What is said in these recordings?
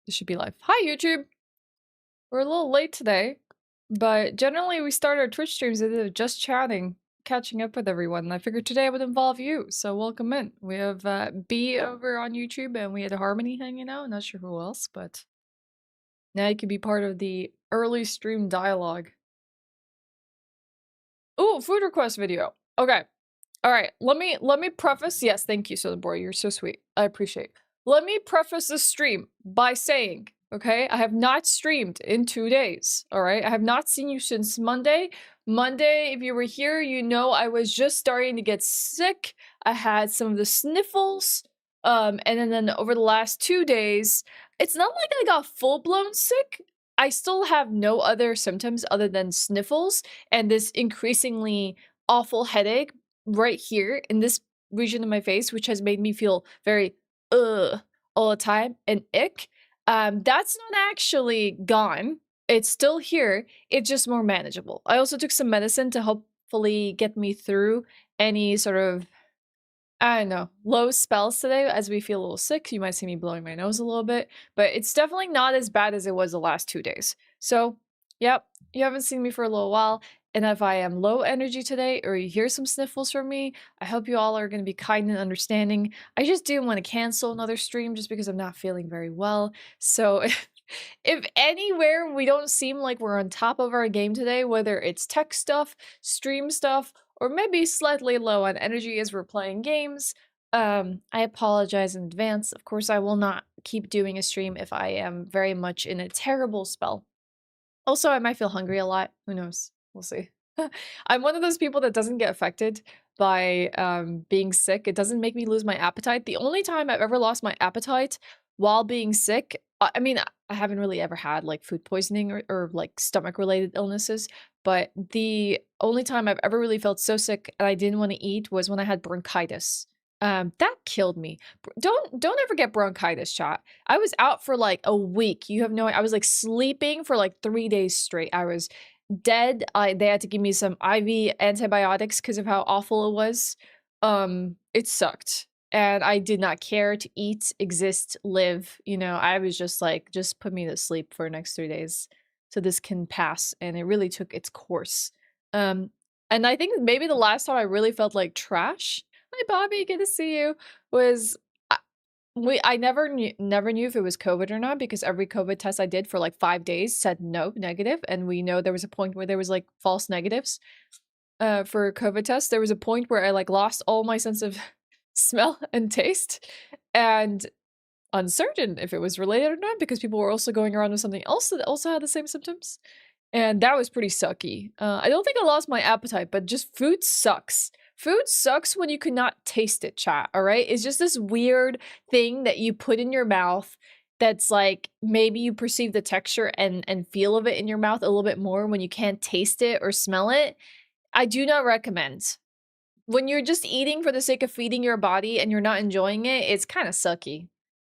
This should be live. Hi, YouTube. We're a little late today, but generally we start our Twitch streams with just chatting, catching up with everyone. And I figured today I would involve you, so welcome in. We have B over on YouTube, and we had Harmony hanging out. Not sure who else, but now you can be part of the early stream dialogue. Ooh, food request video. Okay. All right. Let me preface. Yes, thank you, Southern Boy. You're so sweet. I appreciate. Let me preface this stream by saying, okay, I have not streamed in 2 days. All right. I have not seen you since Monday. Monday, if you were here, you know I was just starting to get sick. I had some of the sniffles. And then over the last 2 days, it's not like I got full-blown sick. I still have no other symptoms other than sniffles and this increasingly awful headache right here in this region of my face, which has made me feel very all the time and ick. That's not actually gone. It's still here. It's just more manageable. I also took some medicine to hopefully get me through any sort of, I don't know, low spells today as we feel a little sick. You might see me blowing my nose a little bit, but it's definitely not as bad as it was the last 2 days. So, yep, you haven't seen me for a little while. And if I am low energy today or you hear some sniffles from me, I hope you all are going to be kind and understanding. I just didn't want to cancel another stream just because I'm not feeling very well. So if anywhere we don't seem like we're on top of our game today, whether it's tech stuff, stream stuff, or maybe slightly low on energy as we're playing games, I apologize in advance. Of course, I will not keep doing a stream if I am very much in a terrible spell. Also, I might feel hungry a lot. Who knows? We'll see. I'm one of those people that doesn't get affected by being sick. It doesn't make me lose my appetite. The only time I've ever lost my appetite while being sick, I mean, I haven't really ever had like food poisoning or like stomach related illnesses, but the only time I've ever really felt so sick and I didn't want to eat was when I had bronchitis. That killed me. Don't ever get bronchitis, chat. I was out for like a week. You have no, I was like sleeping for like 3 days straight. I was dead. They had to give me some IV antibiotics because of how awful it was. It sucked. And I did not care to eat, exist, live. You know, I was just like, just put me to sleep for the next 3 days so this can pass. And it really took its course. And I think maybe the last time I really felt like trash, hi Bobby, good to see you, was I never knew if it was COVID or not because every COVID test I did for like 5 days said no, negative, and we know there was a point where there was like false negatives for COVID tests. There was a point where I like lost all my sense of smell and taste, and uncertain if it was related or not because people were also going around with something else that also had the same symptoms, and that was pretty sucky. I don't think I lost my appetite, but just food sucks. Food sucks when you cannot taste it, chat, all right? It's just this weird thing that you put in your mouth that's like, maybe you perceive the texture and feel of it in your mouth a little bit more when you can't taste it or smell it. I do not recommend. When you're just eating for the sake of feeding your body and you're not enjoying it, it's kind of sucky.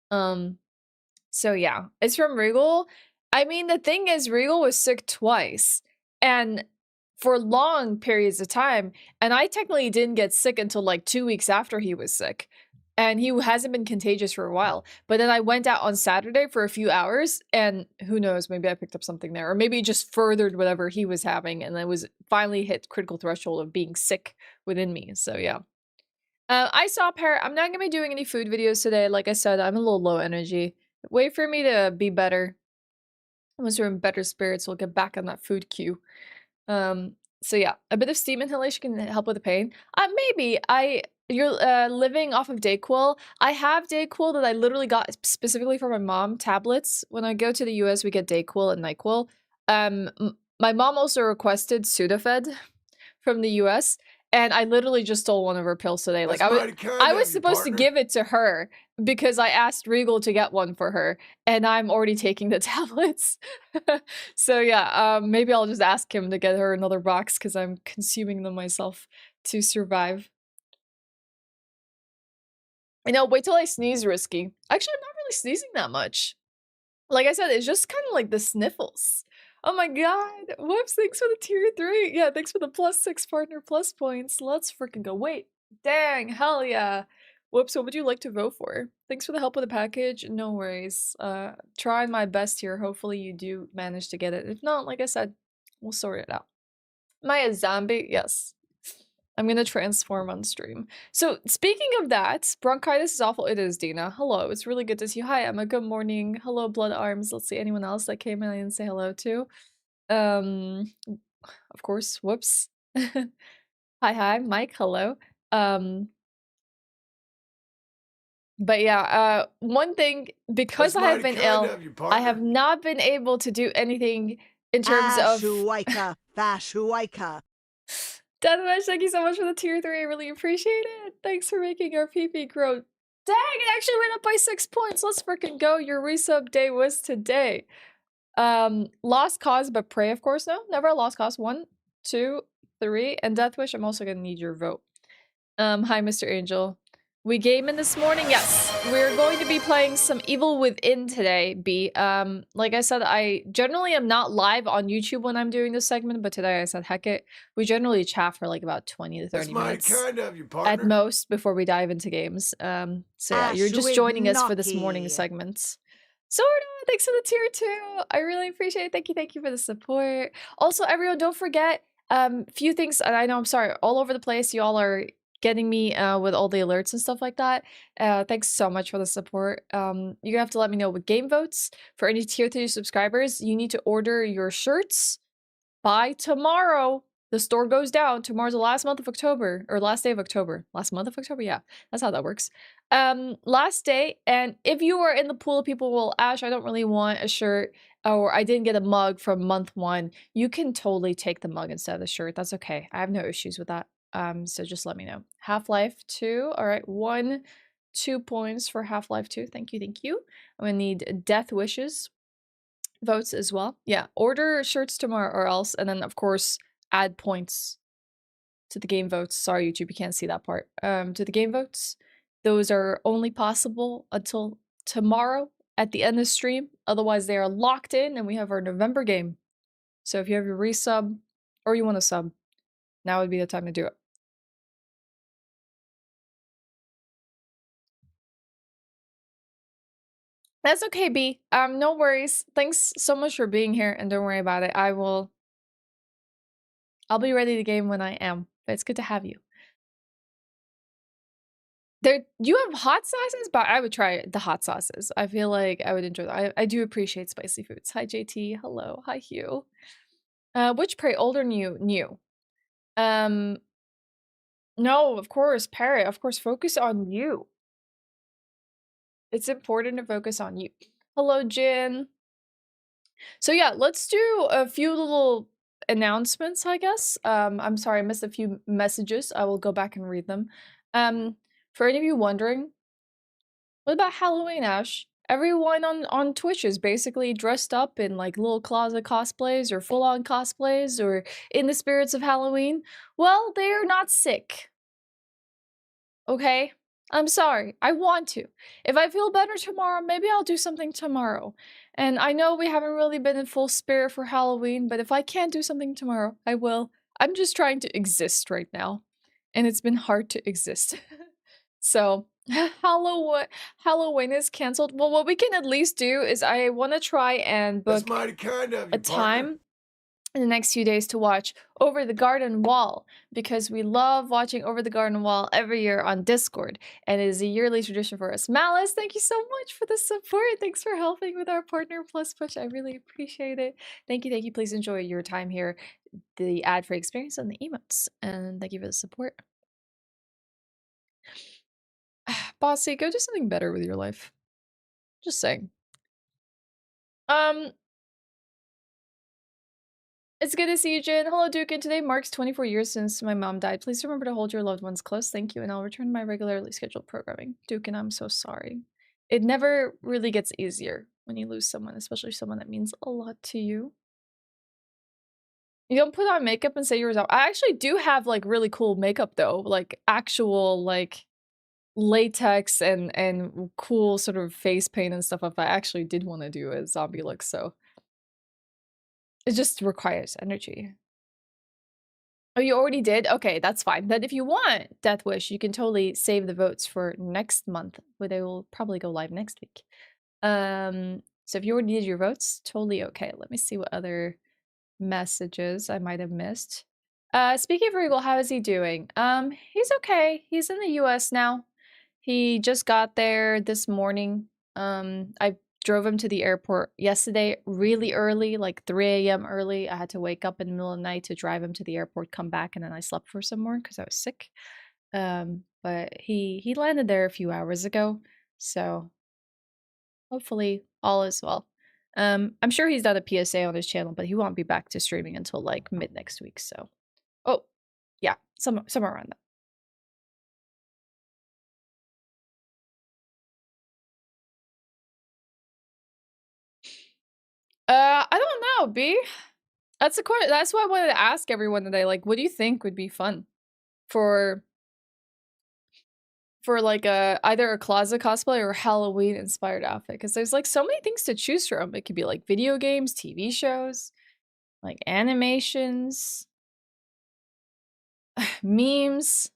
So yeah, it's from Regal. I mean, the thing is, Regal was sick twice, and for long periods of time, and I technically didn't get sick until like 2 weeks after he was sick, and he hasn't been contagious for a while. But then I went out on Saturday for a few hours, and who knows, maybe I picked up something there, or maybe it just furthered whatever he was having, and I was finally hit critical threshold of being sick within me. So yeah. I saw Parrot. I'm not gonna be doing any food videos today. Like I said, I'm a little low energy. Wait for me to be better. Once we're in better spirits, we'll get back on that food queue. So yeah, a bit of steam inhalation can help with the pain. Maybe you're living off of Dayquil. I have Dayquil that I literally got specifically for my mom, tablets. When I go to the US, we get Dayquil and NyQuil. My mom also requested Sudafed from the US, and I literally just stole one of her pills today. Like I was supposed to give it to her because I asked Regal to get one for her, and I'm already taking the tablets. So yeah, maybe I'll just ask him to get her another box because I'm consuming them myself to survive. You know, wait till I sneeze, Risky. Actually, I'm not really sneezing that much. Like I said, it's just kind of like the sniffles. Oh my god. Whoops, thanks for the tier 3. Yeah, thanks for the +6 partner plus points. Let's freaking go. Wait. Dang, hell yeah. Whoops, what would you like to vote for? Thanks for the help with the package. No worries. Trying my best here. Hopefully you do manage to get it. If not, like I said, we'll sort it out. Am I a zombie? Yes. I'm gonna transform on stream. So speaking of that, bronchitis is awful. It is, Dina. Hello, it's really good to see you. Hi, Emma. Good morning. Hello, Blood Arms. Let's see anyone else that came in I didn't say hello to. Of course, whoops. Hi, Mike. Hello. But yeah, one thing, because I have been ill, I have not been able to do anything in terms of Ashewyn. Deathwish, thank you so much for the tier 3. I really appreciate it. Thanks for making our PP grow. Dang, it actually went up by 6 points. Let's freaking go. Your resub day was today. Lost cause, but pray, of course. No, never a lost cause. 1, 2, 3. And Deathwish, I'm also gonna need your vote. Hi, Mr. Angel. We game in this morning? Yes. We're going to be playing some Evil Within today, B. Like I said, I generally am not live on YouTube when I'm doing this segment, but today I said, heck it. We generally chat for like about 20 to 30 minutes Kind of you, partner. at most before we dive into games. So yeah, you're just joining us for this morning segment. Sorta, thanks for the tier 2. I really appreciate it. Thank you for the support. Also, everyone, don't forget, few things, and I know I'm sorry, all over the place, you all are getting me with all the alerts and stuff like that. Thanks so much for the support. You have to let me know with game votes. For any tier 3 subscribers, you need to order your shirts by tomorrow. The store goes down. Tomorrow's the last month of October, or last day of October. Last month of October? Yeah, that's how that works. Last day, and if you are in the pool of people, well, Ash, I don't really want a shirt, or I didn't get a mug from month 1, you can totally take the mug instead of the shirt. That's okay. I have no issues with that. So just let me know. Half-Life 2. All right, 1, 2 points for Half-Life 2. Thank you. I'm gonna need Death Wishes votes as well. Yeah, order shirts tomorrow or else, and then of course add points to the game votes. Sorry, YouTube, you can't see that part. To the game votes. Those are only possible until tomorrow at the end of the stream. Otherwise, they are locked in, and we have our November game. So if you have your resub or you want to sub, now would be the time to do it. That's okay, B. No worries. Thanks so much for being here, and don't worry about it. I'll be ready to game when I am. But it's good to have you. You have hot sauces, but I would try the hot sauces. I feel like I would enjoy that. I do appreciate spicy foods. Hi, JT. Hello. Hi, Hugh. Which prey, old or new? New. No, of course, parrot. Of course, focus on you. It's important to focus on you. Hello, Jin. So yeah, let's do a few little announcements, I guess. I'm sorry, I missed a few messages. I will go back and read them. For any of you wondering, what about Halloween, Ash? Everyone on Twitch is basically dressed up in like little closet cosplays or full-on cosplays or in the spirits of Halloween. Well, they are not sick. Okay? I'm sorry. I want to. If I feel better tomorrow, maybe I'll do something tomorrow. And I know we haven't really been in full spirit for Halloween, but if I can't do something tomorrow, I will. I'm just trying to exist right now. And it's been hard to exist. So, Halloween is canceled. Well, what we can at least do is I want to try and book a time in the next few days to watch Over the Garden Wall, because we love watching Over the Garden Wall every year on Discord, and it is a yearly tradition for us. Malice, thank you so much for the support. Thanks for helping with our Partner Plus push. I really appreciate it. Thank you. Please enjoy your time here, the ad-free experience, and the emotes. And thank you for the support. Bossy, go do something better with your life. Just saying. It's good to see you, Jin. Hello, Duke, and today marks 24 years since my mom died. Please remember to hold your loved ones close. Thank you, and I'll return to my regularly scheduled programming. Duke, and I'm so sorry. It never really gets easier when you lose someone, especially someone that means a lot to you. You don't put on makeup and say you're out. I actually do have like really cool makeup though, like actual like latex and cool sort of face paint and stuff. If I actually did want to do a zombie look, so it just requires energy. Oh, you already did? Okay, that's fine. Then if you want Death Wish, you can totally save the votes for next month, where they will probably go live next week. So if you already did your votes, totally okay. Let me see what other messages I might have missed. Speaking of Regal, how is he doing? He's okay. He's in the US now. He just got there this morning. I drove him to the airport yesterday really early, like 3 a.m. early. I had to wake up in the middle of the night to drive him to the airport, come back, and then I slept for some more because I was sick. But he landed there a few hours ago, so hopefully all is well. I'm sure he's done a PSA on his channel, but he won't be back to streaming until like mid next week. So, oh yeah, somewhere around that. I don't know, B. That's the question. That's why I wanted to ask everyone today. Like, what do you think would be fun for like either a closet cosplay or Halloween inspired outfit? Because there's like so many things to choose from. It could be like video games, TV shows, like animations, memes,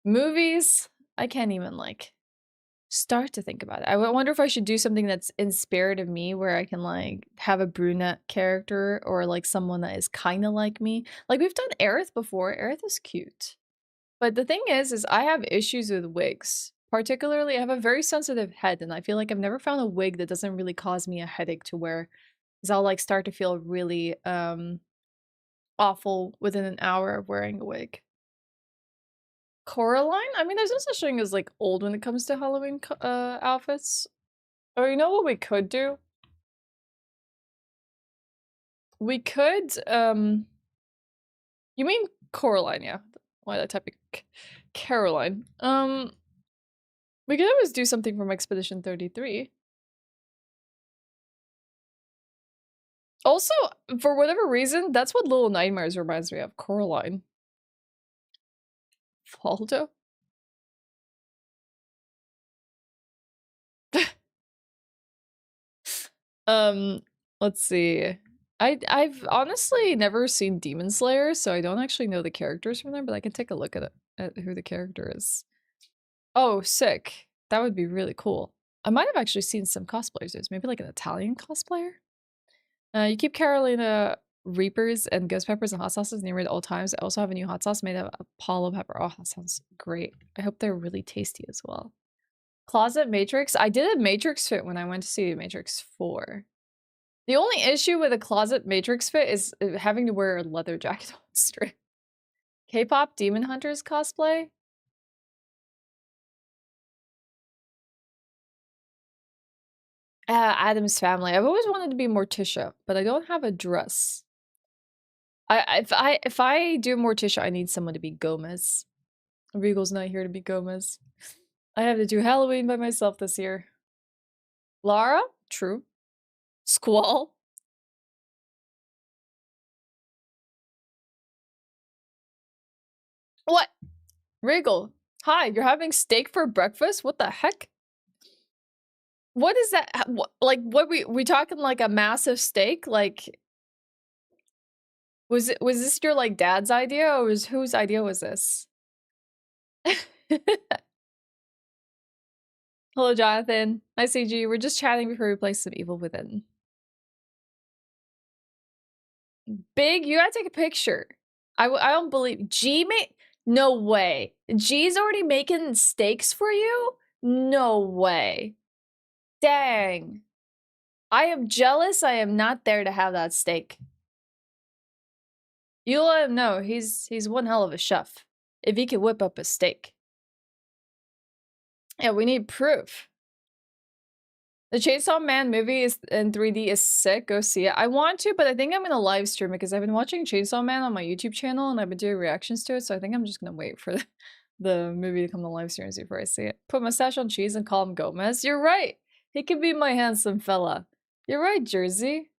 movies. I can't even like start to think about it. I wonder if I should do something that's in spirit of me, where I can like have a brunette character or like someone that is kind of like me. Like we've done Aerith before. Aerith is cute. But the thing is I have issues with wigs. Particularly, I have a very sensitive head, and I feel like I've never found a wig that doesn't really cause me a headache to wear. Because I'll like start to feel really awful within an hour of wearing a wig. Coraline? I mean, there's no such thing as like old when it comes to Halloween outfits. Or you know what we could do? We could you mean Coraline, yeah. Why did I type Caroline? We could always do something from Expedition 33. Also, for whatever reason, that's what Little Nightmares reminds me of. Coraline. Faldo? Let's see. I've honestly never seen Demon Slayer, so I don't actually know the characters from there, but I can take a look at who the character is. Oh, sick. That would be really cool. I might have actually seen some cosplayers. There's maybe like an Italian cosplayer. You keep Carolina Reapers and Ghost Peppers and hot sauces near me at all times. I also have a new hot sauce made of Apollo pepper. Oh, that sounds great. I hope they're really tasty as well. Closet Matrix. I did a Matrix fit when I went to see Matrix 4. The only issue with a closet Matrix fit is having to wear a leather jacket on stream. K-pop Demon Hunters cosplay? Adam's Family. I've always wanted to be Morticia, but I don't have a dress. If I do Morticia, I need someone to be Gomez. Regal's not here to be Gomez. I have to do Halloween by myself this year. Lara? True. Squall? What? Regal. Hi, you're having steak for breakfast? What the heck? What is that? Like, what we talking like a massive steak? Like, was this your like dad's idea, or whose idea was this? Hello, Jonathan. Hi, CG. We're just chatting before we play some Evil Within. Big, you gotta take a picture. I don't believe G made. No way. G's already making steaks for you? No way. Dang. I am jealous. I am not there to have that steak. You let him know. He's one hell of a chef. If he can whip up a steak. Yeah, we need proof. The Chainsaw Man movie is in 3D is sick. Go see it. I want to, but I think I'm gonna live stream it because I've been watching Chainsaw Man on my YouTube channel and I've been doing reactions to it. So I think I'm just gonna wait for the movie to come to live streams before I see it. Put mustache on cheese and call him Gomez. You're right. He could be my handsome fella. You're right, Jersey.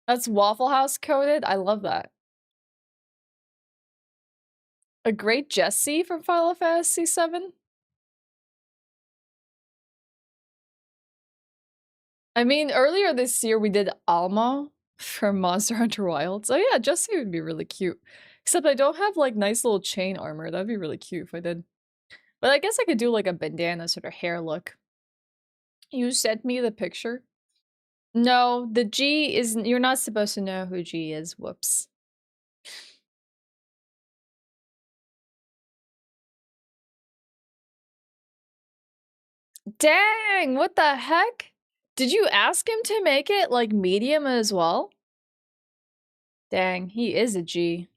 That's Waffle House coded. I love that. A great Jessie from Final Fantasy VII. I mean, earlier this year we did Alma from Monster Hunter Wild. So yeah, Jessie would be really cute. Except I don't have like nice little chain armor. That'd be really cute if I did. But I guess I could do like a bandana sort of hair look. You sent me the picture? No, the G is, you're not supposed to know who G is. Whoops. Dang, what the heck? Did you ask him to make it like medium as well? Dang, he is a G.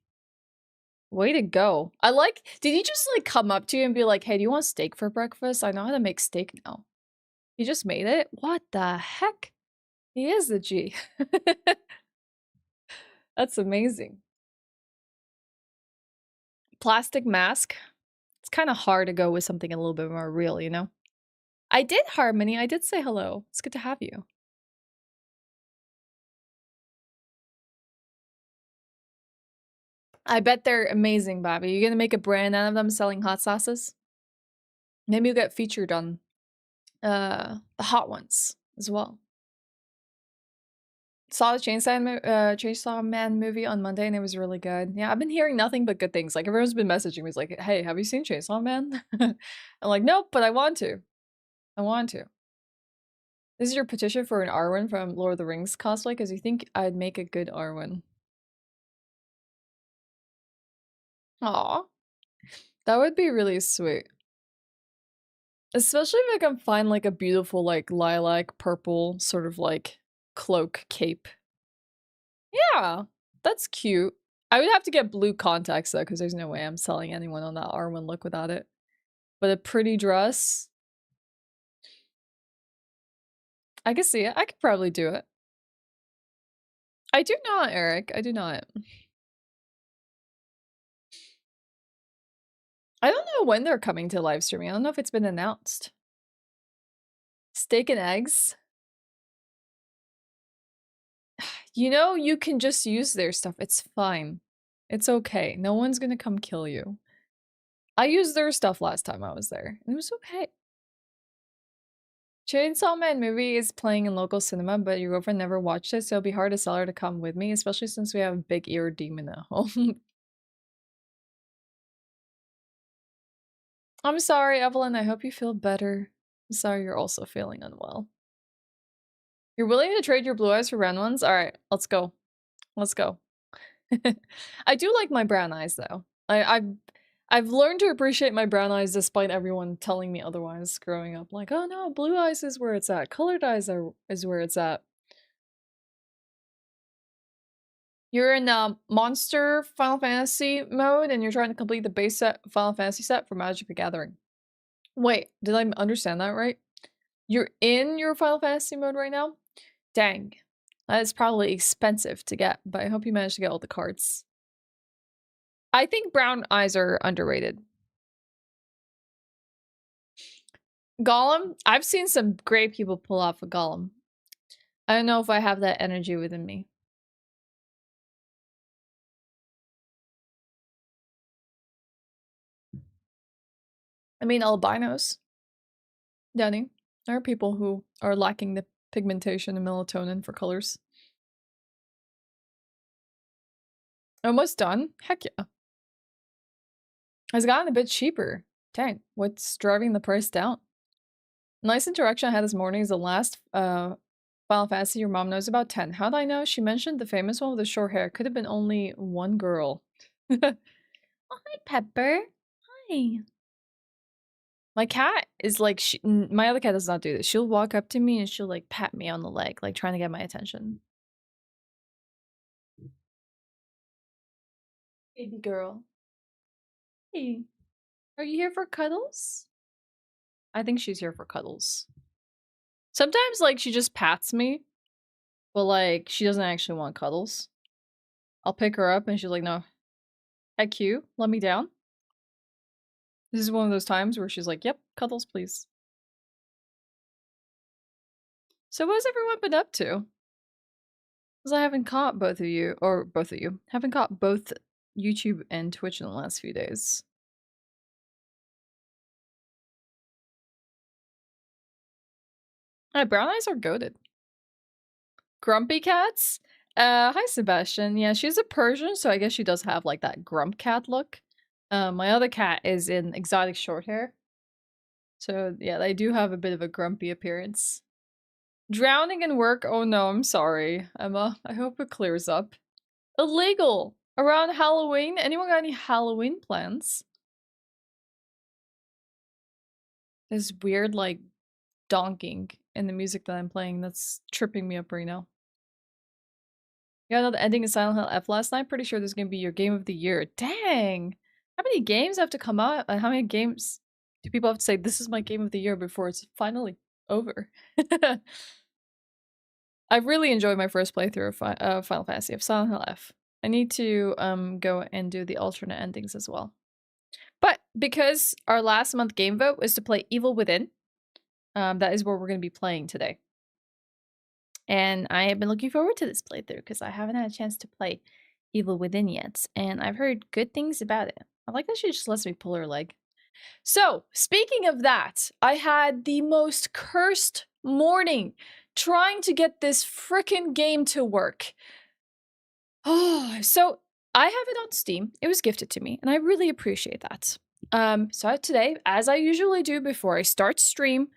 Way to go. I like, did he just like come up to you and be like, hey, do you want steak for breakfast? I know how to make steak now. He just made it? What the heck? He is a G. That's amazing. Plastic mask. It's kind of hard to go with something a little bit more real, you know? I did, Harmony. I did say hello. It's good to have you. I bet they're amazing, Bobby. You're gonna make a brand out of them selling hot sauces? Maybe you'll get featured on the hot ones as well. Saw the Chainsaw Man movie on Monday and it was really good. Yeah, I've been hearing nothing but good things. Like everyone's been messaging me, like, hey, have you seen Chainsaw Man? I'm like, nope, but I want to. I want to. This is your petition for an Arwen from Lord of the Rings cosplay because you think I'd make a good Arwen. Aw. That would be really sweet. Especially if I can find like a beautiful like lilac purple sort of like cloak cape. Yeah, that's cute. I would have to get blue contacts though, because there's no way I'm selling anyone on that Arwen look without it. But a pretty dress. I can see it. I could probably do it. I do not, Eric. I do not. I don't know when they're coming to live streaming. I don't know if it's been announced. Steak and eggs. You know, you can just use their stuff. It's fine. It's okay. No one's gonna come kill you. I used their stuff last time I was there. It was okay. Chainsaw Man movie is playing in local cinema, but your girlfriend never watched it, so it'll be hard to sell her to come with me, especially since we have a big ear demon at home. I'm sorry, Evelyn. I hope you feel better. I'm sorry you're also feeling unwell. You're willing to trade your blue eyes for brown ones? Alright, let's go. Let's go. I do like my brown eyes, though. I've learned to appreciate my brown eyes despite everyone telling me otherwise growing up. Like, oh no, blue eyes is where it's at. Colored eyes is where it's at. You're in Monster Final Fantasy mode and you're trying to complete the base set Final Fantasy set for Magic the Gathering. Wait, did I understand that right? You're in your Final Fantasy mode right now? Dang. That is probably expensive to get, but I hope you managed to get all the cards. I think brown eyes are underrated. Golem? I've seen some great people pull off a Golem. I don't know if I have that energy within me. I mean, albinos. Danny. There are people who are lacking the pigmentation and melatonin for colors. Almost done? Heck yeah. Has gotten a bit cheaper. Dang, what's driving the price down? Nice interaction I had this morning is the last Final Fantasy your mom knows about 10. How'd I know? She mentioned the famous one with the short hair. Could have been only one girl. Oh, hi, Pepper. Hi. My cat is like, my other cat does not do this. She'll walk up to me and she'll like pat me on the leg, like trying to get my attention. Baby girl. Hey, are you here for cuddles? I think she's here for cuddles. Sometimes like she just pats me, but like she doesn't actually want cuddles. I'll pick her up and she's like, no, heck you, let me down. This is one of those times where she's like, yep, cuddles please. So what has everyone been up to? Because I haven't caught both of you, haven't caught both YouTube and Twitch in the last few days. Brown eyes are goated. Grumpy cats? Hi Sebastian. Yeah, she's a Persian, so I guess she does have like that grump cat look. My other cat is in exotic short hair. So yeah, they do have a bit of a grumpy appearance. Drowning in work? Oh no, I'm sorry, Emma. I hope it clears up. Illegal! Around Halloween? Anyone got any Halloween plans? There's weird, like, donking in the music that I'm playing that's tripping me up right now. You got another ending in Silent Hill F last night? Pretty sure this is gonna be your game of the year. Dang! How many games have to come out? And how many games do people have to say, this is my game of the year before it's finally over? I really enjoyed my first playthrough of Final Fantasy, of Silent Hill F. I need to go and do the alternate endings as well. But because our last month game vote was to play Evil Within, that is where we're going to be playing today. And I have been looking forward to this playthrough because I haven't had a chance to play Evil Within yet, and I've heard good things about it. I like that she just lets me pull her leg. So, speaking of that, I had the most cursed morning trying to get this frickin' game to work. Oh, so I have it on Steam. It was gifted to me, and I really appreciate that. So today, as I usually do before I start stream,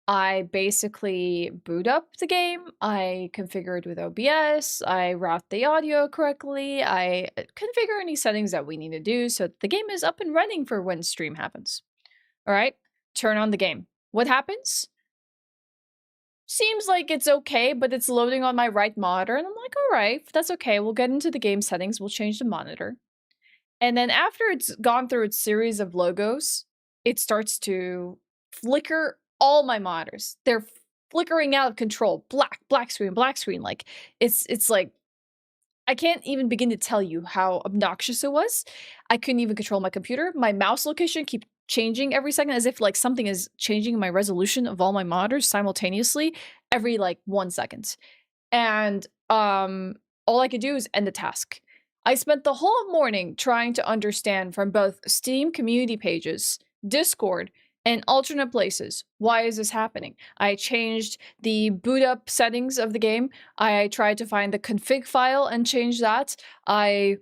I basically boot up the game, I configure it with OBS, I route the audio correctly, I configure any settings that we need to do so the game is up and running for when stream happens. All right, turn on the game. What happens? Seems like it's okay, but it's loading on my right monitor, and I'm like, all right, that's okay. We'll get into the game settings, we'll change the monitor. And then after it's gone through its series of logos, it starts to flicker all my monitors. They're flickering out of control. Black screen, black screen. Like, it's like, I can't even begin to tell you how obnoxious it was. I couldn't even control my computer. My mouse location keep changing every second as if like something is changing my resolution of all my monitors simultaneously every like 1 second. And all I could do is end the task. I spent the whole morning trying to understand from both Steam community pages, Discord, and alternate places. Why is this happening? I changed the boot up settings of the game. I tried to find the config file and change that. Doesn't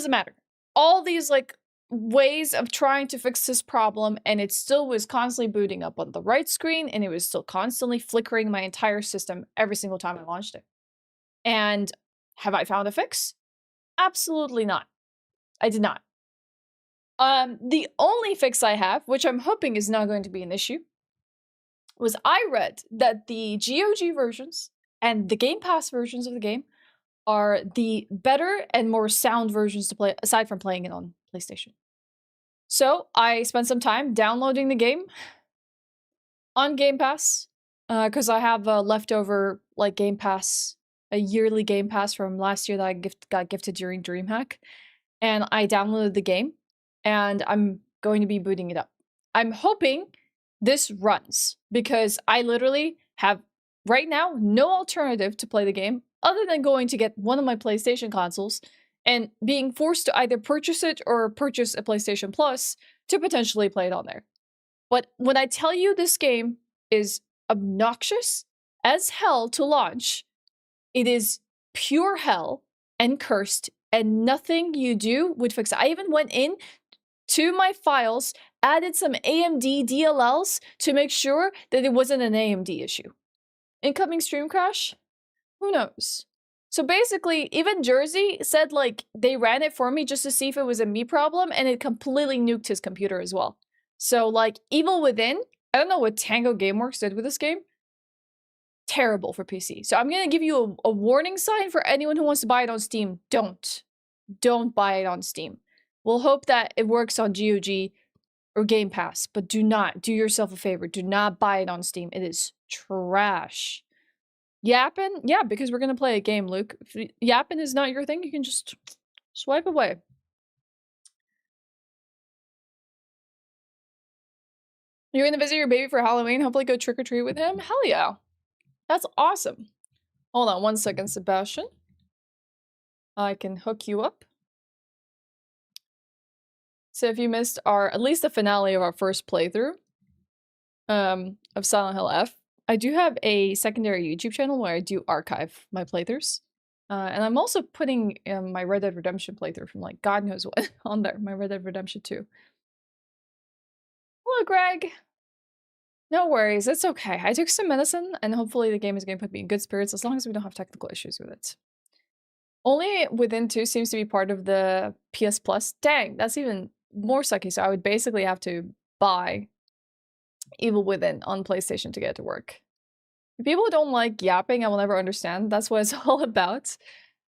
matter. All these like ways of trying to fix this problem, and it still was constantly booting up on the right screen, and it was still constantly flickering my entire system every single time I launched it. And have I found a fix? Absolutely not. I did not. The only fix I have, which I'm hoping is not going to be an issue, was I read that the GOG versions and the Game Pass versions of the game are the better and more sound versions to play, aside from playing it on PlayStation. So I spent some time downloading the game on Game Pass, because I have a leftover like Game Pass, a yearly Game Pass from last year that I got gifted during DreamHack, and I downloaded the game, and I'm going to be booting it up. I'm hoping this runs because I literally have right now no alternative to play the game other than going to get one of my PlayStation consoles and being forced to either purchase it or purchase a PlayStation Plus to potentially play it on there. But when I tell you this game is obnoxious as hell to launch, it is pure hell and cursed, and nothing you do would fix it. I even went in to my files, added some AMD DLLs to make sure that it wasn't an AMD issue. Incoming stream crash? Who knows? So basically, even Jersey said like they ran it for me just to see if it was a me problem, and it completely nuked his computer as well. So like Evil Within, I don't know what Tango Gameworks did with this game. Terrible for PC. So I'm gonna give you a warning sign for anyone who wants to buy it on Steam. Don't buy it on Steam. We'll hope that it works on GOG or Game Pass, but do yourself a favor. Do not buy it on Steam. It is trash. Yappin'? Yeah, because we're gonna play a game, Luke. If yappin' is not your thing, you can just swipe away. You're gonna visit your baby for Halloween, hopefully go trick-or-treat with him? Hell yeah. That's awesome. Hold on 1 second, Sebastian. I can hook you up. So if you missed at least the finale of our first playthrough of Silent Hill F, I do have a secondary YouTube channel where I do archive my playthroughs. And I'm also putting my Red Dead Redemption playthrough from like God knows what on there, my Red Dead Redemption 2. Hello, Greg. No worries, it's okay. I took some medicine and hopefully the game is going to put me in good spirits as long as we don't have technical issues with it. Only Within 2 seems to be part of the PS Plus. Dang, that's even more sucky. So I would basically have to buy Evil Within on PlayStation to get it to work. If people don't like yapping, I will never understand. That's what it's all about.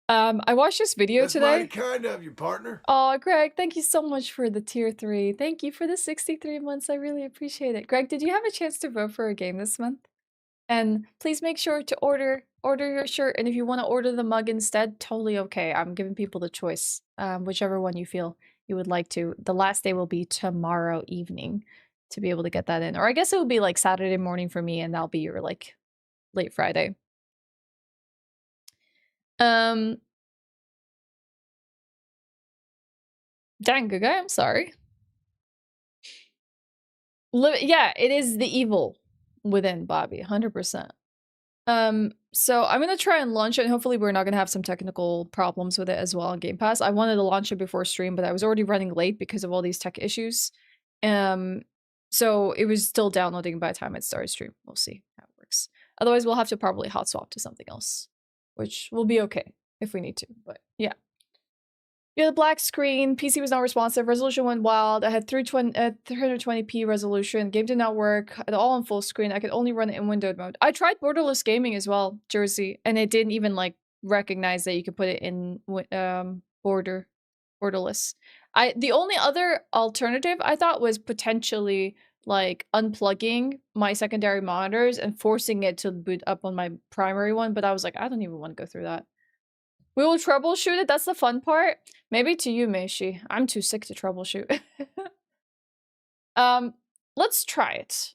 I watched this video That's today. mighty kind of you, partner. Oh, Greg, thank you so much for the tier 3. Thank you for the 63 months. I really appreciate it. Greg, did you have a chance to vote for a game this month? And please make sure to order your shirt. And if you want to order the mug instead, totally okay. I'm giving people the choice, whichever one you feel you would like to. The last day will be tomorrow evening to be able to get that in. Or I guess it would be like Saturday morning for me, and that'll be your like late Friday. Dang, good guy, I'm sorry. Yeah, it is the evil within, Bobby, 100%. So I'm gonna try and launch it, and hopefully we're not gonna have some technical problems with it as well on Game Pass. I wanted to launch it before stream, but I was already running late because of all these tech issues. So it was still downloading by the time it started stream. We'll see how it works. Otherwise, we'll have to probably hot swap to something else, which will be okay if we need to, but yeah. You had a black screen, PC was not responsive, resolution went wild, I had 320p resolution, game did not work, all on full screen, I could only run it in windowed mode. I tried borderless gaming as well, Jersey, and it didn't even like recognize that you could put it in borderless. The only other alternative I thought was potentially like unplugging my secondary monitors and forcing it to boot up on my primary one, but I was like, I don't even want to go through that. We will troubleshoot it. That's the fun part. Maybe to you, Meishi. I'm too sick to troubleshoot. Let's try it.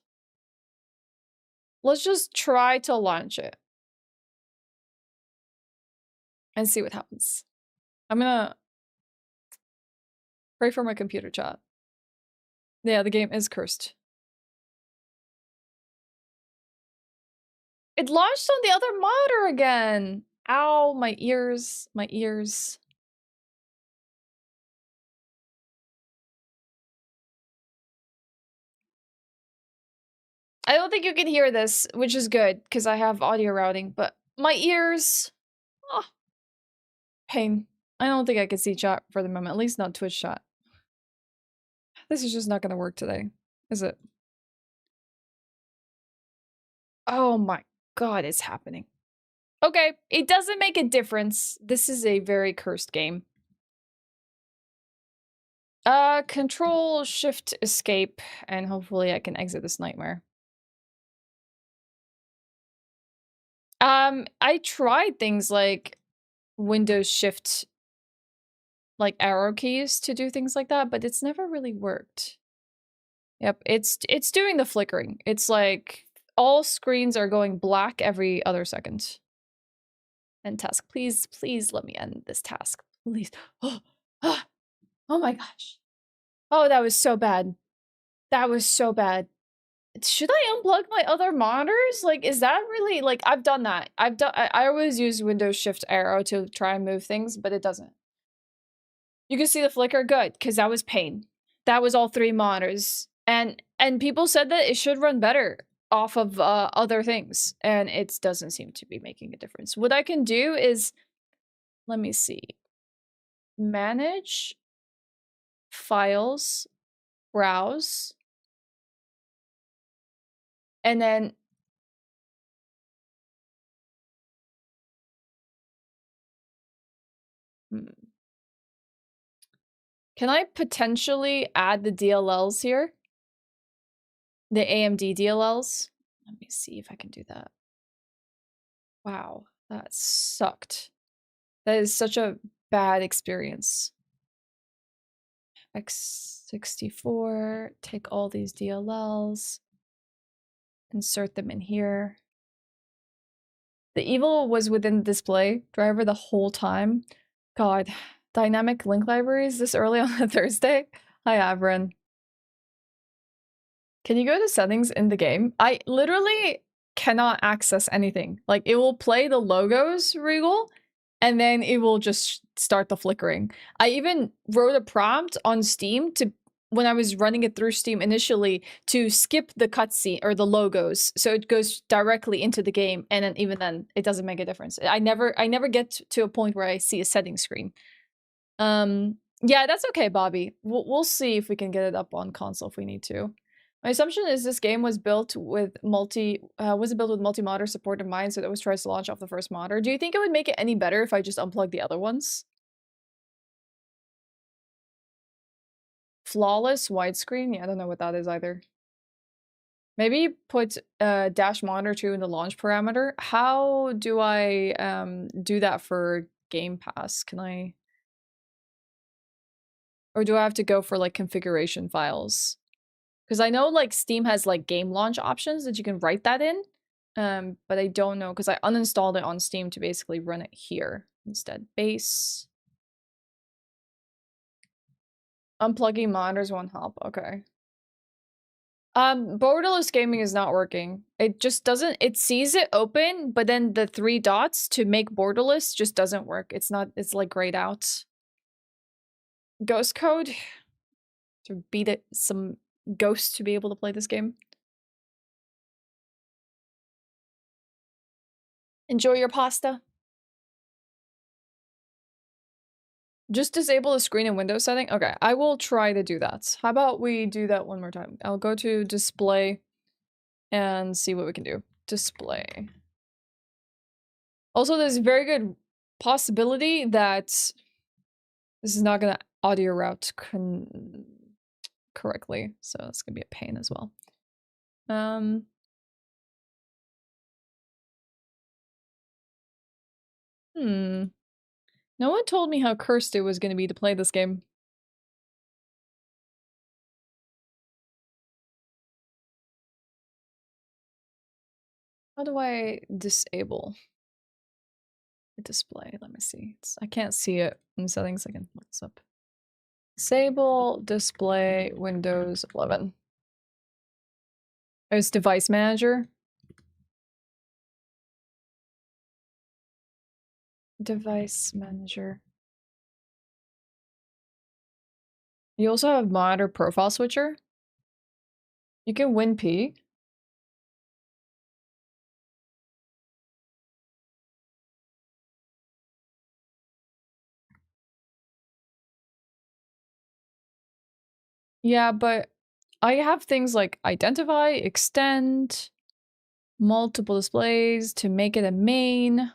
Let's just try to launch it. And see what happens. I'm gonna pray for my computer chat. Yeah, the game is cursed. It launched on the other monitor again. Ow, my ears, my ears. I don't think you can hear this, which is good, because I have audio routing, but my ears... Oh, pain. I don't think I can see chat for the moment, at least not Twitch chat. This is just not gonna work today, is it? Oh my god, it's happening. Okay, it doesn't make a difference. This is a very cursed game. Control, Shift, Escape, and hopefully I can exit this nightmare. I tried things like Windows Shift, like arrow keys to do things like that, but it's never really worked. Yep, it's doing the flickering. It's like all screens are going black every other second. End task. Please, please let me end this task. Please. Oh my gosh. Oh, that was so bad. That was so bad. Should I unplug my other monitors? Like, is that really, like, I've done that. I always use Windows Shift arrow to try and move things, but it doesn't. You can see the flicker? Good, because that was pain. That was all 3 monitors. And people said that it should run better off of other things, and it doesn't seem to be making a difference. What I can do is, let me see. Manage, files, browse, and then can I potentially add the DLLs here? The AMD DLLs? Let me see if I can do that. Wow, that sucked. That is such a bad experience. X64, take all these DLLs, insert them in here. The evil was within the display driver the whole time. God, dynamic link libraries this early on a Thursday? Hi, Avrin. Can you go to settings in the game? I literally, cannot access anything. Like, it will play the logos, Regal, and then it will just start the flickering. I even wrote a prompt on Steam to, when I was running it through Steam initially, to skip the cutscene or the logos, so it goes directly into the game, and then even then, it doesn't make a difference. I never get to a point where I see a setting screen. Yeah, that's okay, Bobby. We'll see if we can get it up on console if we need to. My assumption is this game was built with multi-modder support in mind, so it always tries to launch off the first modder. Do you think it would make it any better if I just unplug the other ones? Flawless widescreen? Yeah, I don't know what that is either. Maybe put dash monitor 2 in the launch parameter. How do I do that for Game Pass? Can I... Or do I have to go for like configuration files? Because I know like Steam has like game launch options that you can write that in. But I don't know because I uninstalled it on Steam to basically run it here instead. Base. Unplugging monitors won't help. Okay. Borderless gaming is not working. It just doesn't, it sees it open, but then the 3 dots to make borderless just doesn't work. It's not, it's like grayed out. Ghost code to beat it some ghosts to be able to play this game. Enjoy your pasta. Just disable the screen and window setting? Okay, I will try to do that. How about we do that one more time? I'll go to display and see what we can do. Display. Also, there's a very good possibility that this is not gonna audio route correctly, so it's gonna be a pain as well. No one told me how cursed it was gonna be to play this game. How do I disable the display? Let me see. I can't see it in settings. I can look this up. Disable display Windows 11. It's device manager. Device manager. You also have monitor profile switcher. You can WinP. Yeah, but I have things like identify, extend, multiple displays to make it a main.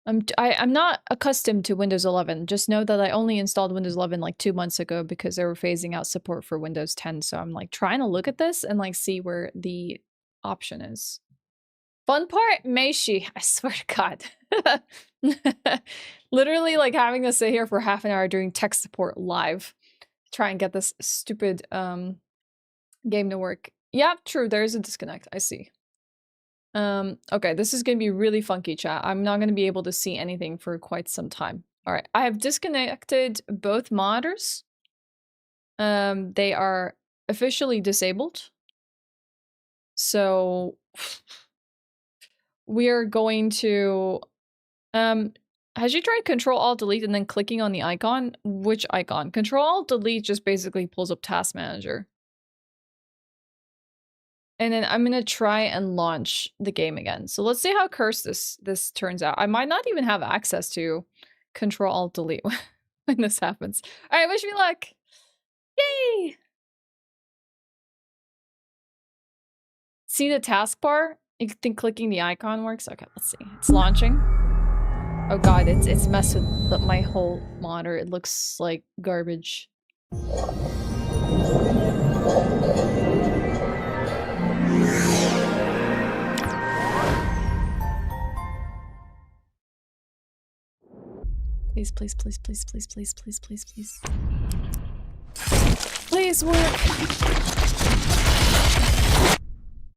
I'm not accustomed to Windows 11. Just know that I only installed Windows 11 like 2 months ago because they were phasing out support for Windows 10. So I'm like trying to look at this and like see where the option is. Fun part, Meishi. I swear to God. Literally like having to sit here for half an hour doing tech support live. Try and get this stupid game to work. Yeah, true. There is a disconnect. I see. Okay, this is gonna be really funky, chat. I'm not gonna be able to see anything for quite some time. All right, I have disconnected both monitors. They are officially disabled. So we are going to, has you tried Control-Alt-Delete and then clicking on the icon? Which icon? Control-Alt-Delete just basically pulls up Task Manager. And then I'm gonna try and launch the game again. So let's see how cursed this turns out. I might not even have access to Control-Alt-Delete when this happens. All right, wish me luck. Yay! See the taskbar? You think clicking the icon works? Okay, let's see. It's launching. Oh god, it's messed with my whole monitor. It looks like garbage. Please, please, please, please, please, please, please, please, please. Please work.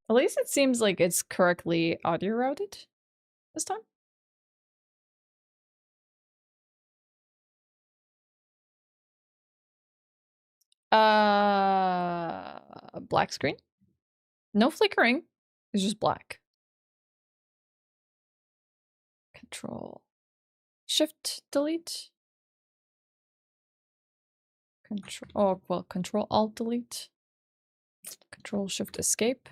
At least it seems like it's correctly audio routed this time. Black screen. No flickering. It's just black. Control. Shift delete. Control. Oh, well, Control Alt delete. Control Shift escape.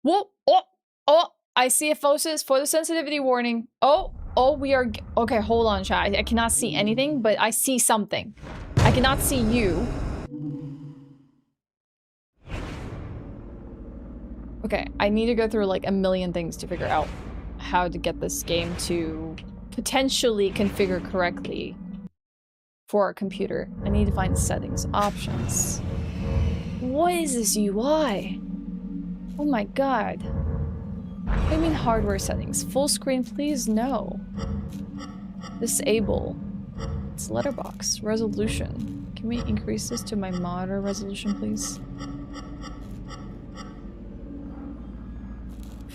Whoa! Oh! Oh! I see a photosensitivity warning. Oh! Oh, we are... Okay, hold on, chat. I cannot see anything, but I see something. I cannot see you. Okay, I need to go through like a million things to figure out how to get this game to potentially configure correctly for our computer. I need to find settings, options. What is this UI? Oh my god. What do you mean hardware settings? Full screen, please? No. Disable. It's letterbox. Resolution. Can we increase this to my monitor resolution, please?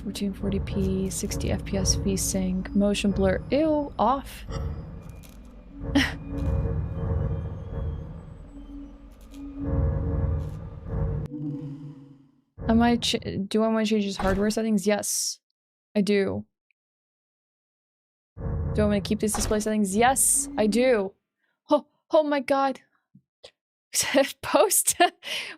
1440p, 60 FPS VSync, motion blur. Ew, off. Do I want to change his hardware settings? Yes, I do. Do I want to keep these display settings? Yes, I do. Oh my god. Post.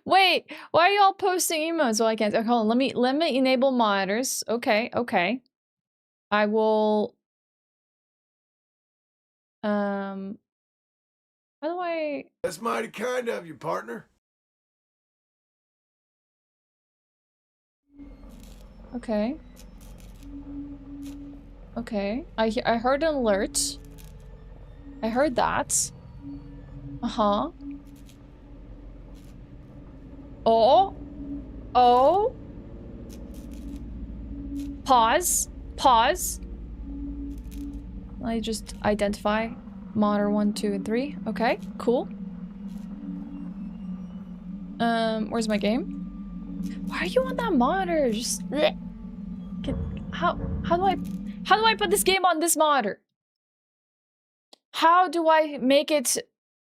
Wait, why are y'all posting emotes? Well, I can't. Okay, hold on. Let me enable monitors. Okay, okay. I will. How do I? That's mighty kind of you, partner. Okay. Okay. I heard an alert. I heard that. Uh-huh. Oh. Oh. Pause. Pause. I just identify monitor 1, 2, and 3. Okay, cool. Where's my game? Why are you on that monitor? Just how do I put this game on this monitor? How do I make it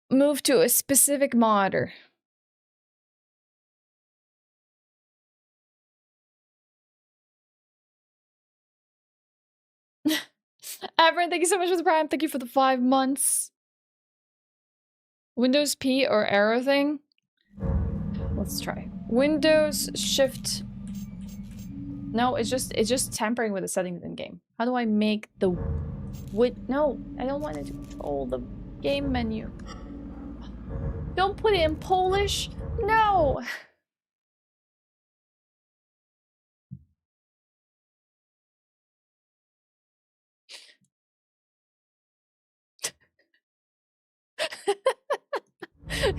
move to a specific monitor? Everyone, thank you so much for the prime. Thank you for the 5 months. Windows P or arrow thing? Let's try. Windows Shift. No, it's just tampering with the settings in game. How do I make the no, I don't want to control the game menu. Don't put it in Polish. No.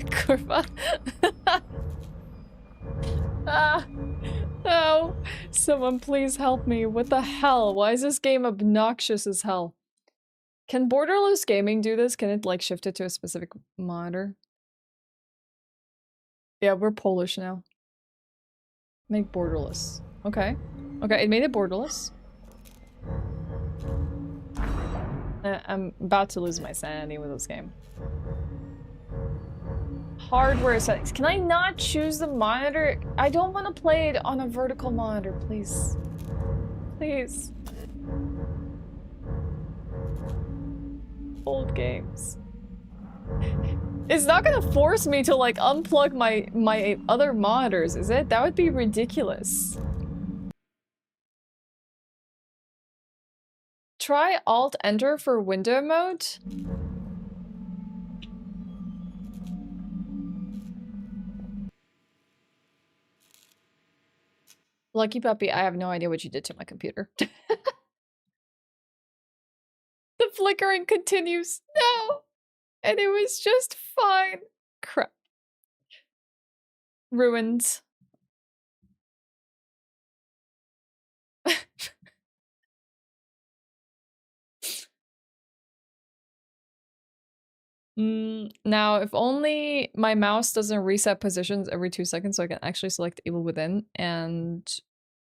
Kurwa. No. Someone please help me. What the hell? Why is this game obnoxious as hell? Can borderless gaming do this? Can it like shift it to a specific monitor? Yeah, we're Polish now. Make borderless. Okay. Okay, it made it borderless. I'm about to lose my sanity with this game. Hardware settings. Can I not choose the monitor? I don't want to play it on a vertical monitor, please. Please. Old games. It's not gonna force me to like unplug my other monitors, is it? That would be ridiculous. Try Alt-Enter for window mode. Lucky puppy, I have no idea what you did to my computer. The flickering continues. No! And it was just fine. Crap. Ruined. Now, if only my mouse doesn't reset positions every 2 seconds so I can actually select Evil Within and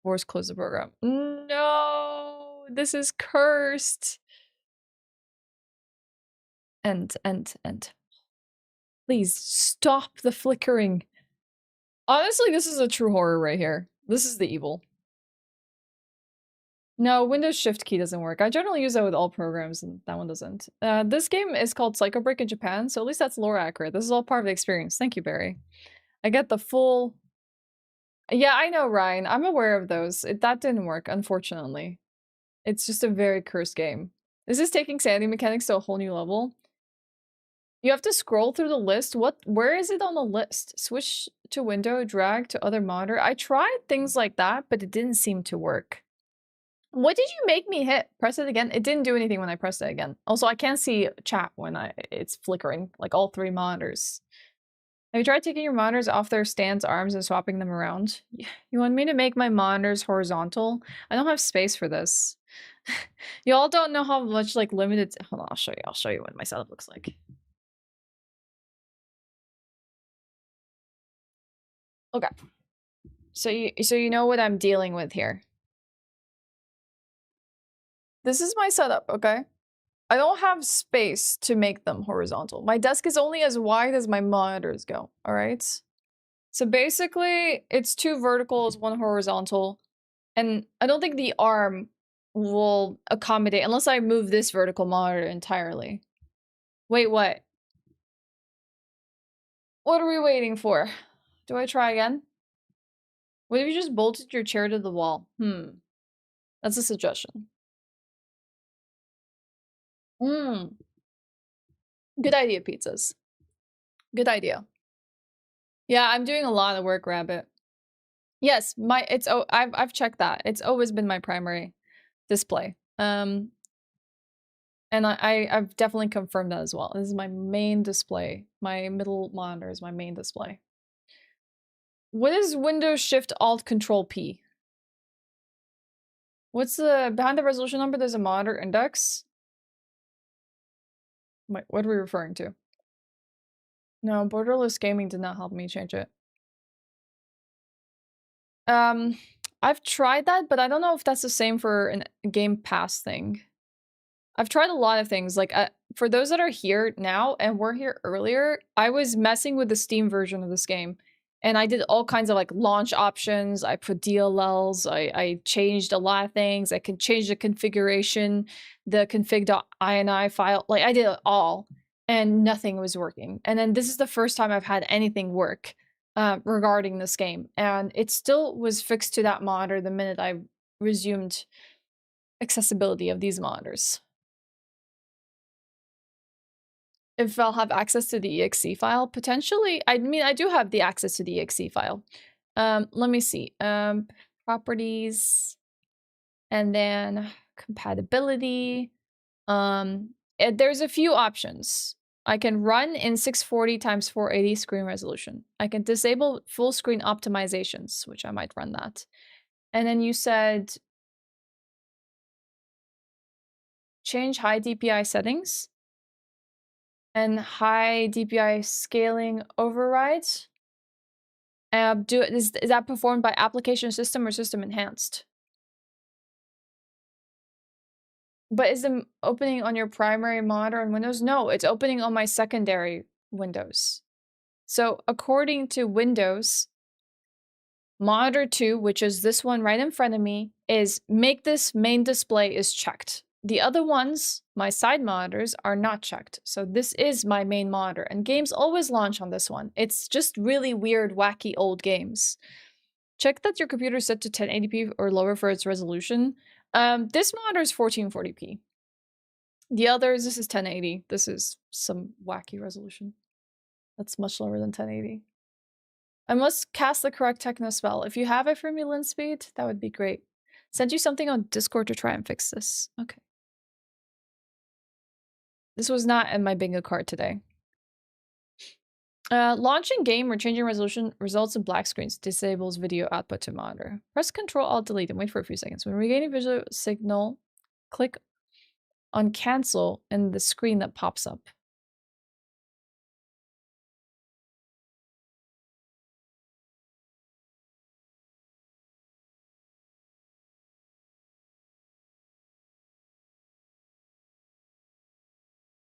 force close the program. No! This is cursed! End. Please, stop the flickering. Honestly, this is a true horror right here. This is the evil. No, Windows Shift key doesn't work. I generally use that with all programs, and that one doesn't. This game is called Psycho Break in Japan, so at least that's lore accurate. This is all part of the experience. Thank you, Barry. I get the full... Yeah, I know, Ryan. I'm aware of those. That didn't work, unfortunately. It's just a very cursed game. This is taking sanity mechanics to a whole new level. You have to scroll through the list. Where is it on the list? Switch to window, drag to other monitor. I tried things like that, but it didn't seem to work. What did you make me hit? Press it again? It didn't do anything when I pressed it again. Also, I can't see chat when it's flickering, like all 3 monitors. Have you tried taking your monitors off their stands arms and swapping them around? You want me to make my monitors horizontal? I don't have space for this. You all don't know how much like limited... Hold on, I'll show you what my setup looks like. Okay. So you know what I'm dealing with here. This is my setup, okay? I don't have space to make them horizontal. My desk is only as wide as my monitors go, all right? So basically, it's 2 verticals, 1 horizontal, and I don't think the arm will accommodate unless I move this vertical monitor entirely. Wait, what? What are we waiting for? Do I try again? What if you just bolted your chair to the wall? That's a suggestion. Good idea, pizzas. Good idea. Yeah, I'm doing a lot of work, Rabbit. Yes, I've checked that. It's always been my primary display. And I've definitely confirmed that as well. This is my main display. My middle monitor is my main display. What is Windows Shift Alt Control P? What's behind the resolution number? There's a monitor index. Wait, what are we referring to? No, borderless gaming did not help me change it. I've tried that, but I don't know if that's the same for a Game Pass thing. I've tried a lot of things. Like, for those that are here now and were here earlier, I was messing with the Steam version of this game. And I did all kinds of like launch options. I put DLLs. I changed a lot of things. I could change the configuration, the config.ini file. Like, I did it all. And nothing was working. And then this is the first time I've had anything work regarding this game. And it still was fixed to that monitor the minute I resumed accessibility of these monitors. If I'll have access to the exe file, potentially. I mean, I do have the access to the exe file. Let me see. Properties, and then compatibility. There's a few options. I can run in 640 x 480 screen resolution. I can disable full screen optimizations, which I might run that. And then you said change high DPI settings. And high DPI scaling overrides. Is that performed by application system or system enhanced? But is it opening on your primary monitor on Windows? No, it's opening on my secondary Windows. So according to Windows, monitor 2, which is this one right in front of me, is make this main display is checked. The other ones, my side monitors, are not checked. So this is my main monitor, and games always launch on this one. It's just really weird, wacky old games. Check that your computer is set to 1080p or lower for its resolution. This monitor is 1440p. The others, this is 1080. This is some wacky resolution. That's much lower than 1080. I must cast the correct techno spell. If you have it for me, Linspeed, that would be great. Send you something on Discord to try and fix this. Okay. This was not in my bingo card today. Launching game or changing resolution results in black screens. Disables video output to monitor. Press Ctrl-Alt-Delete and wait for a few seconds. When regaining visual signal, click on cancel in the screen that pops up.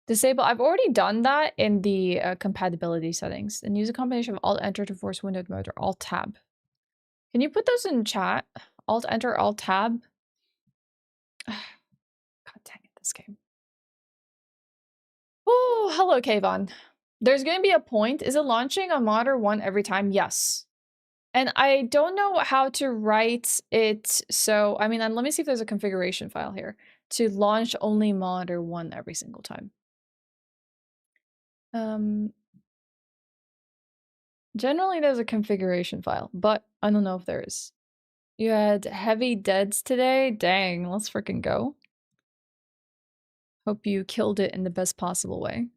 Disable. I've already done that in the compatibility settings. And use a combination of Alt-Enter to force window mode or Alt-Tab. Can you put those in chat? Alt-Enter, Alt-Tab. God dang it, this game. Oh, hello, Kayvon. There's going to be a point. Is it launching on Modder 1 every time? Yes. And I don't know how to write it. So, I mean, let me see if there's a configuration file here to launch only Modder 1 every single time. Generally, there's a configuration file, but I don't know if there is. You had heavy deads today? Dang, let's freaking go. Hope you killed it in the best possible way.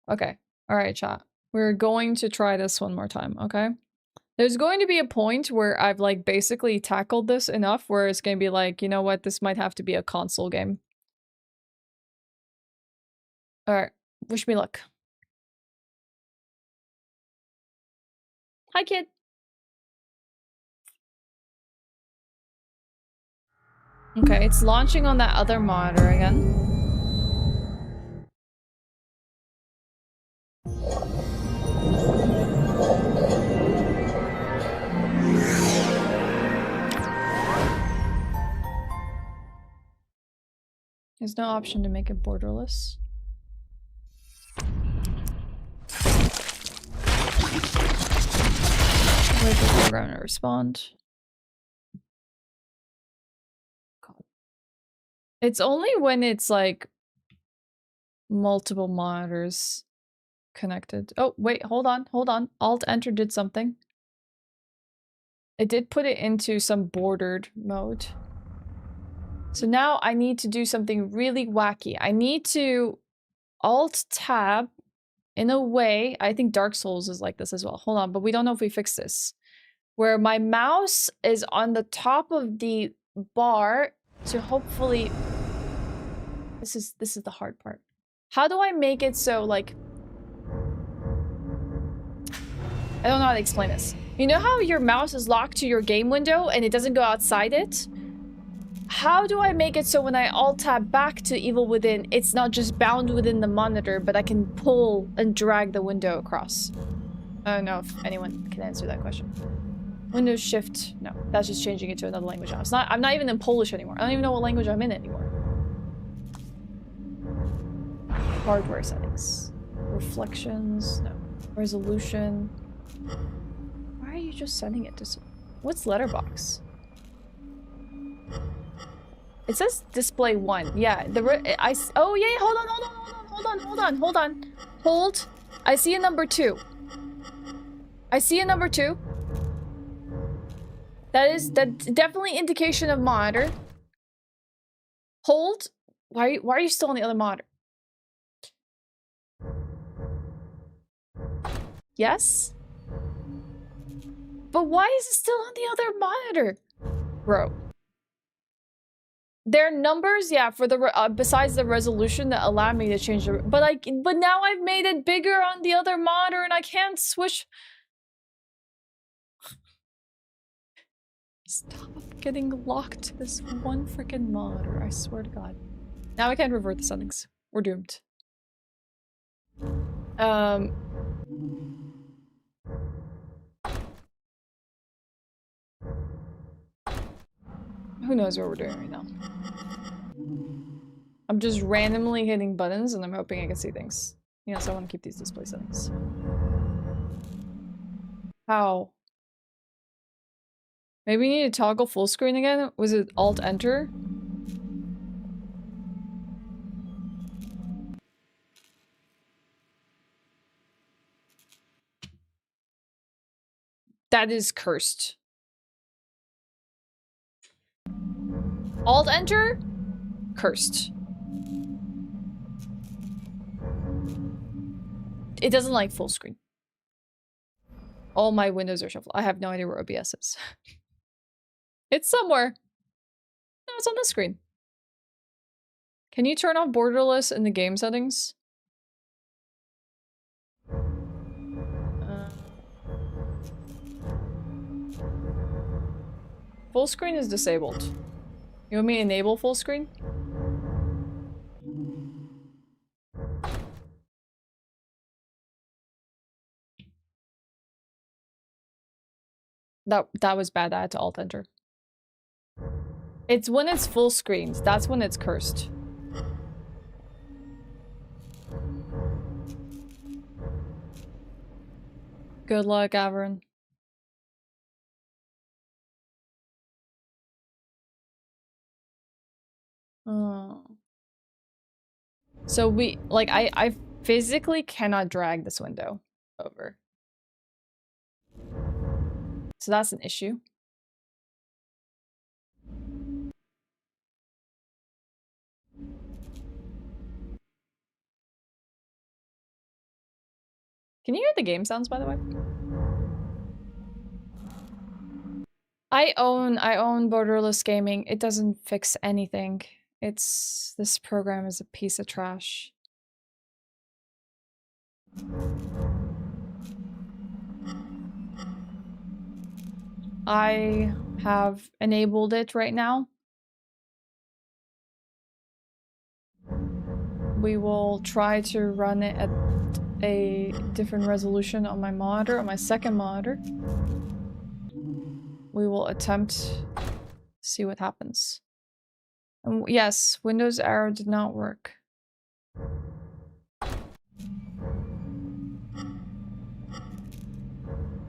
Okay. All right, chat. We're going to try this one more time, okay? There's going to be a point where I've like basically tackled this enough where it's going to be like, you know what, this might have to be a console game. All right, wish me luck. Hi, kid. Okay, it's launching on that other monitor again. There's no option to make it borderless. Wait for the program to respond. God. It's only when it's like multiple monitors connected. Oh, wait, hold on. Alt-Enter did something. It did put it into some bordered mode. So now I need to do something really wacky. I need to Alt-Tab in a way. I think Dark Souls is like this as well. Hold on, but we don't know if we fix this. Where my mouse is on the top of the bar to hopefully... This is the hard part. How do I make it so, like... I don't know how to explain this. You know how your mouse is locked to your game window and it doesn't go outside it? How do I make it so when I Alt-Tab back to Evil Within, it's not just bound within the monitor, but I can pull and drag the window across? I don't know if anyone can answer that question. Windows Shift, no, that's just changing it to another language now. I'm not even in Polish anymore. I don't even know what language I'm in anymore. Hardware settings. Reflections, no. Resolution. Why are you just sending it to... What's letterbox? It says display 1. Yeah, oh yeah, hold on. Hold. I see a number 2. That's definitely indication of monitor. Hold. Why are you still on the other monitor? Yes? But why is it still on the other monitor? Bro. There are numbers, yeah, for the besides the resolution that allow me to change the... But now I've made it bigger on the other monitor and I can't switch... Stop getting locked to this one freaking monitor, I swear to God. Now I can't revert the settings. We're doomed. Who knows what we're doing right now? I'm just randomly hitting buttons and I'm hoping I can see things. Yes, I want to keep these display settings. How? Maybe we need to toggle full screen again? Was it Alt-Enter? That is cursed. Alt-Enter? Cursed. It doesn't like full screen. All my windows are shuffled. I have no idea where OBS is. It's somewhere. No, it's on the screen. Can you turn off borderless in the game settings? Full screen is disabled. You want me to enable full screen? That was bad. I had to alt enter. It's when it's full screens. That's when it's cursed. Good luck, Averin. Oh. So we, like, I physically cannot drag this window over. So that's an issue. Can you hear the game sounds, by the way? I own Borderless Gaming. It doesn't fix anything. This program is a piece of trash. I have enabled it right now. We will try to run it at a different resolution on my monitor, on my second monitor. We will attempt to see what happens. And yes, Windows arrow did not work.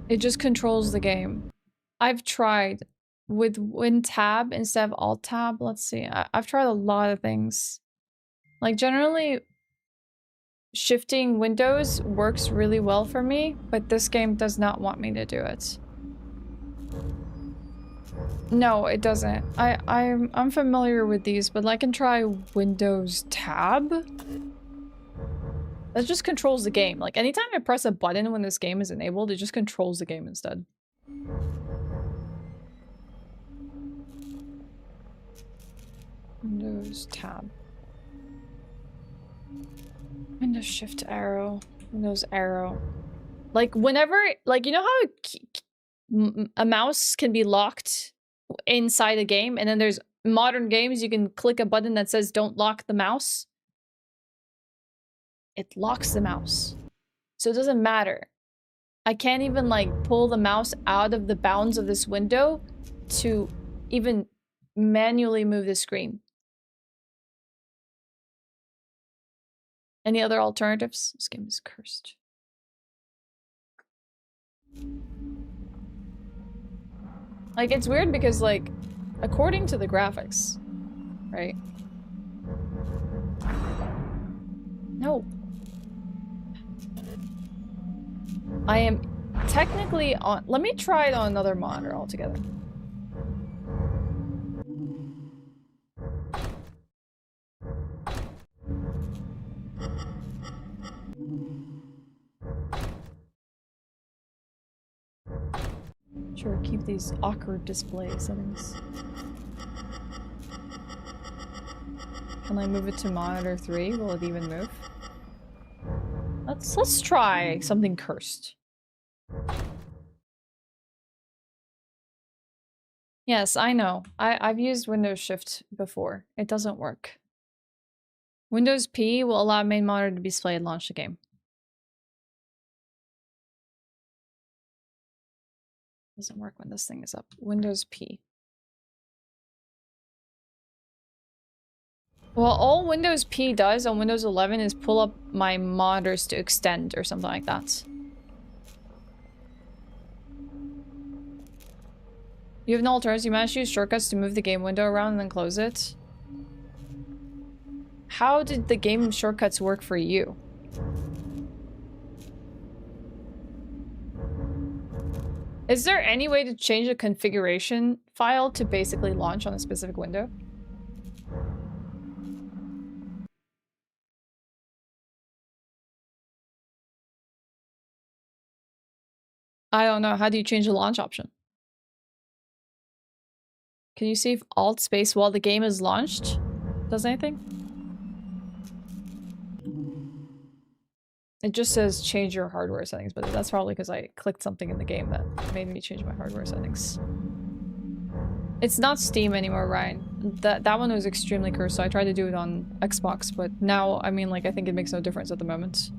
It just controls the game. I've tried with Win-Tab instead of Alt-Tab. Let's see. I've tried a lot of things. Like, generally, shifting windows works really well for me, but this game does not want me to do it. No, it doesn't. I'm familiar with these, but I can try Windows Tab. That just controls the game. Like, anytime I press a button when this game is enabled, it just controls the game instead. Windows Tab. Windows Shift Arrow. Windows Arrow. Like, whenever... Like, you know how a mouse can be locked inside a game, and then there's modern games you can click a button that says don't lock the mouse? It locks the mouse. So it doesn't matter. I can't even, like, pull the mouse out of the bounds of this window to even manually move the screen. Any other alternatives? This game is cursed. Like, it's weird because, like, according to the graphics, right? No. I am technically on... Let me try it on another monitor altogether. Sure, keep these awkward display settings. Can I move it to monitor 3? Will it even move? Let's try something cursed. Yes, I know. I've used Windows Shift before. It doesn't work. Windows P will allow main monitor to be displayed and launch the game. Doesn't work when this thing is up. Windows P. Well, all Windows P does on Windows 11 is pull up my monitors to extend or something like that. You have no alternatives. You managed to use shortcuts to move the game window around and then close it. How did the game shortcuts work for you? Is there any way to change a configuration file to basically launch on a specific window? I don't know. How do you change the launch option? Can you save Alt space while the game is launched? Does anything? It just says change your hardware settings, but that's probably because I clicked something in the game that made me change my hardware settings. It's not Steam anymore, Ryan. That one was extremely cursed, so I tried to do it on Xbox, but now, I mean, like, I think it makes no difference at the moment.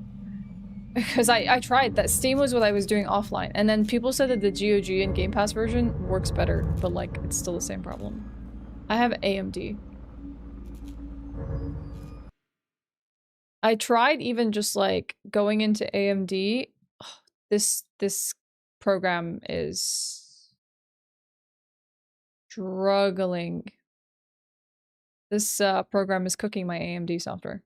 because I tried that. Steam was what I was doing offline, and then people said that the GOG and Game Pass version works better, but like it's still the same problem. I have AMD. I tried even just like going into AMD. This program is struggling. This program is cooking my AMD software.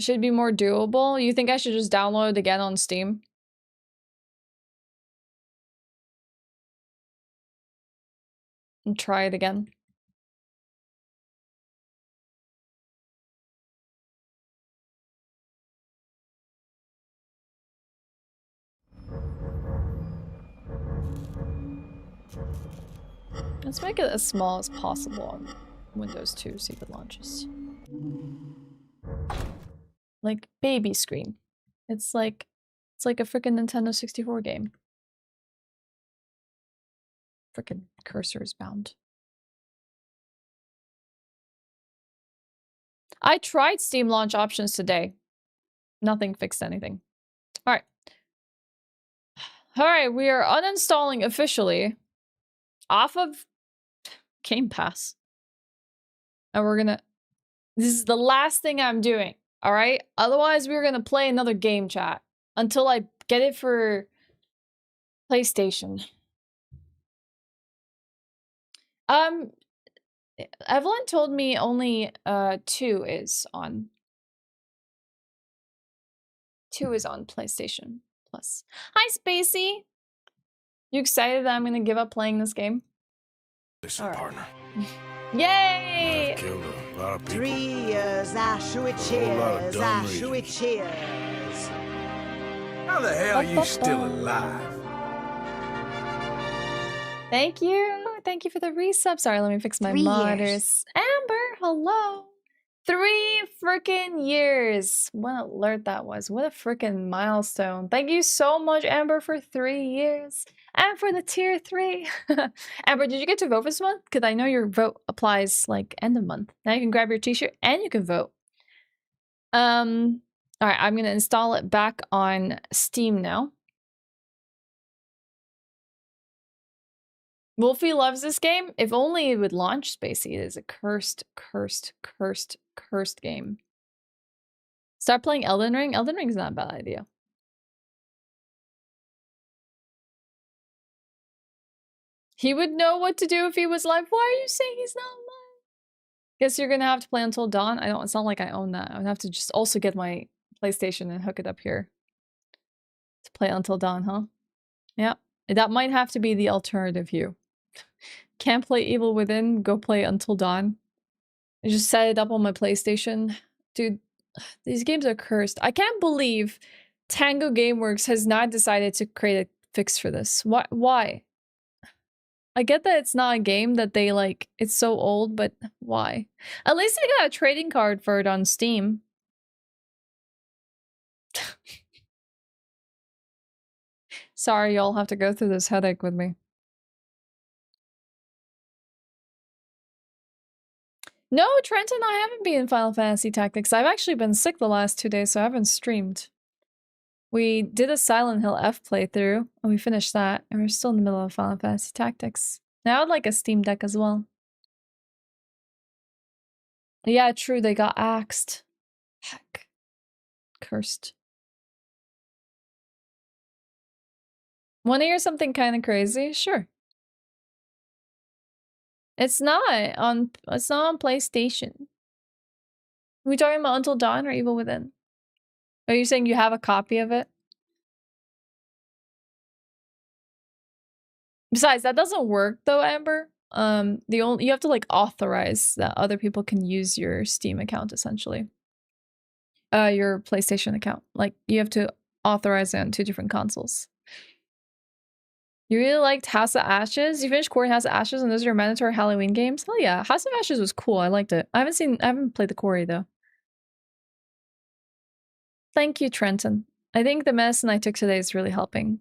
Should be more doable. You think I should just download it again on Steam? And try it again? Let's make it as small as possible on Windows 2, see if it launches. Like baby screen. It's like a freaking Nintendo 64 game. Freaking cursor is bound. I tried Steam launch options today. Nothing fixed anything. Alright. Alright, we are uninstalling officially off of Game Pass. And we're gonna... This is the last thing I'm doing, alright? Otherwise, we're gonna play another game chat until I get it for PlayStation. Evelyn told me only 2 is on. 2 is on PlayStation Plus. Hi, Spacey! You excited that I'm gonna give up playing this game? Listen, partner. Yay! I've killed a lot of people. 3 years, Ashewyn, A whole lot of cheers, dumb Ashewyn, reasons. cheers. How the hell are you still alive? Thank you. Thank you for the resub. Sorry, let me fix my 3 monitors. years. Amber, hello. 3 freaking years. What alert that was. What a freaking milestone. Thank you so much, Amber, for 3 years. And for the tier 3. Amber, did you get to vote this month? Because I know your vote applies like end of month. Now you can grab your t-shirt and you can vote. Alright, I'm gonna install it back on Steam now. Wolfie loves this game. If only it would launch, Spacey. It is a cursed game. Start playing Elden Ring. Elden Ring's not a bad idea. He would know what to do if he was live. Why are you saying he's not live? Guess you're gonna have to play Until Dawn. It's not like I own that. I would have to just also get my PlayStation and hook it up here to play Until Dawn, huh? Yeah, that might have to be the alternative view. Can't play Evil Within, go play Until Dawn. I just set it up on my PlayStation. Dude, these games are cursed. I can't believe Tango Gameworks has not decided to create a fix for this. Why? I get that it's not a game that they like, it's so old, but why? At least I got a trading card for it on Steam. Sorry, y'all have to go through this headache with me. No, Trent and I haven't been in Final Fantasy Tactics. I've actually been sick the last 2 days, so I haven't streamed. We did a Silent Hill F playthrough, and we finished that, and we're still in the middle of Final Fantasy Tactics. Now I would like a Steam Deck as well. Yeah, true, they got axed. Heck. Cursed. Wanna hear something kind of crazy? Sure. It's not on PlayStation. Are we talking about Until Dawn or Evil Within? Are you saying you have a copy of it? Besides, that doesn't work though, Amber. You have to like authorize that other people can use your Steam account essentially. Your PlayStation account. Like you have to authorize it on 2 different consoles. You really liked House of Ashes? You finished Quarry House of Ashes and those are your mandatory Halloween games? Hell yeah. House of Ashes was cool. I liked it. I haven't played the Quarry though. Thank you, Trenton. I think the medicine I took today is really helping.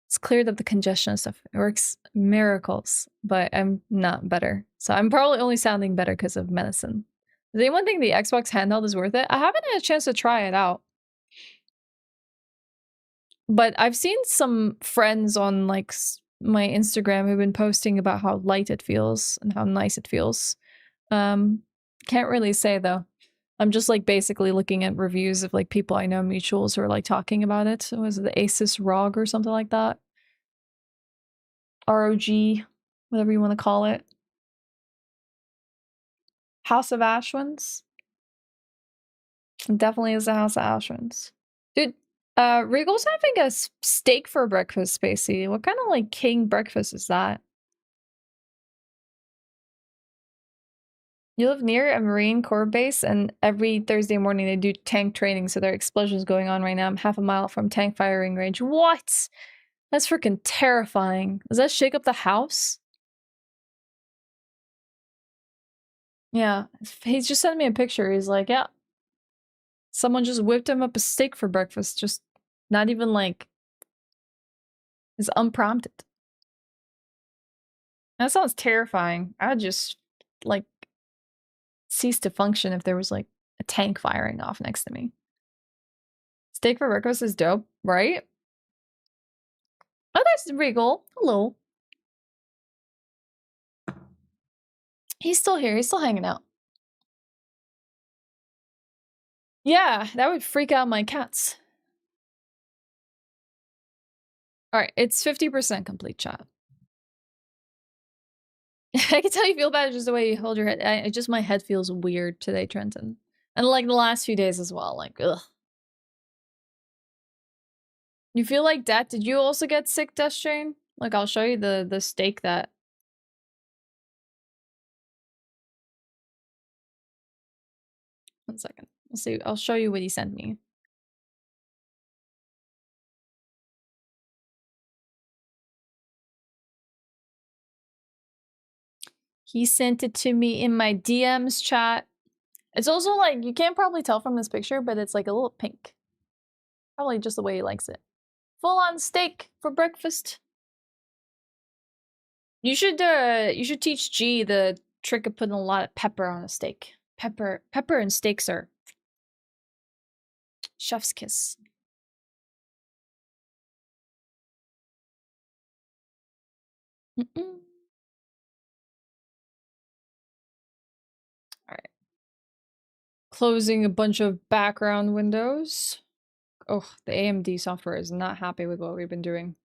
It's cleared up the congestion and stuff. It works miracles, but I'm not better. So I'm probably only sounding better because of medicine. Does anyone think the Xbox handheld is worth it? I haven't had a chance to try it out. But I've seen some friends on like my Instagram who've been posting about how light it feels and how nice it feels. Can't really say though. I'm just like basically looking at reviews of like people I know mutuals who are like talking about it. Was it the Asus ROG or something like that? ROG, whatever you want to call it. House of Ashewins. It definitely is the House of Ashewins. Dude, Regal's having a steak for breakfast, Spacey. What kind of like king breakfast is that? You live near a Marine Corps base, and every Thursday morning they do tank training, so there are explosions going on right now. I'm half a mile from tank firing range. What? That's freaking terrifying. Does that shake up the house? Yeah, he's just sent me a picture. He's like, yeah, someone just whipped him up a steak for breakfast. Just not even like, it's unprompted. That sounds terrifying. I would just like cease to function if there was like a tank firing off next to me. Steak for breakfast is dope, right? Oh, that's Regal. Hello. He's still here. He's still hanging out. Yeah, that would freak out my cats. All right, it's 50% complete, chat. I can tell you feel bad just the way you hold your head. Just my head feels weird today, Trenton. And like the last few days as well. Like, ugh. You feel like that? Did you also get sick, Death Strain? Like, I'll show you the steak that... One second. Let's see. I'll show you what he sent me. He sent it to me in my DMs, chat. It's also like, you can't probably tell from this picture, but it's like a little pink. Probably just the way he likes it. Full-on steak for breakfast. You should teach G the trick of putting a lot of pepper on a steak. Pepper and steaks are chef's kiss. All right. Closing a bunch of background windows. Oh, the AMD software is not happy with what we've been doing.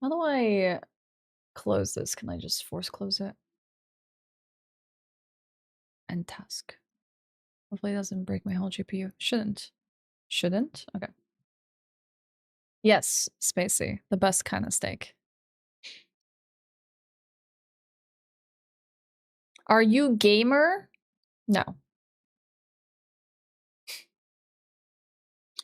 How do I close this? Can I just force close it? End task. Hopefully it doesn't break my whole GPU. Shouldn't. Shouldn't? Okay. Yes, Spacey. The best kind of steak. Are you gamer? No.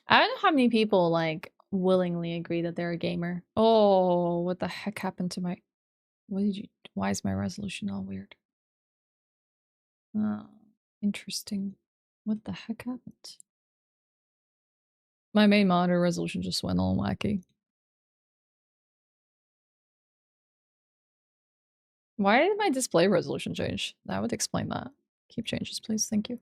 I don't know how many people like willingly agree that they're a gamer. Oh, what the heck happened to my... Why is my resolution all weird? Oh, interesting. What the heck happened? My main monitor resolution just went all wacky. Why did my display resolution change? That would explain that. Keep changes, please. Thank you.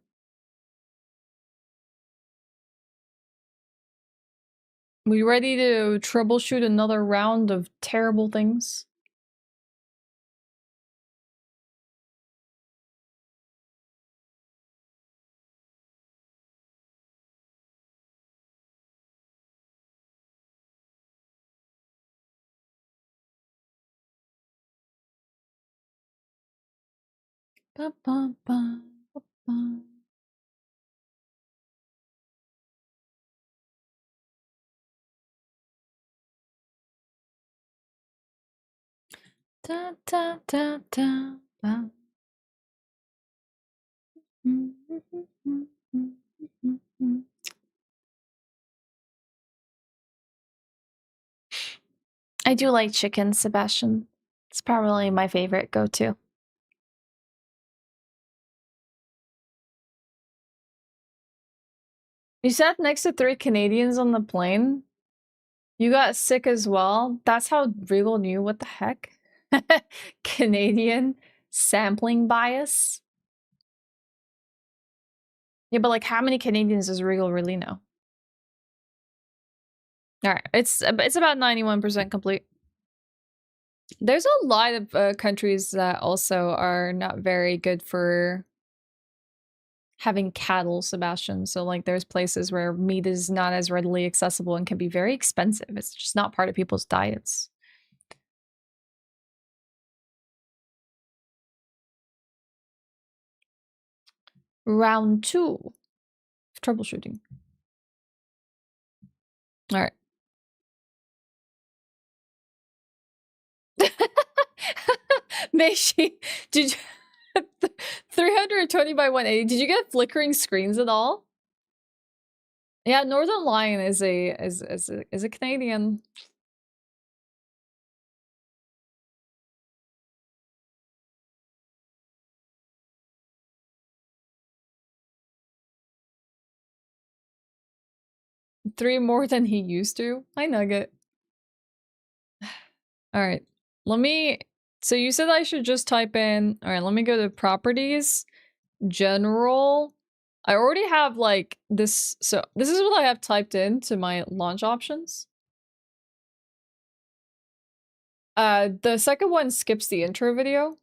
We ready to troubleshoot another round of terrible things? Ba, ba, ba, ba, ba. Da, da, da, da, ba. I do like chicken, Sebastian. It's probably my favorite go-to. You sat next to 3 Canadians on the plane? You got sick as well? That's how Regal knew? What the heck? Canadian sampling bias? Yeah, but like how many Canadians does Regal really know? Alright, it's about 91% complete. There's a lot of countries that also are not very good for having cattle, Sebastian. So like there's places where meat is not as readily accessible and can be very expensive. It's just not part of people's diets. Round 2 of troubleshooting. All right. Meishi, did you 320 by 180? Did you get flickering screens at all? Yeah, Northern Lion is a Canadian. Three more than he used to. Hi, Nugget. All right. Let me. So you said I should just type in. All right. Let me go to properties, general. I already have like this. So this is what I have typed into my launch options. The second one skips the intro video.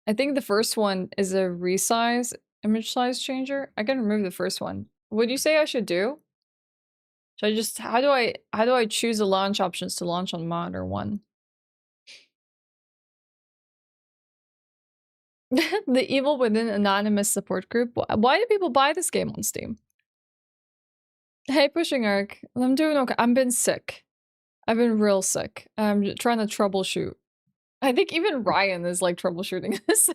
I think the first one is a resize image size changer. I can remove the first one. What do you say I should do? Should I just how do I choose the launch options to launch on monitor 1? The Evil Within anonymous support group. Why do people buy this game on Steam? Hey, Pushing Arc. I'm doing okay. I've been sick. I've been real sick. I'm trying to troubleshoot. I think even Ryan is like troubleshooting this.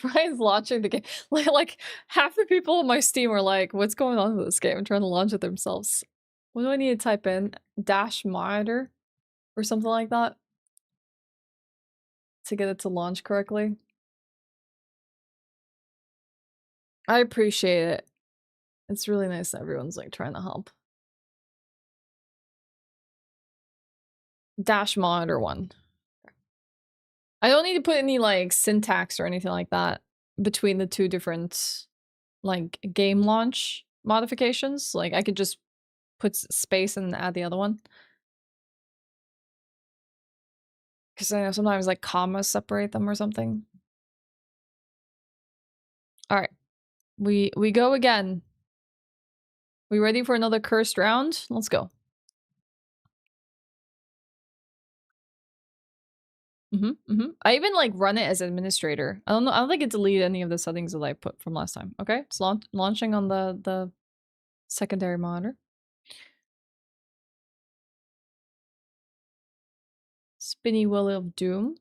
Ryan's launching the game. Like half the people on my Steam are like, what's going on with this game? I'm trying to launch it themselves. What do I need to type in? Dash monitor or something like that to get it to launch correctly. I appreciate it. It's really nice that everyone's like trying to help. Dash monitor 1. I don't need to put any like syntax or anything like that between the two different like game launch modifications. Like I could just put space and add the other one. Because I know sometimes like commas separate them or something. All right, we go again. We ready for another cursed round? Let's go. I even like run it as administrator. I don't know. I don't think it deleted any of the settings that I put from last time. Okay, it's launching on the secondary monitor. Spinny Wheel of Doom.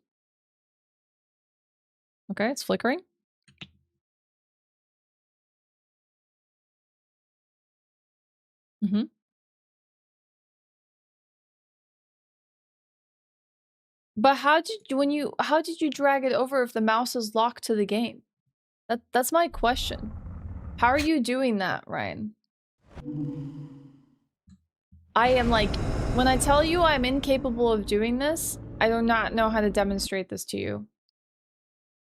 Okay, it's flickering. But how did you drag it over if the mouse is locked to the game? That's my question. How are you doing that, Ryan? I am like, when I tell you I'm incapable of doing this, I do not know how to demonstrate this to you.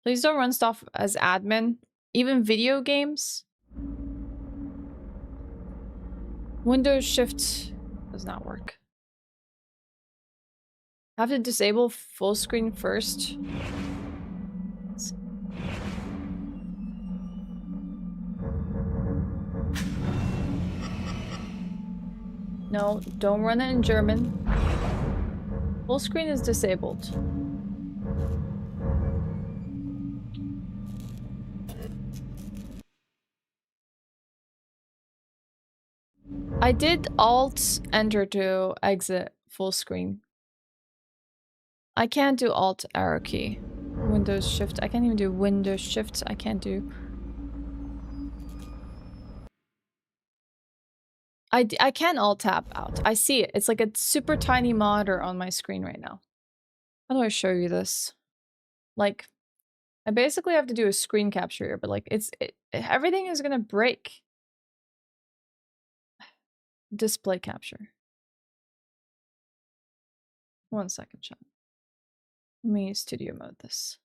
Please don't run stuff as admin. Even video games. Windows Shift does not work. I have to disable full screen first. No, don't run it in German. Full screen is disabled. I did Alt Enter to exit full screen. I can't do Alt arrow key. Windows Shift. I can't even do Windows Shift. I can't do. I can Alt tab out. I see it. It's like a super tiny monitor on my screen right now. How do I show you this? Like, I basically have to do a screen capture here, but like everything is gonna break. Display capture. 1 second, chat. Let me studio mode this.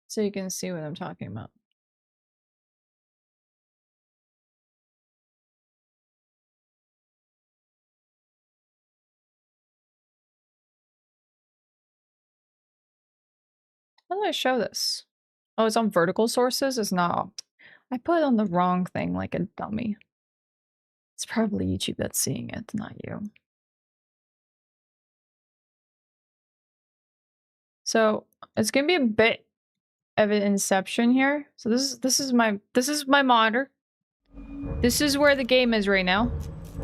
So you can see what I'm talking about. How do I show this? Oh, it's on vertical sources? It's not. I put it on the wrong thing like a dummy. It's probably YouTube that's seeing it, not you. So it's gonna be a bit of an inception here. So this is my monitor. This is where the game is right now.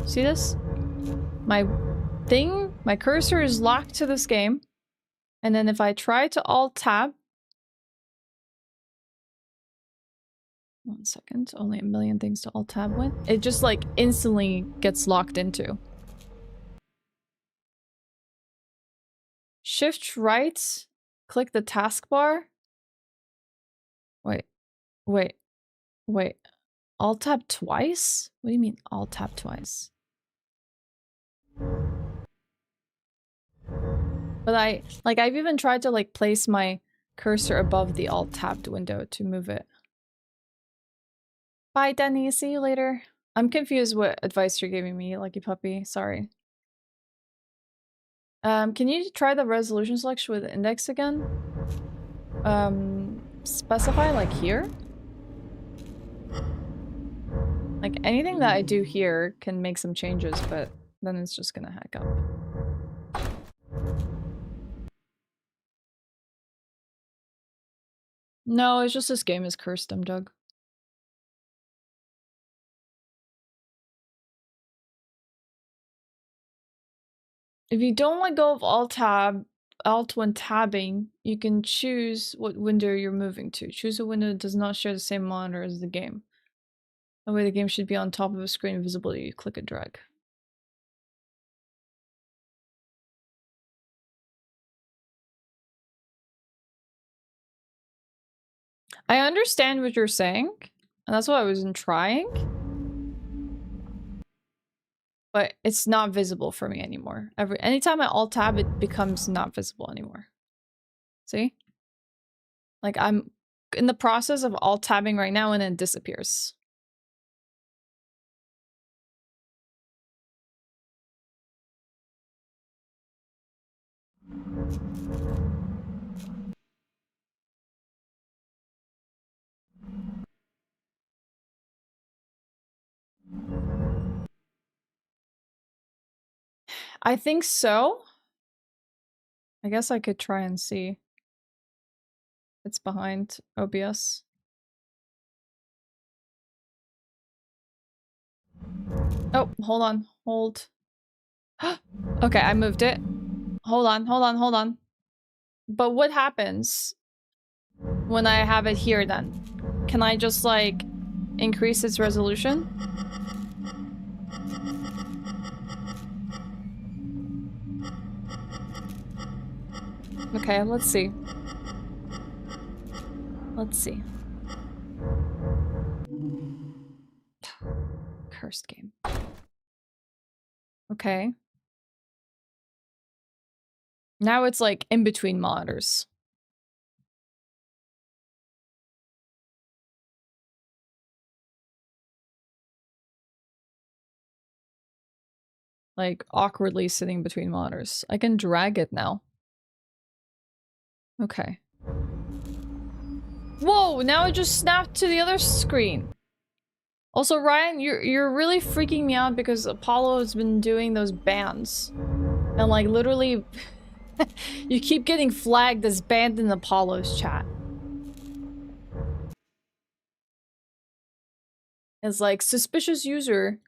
See this? My cursor is locked to this game. And then if I try to Alt-Tab... 1 second, only a million things to Alt-Tab with. It just like instantly gets locked into. Shift right, click the taskbar. Wait. Alt-Tab twice? What do you mean Alt-Tab twice? But I've even tried to like place my cursor above the Alt-Tabbed window to move it. Bye, Denny. See you later. I'm confused what advice you're giving me, Lucky Puppy. Sorry. Can you try the resolution selection with the index again? Specify like here? Like anything that I do here can make some changes, but then it's just gonna hack up. No, it's just this game is cursed, Doug. If you don't let go of Alt when tabbing, you can choose what window you're moving to. Choose a window that does not share the same monitor as the game. That way the game should be on top of a screen visible. You click and drag. I understand what you're saying, and that's what I was trying. But it's not visible for me anymore. Anytime I Alt-Tab, it becomes not visible anymore. See? Like I'm in the process of Alt-Tabbing right now and then it disappears. I think so. I guess I could try and see. It's behind OBS. Oh, hold on. Hold. Okay, I moved it. Hold on. But what happens when I have it here then? Can I just like increase its resolution? Okay, let's see. Cursed game. Okay. Now it's like in between monitors. Like awkwardly sitting between monitors. I can drag it now. Okay. Whoa, now it just snapped to the other screen. Also, Ryan, you're really freaking me out because Apollo has been doing those bans. And like literally you keep getting flagged as banned in Apollo's chat. It's like suspicious user.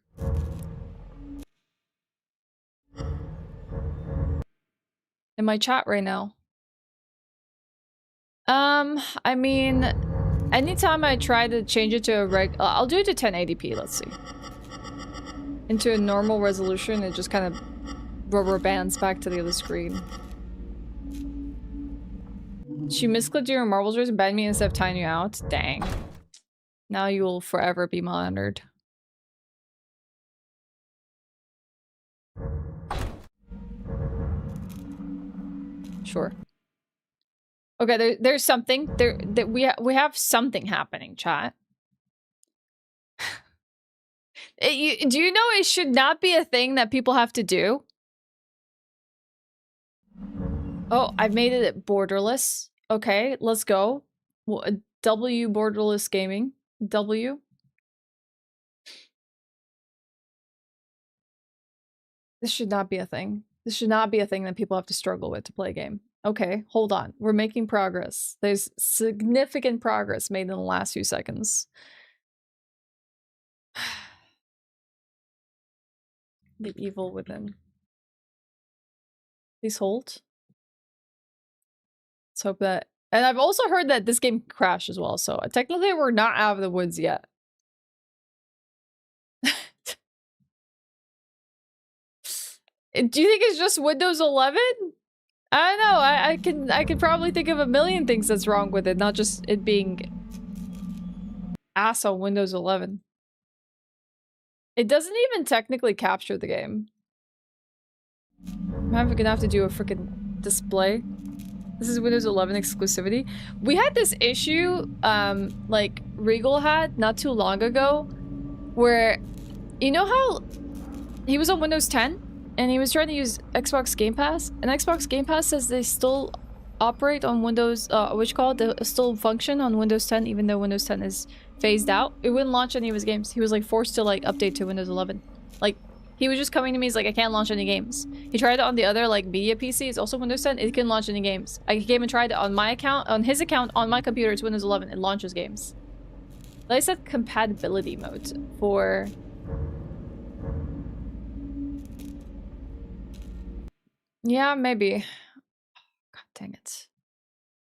In my chat right now. I mean, anytime I try to change it to a I'll do it to 1080p, let's see. Into a normal resolution, it just kind of rubber bands back to the other screen. She misclicked your marbles and banned me instead of tying you out. Dang. Now you will forever be monitored. Sure. Okay, there's something. We have something happening, chat. Do you know it should not be a thing that people have to do? Oh, I've made it borderless. Okay, let's go. W borderless gaming. W. This should not be a thing. This should not be a thing that people have to struggle with to play a game. Okay, hold on. We're making progress. There's significant progress made in the last few seconds. The evil within. Please hold. Let's hope that... And I've also heard that this game crashed as well, so technically we're not out of the woods yet. Do you think it's just Windows 11? I don't know. I can probably think of a million things that's wrong with it, not just it being ass on Windows 11. It doesn't even technically capture the game. I'm gonna have to do a freaking display. This is Windows 11 exclusivity. We had this issue, like Regal had not too long ago, where, you know how he was on Windows 10 and he was trying to use Xbox Game Pass, and Xbox Game Pass says they still operate on Windows, they still function on Windows 10 even though Windows 10 is phased out. It wouldn't launch any of his games. He was like forced to like update to Windows 11. Like, he was just coming to me, he's like, I can't launch any games. He tried it on the other like media PC, it's also Windows 10, it couldn't launch any games. I came and tried it on my account, on his account, on my computer, it's Windows 11, it launches games. I said compatibility mode for... Yeah, maybe. God dang it.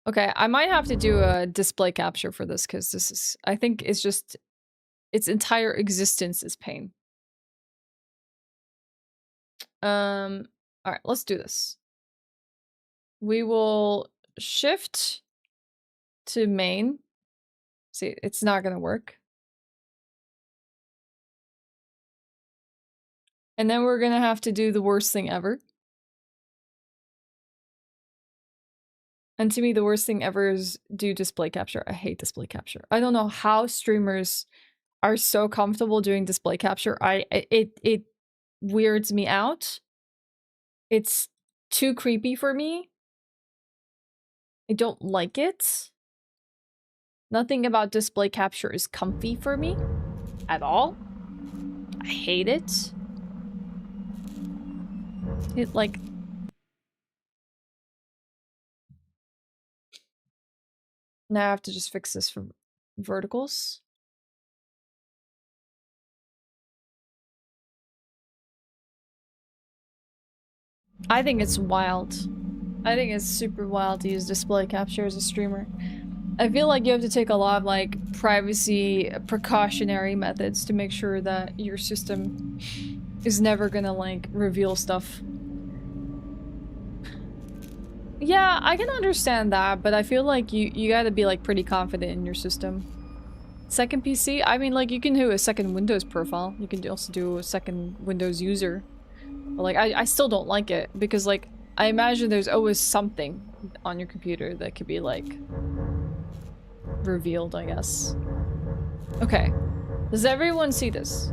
Okay, I might have to do a display capture for this because this is, I think it's just, its entire existence is pain. All right, let's do this. We will shift to main. See, it's not gonna work. And then we're gonna have to do the worst thing ever. And to me, the worst thing ever is do display capture. I hate display capture. I don't know how streamers are so comfortable doing display capture. It weirds me out. It's too creepy for me. I don't like it. Nothing about display capture is comfy for me at all. I hate it. It like... Now I have to just fix this for verticals. I think it's wild. I think it's super wild to use display capture as a streamer. I feel like you have to take a lot of like privacy precautionary methods to make sure that your system is never gonna like reveal stuff. Yeah, I can understand that, but I feel like you gotta be like pretty confident in your system. Second PC? I mean, like, you can do a second Windows profile. You can also do a second Windows user. But like, I still don't like it because like, I imagine there's always something on your computer that could be like revealed, I guess. Okay. Does everyone see this?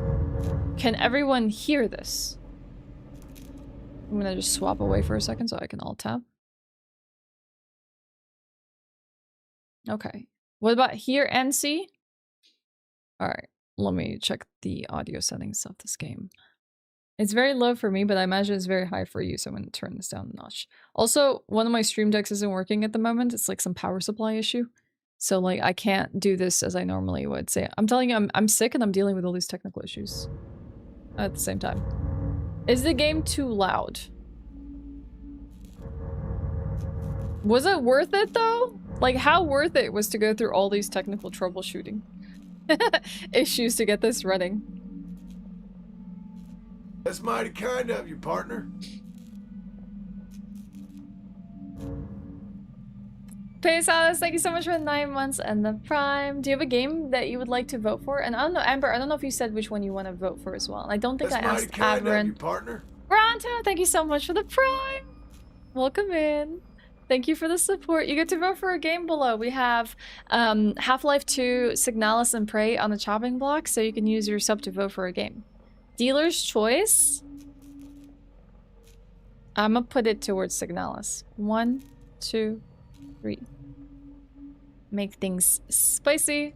Can everyone hear this? I'm gonna just swap away for a second so I can alt-tab. Okay. What about hear and see? Alright, let me check the audio settings of this game. It's very low for me, but I imagine it's very high for you, so I'm gonna turn this down a notch. Also, one of my stream decks isn't working at the moment. It's like some power supply issue. So like, I can't do this as I normally would say. I'm telling you, I'm sick and I'm dealing with all these technical issues at the same time. Is the game too loud? Was it worth it though? Like, how worth it was to go through all these technical troubleshooting issues to get this running? That's mighty kind of you, partner. Pesos, thank you so much for the 9 months and the Prime. Do you have a game that you would like to vote for? And I don't know, Amber, I don't know if you said which one you want to vote for as well. I don't think That's I mighty asked kind of you, Averin. partner. Granto, thank you so much for the Prime. Welcome in. Thank you for the support. You get to vote for a game below. We have Half-Life 2, Signalis, and Prey on the chopping block, so you can use your sub to vote for a game. Dealer's choice. I'm gonna put it towards Signalis. 1, 2, 3. Make things spicy.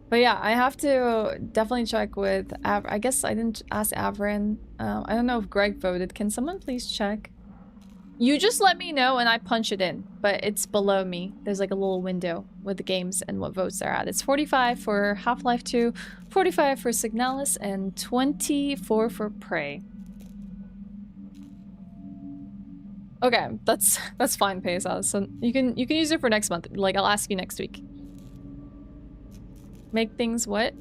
But yeah, I have to definitely check with I guess I didn't ask Averin. I don't know if Greg voted. Can someone please check? You just let me know and I punch it in, but it's below me. There's like a little window with the games and what votes they're at. It's 45 for Half-Life 2, 45 for Signalis, and 24 for Prey. Okay, that's fine, Pesos. So you can use it for next month. Like I'll ask you next week. Make things what?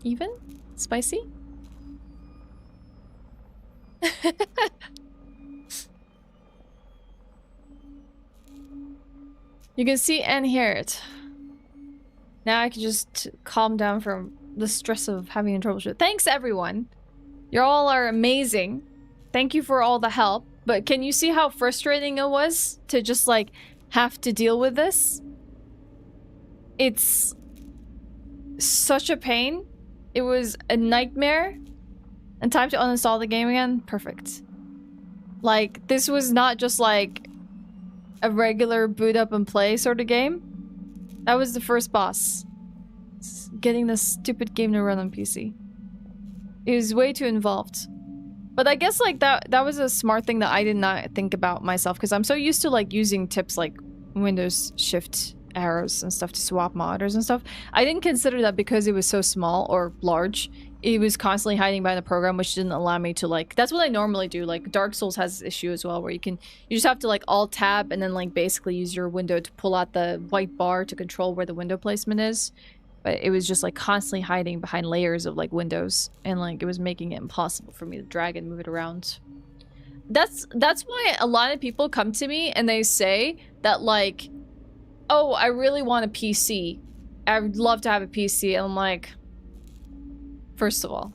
Even? Spicy? You can see and hear it. Now I can just calm down from the stress of having a troubleshoot. Thanks, everyone. You all are amazing. Thank you for all the help. But can you see how frustrating it was to just like have to deal with this? It's such a pain. It was a nightmare. And time to uninstall the game again? Perfect. Like, this was not just like a regular boot up and play sort of game. That was the first boss. Getting this stupid game to run on PC. It was way too involved. But I guess like that was a smart thing that I did not think about myself, because I'm so used to like using tips like Windows Shift arrows and stuff to swap monitors and stuff. I didn't consider that because it was so small or large. It was constantly hiding behind the program, which didn't allow me to like, that's what I normally do. Like Dark Souls has this issue as well, where you just have to like alt tab and then like basically use your window to pull out the white bar to control where the window placement is. But it was just like constantly hiding behind layers of like windows, and like it was making it impossible for me to drag and move it around. That's why a lot of people come to me and they say that like, oh, I really want a PC. I would love to have a PC. And I'm like, first of all,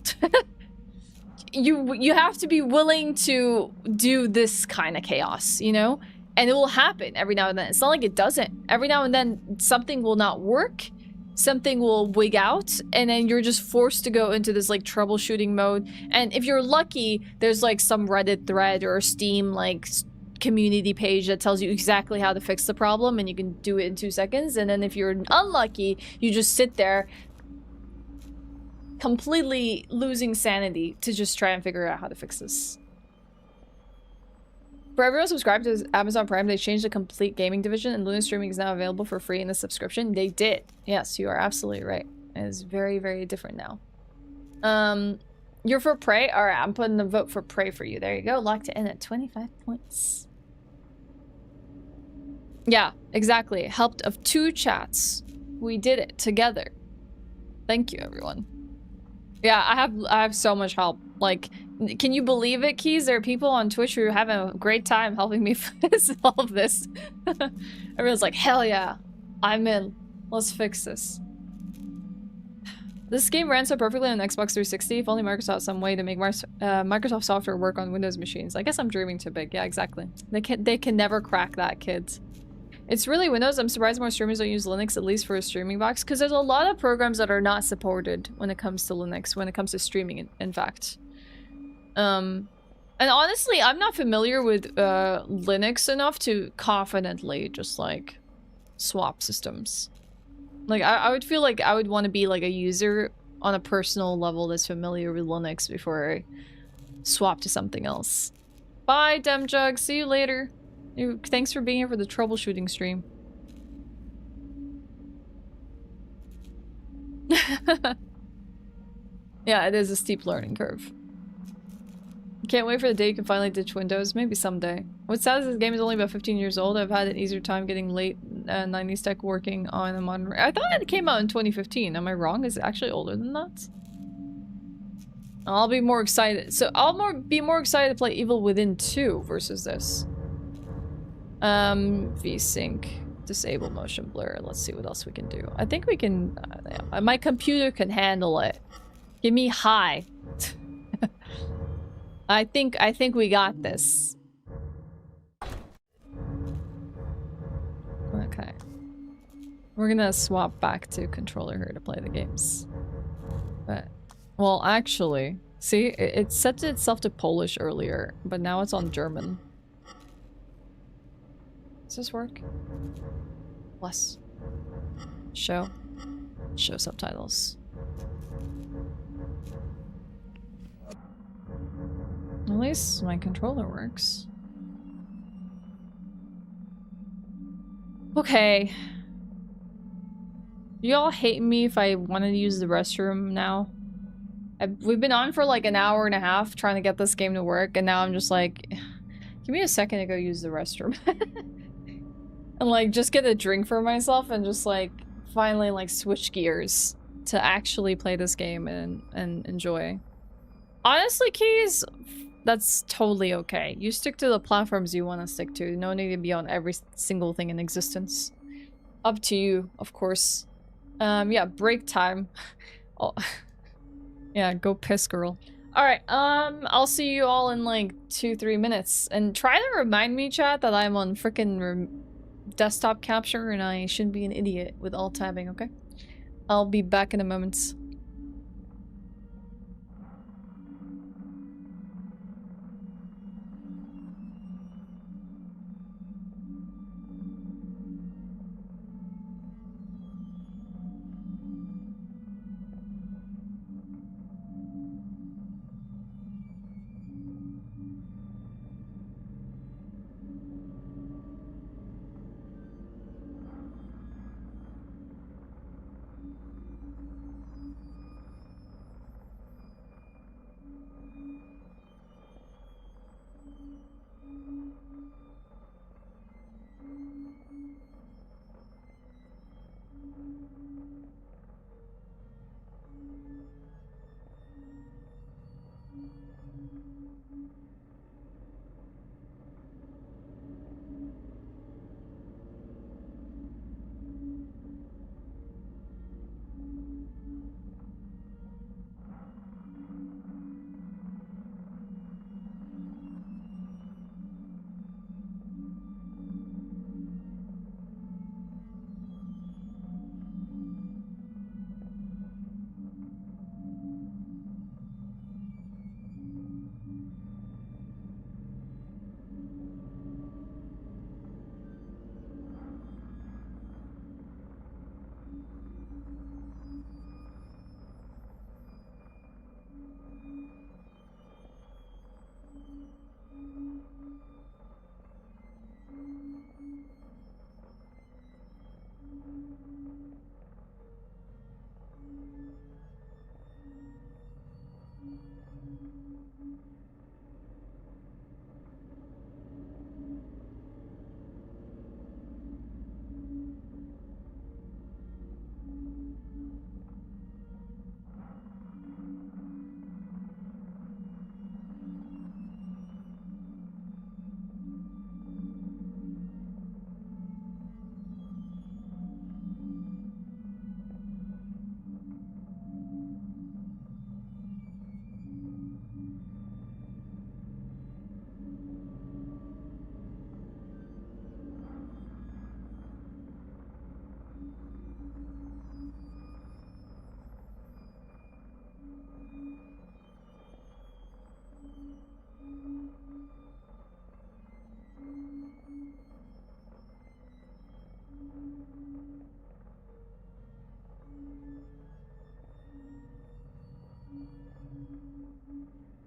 you have to be willing to do this kind of chaos, you know? And it will happen every now and then. It's not like it doesn't. Every now and then something will not work. Something will wig out, and then you're just forced to go into this like troubleshooting mode. And if you're lucky, there's like some Reddit thread or Steam like community page that tells you exactly how to fix the problem, and you can do it in 2 seconds. And then if you're unlucky, you just sit there completely losing sanity to just try and figure out how to fix this. For everyone subscribed to Amazon Prime, they changed the complete gaming division, and Luna streaming is now available for free in the subscription. They did. Yes, you are absolutely right. It is very, very different now. You're for Prey? Alright, I'm putting the vote for Prey for you. There you go. Locked it in at 25 points. Yeah, exactly. Helped of 2 chats. We did it together. Thank you, everyone. Yeah, I have so much help. Like, can you believe it, Keys? There are people on Twitch who are having a great time helping me solve this. Everyone's like, hell yeah, I'm in. Let's fix this. This game ran so perfectly on Xbox 360. If only Microsoft had some way to make Microsoft software work on Windows machines. I guess I'm dreaming too big. Yeah, exactly. They can never crack that, kids. It's really Windows. I'm surprised more streamers don't use Linux, at least for a streaming box, because there's a lot of programs that are not supported when it comes to Linux, when it comes to streaming, in fact. And honestly, I'm not familiar with Linux enough to confidently just like swap systems. Like I would feel like I would want to be like a user on a personal level that's familiar with Linux before I swap to something else. Bye, Demjug. See you later. Thanks for being here for the troubleshooting stream. Yeah, it is a steep learning curve. Can't wait for the day you can finally ditch Windows. Maybe someday. What's sad is this game is only about 15 years old. I've had an easier time getting late 90s tech working on a modern... I thought it came out in 2015. Am I wrong? Is it actually older than that? I'll be more excited. So I'll be more excited to play Evil Within 2 versus this. VSync, disable motion blur. Let's see what else we can do. I think we can, my computer can handle it. Give me high. I think we got this. Okay. We're gonna swap back to controller here to play the games. But, well, actually, see, it set itself to Polish earlier, but now it's on German. Does this work? Less. Show subtitles. At least my controller works. Okay. You all hate me if I wanted to use the restroom now? We've been on for like an hour and a half trying to get this game to work, and now I'm just like, give me a second to go use the restroom. And like, just get a drink for myself and just like, finally like switch gears to actually play this game and enjoy. Honestly, Keys, that's totally okay. You stick to the platforms you want to stick to. No need to be on every single thing in existence. Up to you, of course. Yeah, break time. Oh. Yeah, go piss, girl. Alright, I'll see you all in like 2-3 minutes. And try to remind me, chat, that I'm on frickin' desktop capture and I shouldn't be an idiot with alt tabbing, okay? I'll be back in a moment.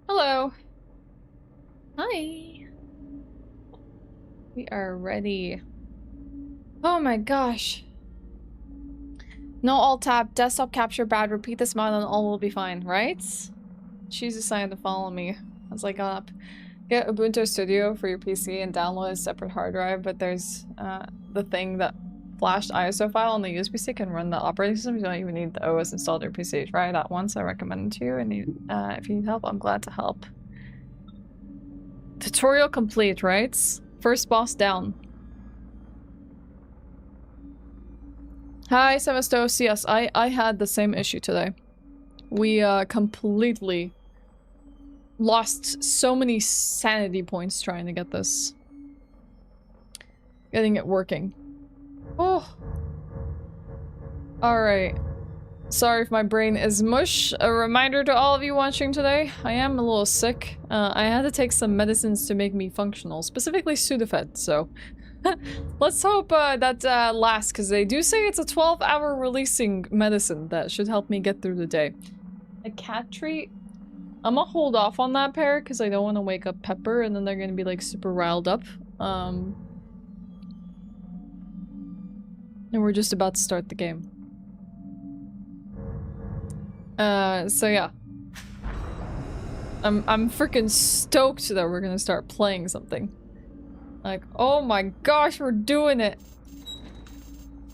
Hello. Hi. We are ready. Oh my gosh. No alt tab, desktop capture bad, repeat this mod and all will be fine, right? She's decided to follow me as I got up. Get Ubuntu Studio for your PC and download a separate hard drive, but there's the thing that flashed ISO file on the USB stick and run the operating system. You don't even need the OS installed on your PC. Try that once. I recommend it to you, and if you need help, I'm glad to help. Tutorial complete, right? First boss down. Hi, Sevastos. Yes, I had the same issue today. We completely lost so many sanity points trying to get this. Getting it working. Oh. Alright. Sorry if my brain is mush. A reminder to all of you watching today, I am a little sick. I had to take some medicines to make me functional, specifically Sudafed, so... Let's hope that lasts, because they do say it's a 12-hour releasing medicine that should help me get through the day. A cat treat? I'm gonna hold off on that pair, because I don't want to wake up Pepper, and then they're gonna be, like, super riled up. And we're just about to start the game. So yeah. I'm freaking stoked that we're gonna start playing something. Like, oh my gosh, we're doing it!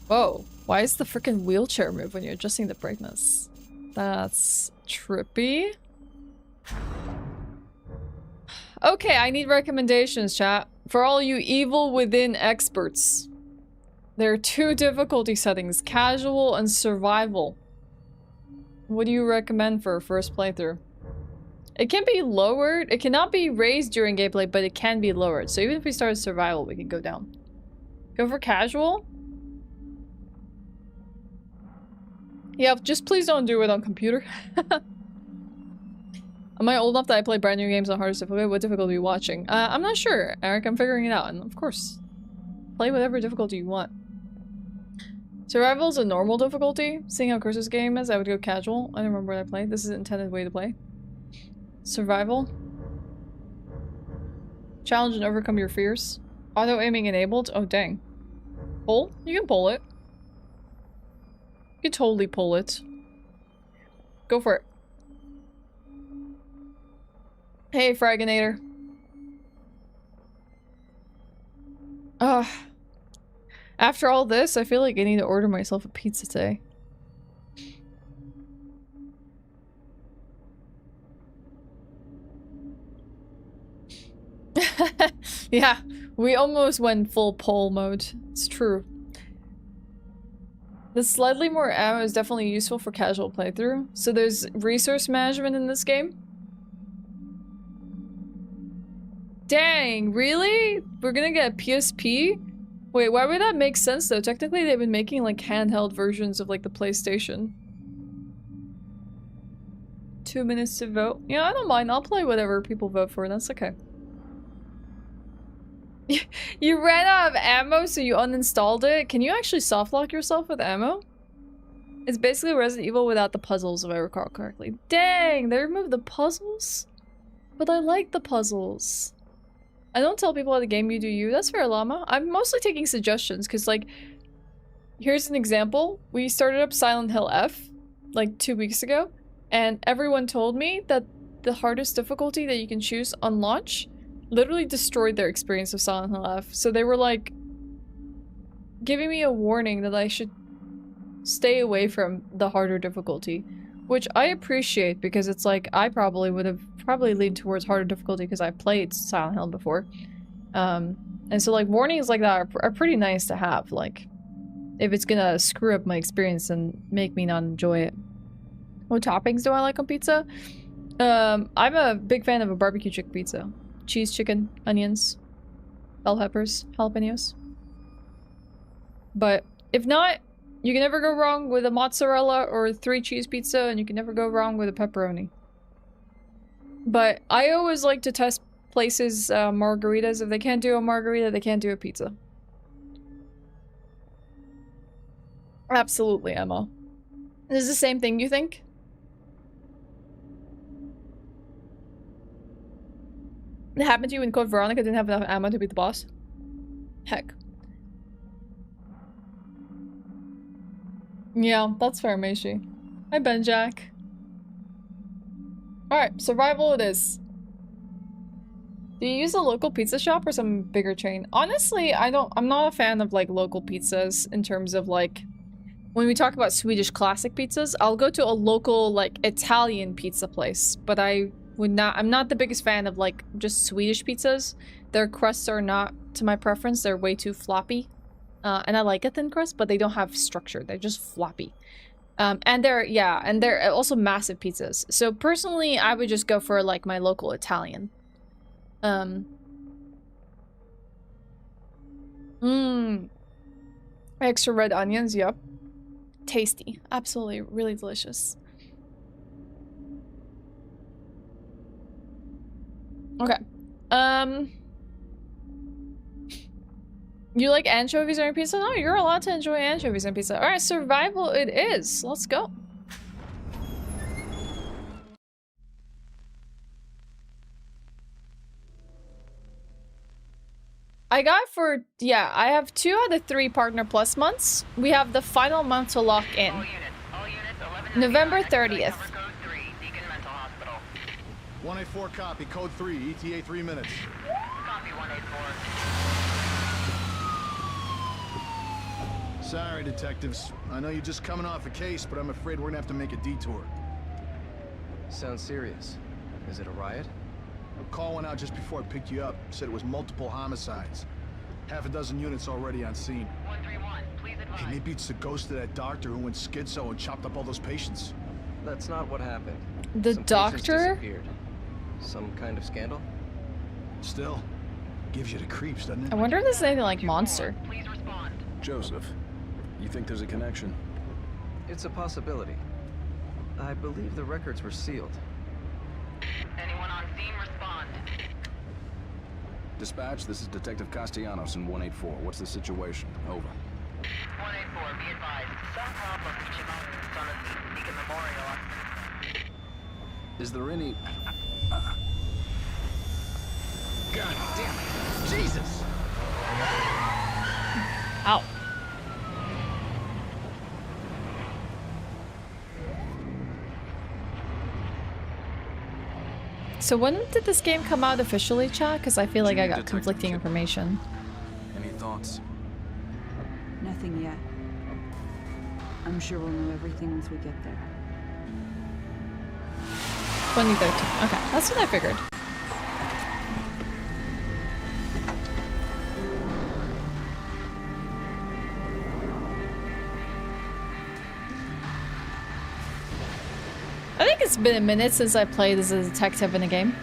Whoa, why is the freaking wheelchair move when you're adjusting the brightness? That's trippy. Okay, I need recommendations, chat. For all you Evil Within experts. There are 2 difficulty settings, casual and survival. What do you recommend for a first playthrough? It can be lowered. It cannot be raised during gameplay, but it can be lowered. So even if we start survival, we can go down. Go for casual? Yeah, just please don't do it on computer. Am I old enough that I play brand new games on hardest difficulty? What difficulty are you watching? I'm not sure, Eric. I'm figuring it out. And of course, play whatever difficulty you want. Survival is a normal difficulty. Seeing how Chris's game is, I would go casual. I don't remember what I played. This is the intended way to play. Survival. Challenge and overcome your fears. Auto aiming enabled. Oh dang. Pull? You can pull it. You can totally pull it. Go for it. Hey, Fraginator. After all this, I feel like I need to order myself a pizza today. Yeah, we almost went full poll mode. It's true. The slightly more ammo is definitely useful for casual playthrough. So there's resource management in this game? Dang, really? We're gonna get a PSP? Wait, why would that make sense though? Technically they've been making like handheld versions of like the PlayStation. 2 minutes to vote? Yeah, I don't mind. I'll play whatever people vote for. That's okay. You ran out of ammo, so you uninstalled it? Can you actually softlock yourself with ammo? It's basically Resident Evil without the puzzles, if I recall correctly. Dang, they removed the puzzles? But I like the puzzles. I don't tell people how the game you do you. That's fair, Llama. I'm mostly taking suggestions, because, like, here's an example. We started up Silent Hill F, like, 2 weeks ago, and everyone told me that the hardest difficulty that you can choose on launch literally destroyed their experience of Silent Hill F. So they were like giving me a warning that I should stay away from the harder difficulty, which I appreciate because it's like I probably would have leaned towards harder difficulty because I played Silent Hill before. And so like warnings like that are pretty nice to have, like if it's gonna screw up my experience and make me not enjoy it. What toppings do I like on pizza? I'm a big fan of a barbecue chicken pizza. Cheese, chicken, onions, bell peppers, jalapenos. But if not, you can never go wrong with a mozzarella or 3 cheese pizza, and you can never go wrong with a pepperoni. But I always like to test places' margaritas. If they can't do a margarita, they can't do a pizza. Absolutely, Emma. Is this the same thing, you think? It happened to you when Code Veronica didn't have enough ammo to beat the boss? Heck. Yeah, that's fair, Meishi. Hi, Benjack. Alright, survival it is. Do you use a local pizza shop or some bigger chain? Honestly, I'm not a fan of, like, local pizzas in terms of, like, when we talk about Swedish classic pizzas, I'll go to a local, like, Italian pizza place, but I'm not the biggest fan of, like, just Swedish pizzas. Their crusts are not to my preference. They're way too floppy. And I like a thin crust, but they don't have structure. They're just floppy. And they're also massive pizzas. So personally, I would just go for like my local Italian. Extra red onions, yep. Tasty. Absolutely, really delicious. Okay. You like anchovies on your pizza? No, you're allowed to enjoy anchovies on pizza. Alright, survival it is. Let's go. I got for, yeah, I have 2 out of 3 Partner Plus months. We have the final month to lock in. All units, November 30th. Code 3, Deacon Mental Hospital. 184 copy, code 3, ETA 3 minutes. Copy 184. Sorry, detectives. I know you're just coming off a case, but I'm afraid we're gonna have to make a detour. Sounds serious. Is it a riot? A call went out just before I picked you up. Said it was multiple homicides. Half a dozen units already on scene. 131, please advise. Hey, maybe it's the ghost of that doctor who went schizo and chopped up all those patients. That's not what happened. The Some patients doctor? disappeared. Some kind of scandal? Still, gives you the creeps, doesn't it? I wonder if this is anything like Monster. Please respond. Joseph, you think there's a connection? It's a possibility. I believe the records were sealed. Anyone on scene, respond. Dispatch, this is Detective Castellanos in 184. What's the situation? Over. 184, be advised. Some problem reaching out on the Deacon Memorial. Is there any... God damn it! Jesus! Ow. So when did this game come out officially, chat? Because I feel like I got Detective conflicting Kid. information. Any thoughts? Nothing yet. I'm sure we'll know everything once we get there. 2013. Okay, that's what I figured. I think it's been a minute since I played as a detective in a game.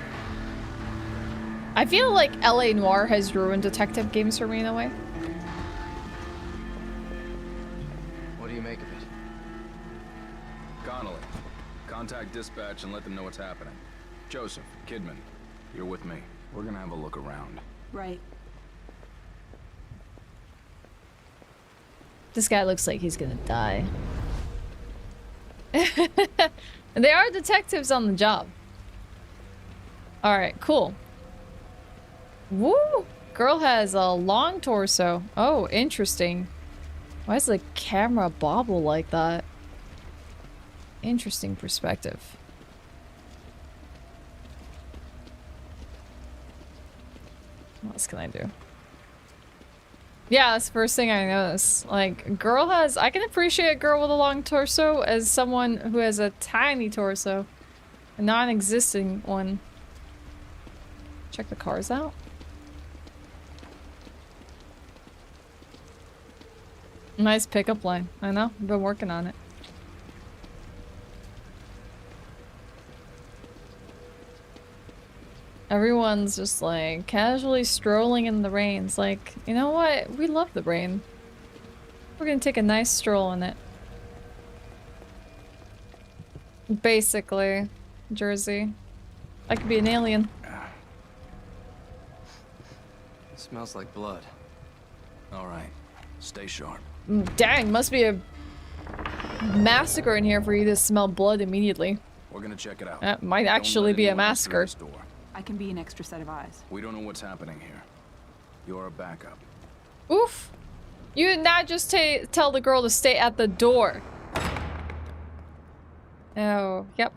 I feel like LA Noire has ruined detective games for me in a way. What do you make of it? Connolly, contact dispatch and let them know what's happening. Joseph, Kidman, you're with me. We're gonna have a look around. Right. This guy looks like he's gonna die. And they are detectives on the job. Alright, cool. Woo! Girl has a long torso. Oh, interesting. Why does the camera bobble like that? Interesting perspective. What else can I do? Yeah, that's the first thing I noticed. Like, girl has... I can appreciate a girl with a long torso as someone who has a tiny torso. A non-existing one. Check the cars out. Nice pickup line. I know. I've been working on it. Everyone's just like casually strolling in the rain. It's like, you know what? We love the rain. We're gonna take a nice stroll in it. Basically, Jersey. I could be an alien. It smells like blood. All right, stay sharp. Dang, must be a massacre in here for you to smell blood immediately. We're gonna check it out. That might Don't actually let be a anyone else through massacre. this door. I can be an extra set of eyes. We don't know what's happening here. You're a backup. Oof. You did not just tell the girl to stay at the door. Oh, yep.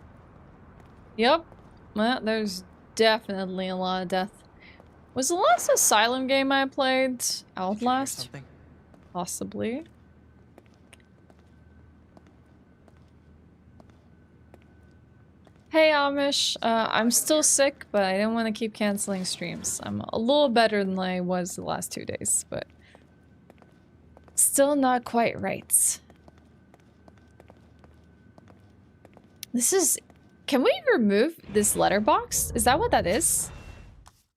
Yep. Well, there's definitely a lot of death. Was the last Asylum game I played Outlast? Something? Possibly. Hey Amish, I'm still sick, but I didn't want to keep canceling streams. I'm a little better than I was the last 2 days, but Still not quite right. This is... Can we remove this letterbox? Is that what that is?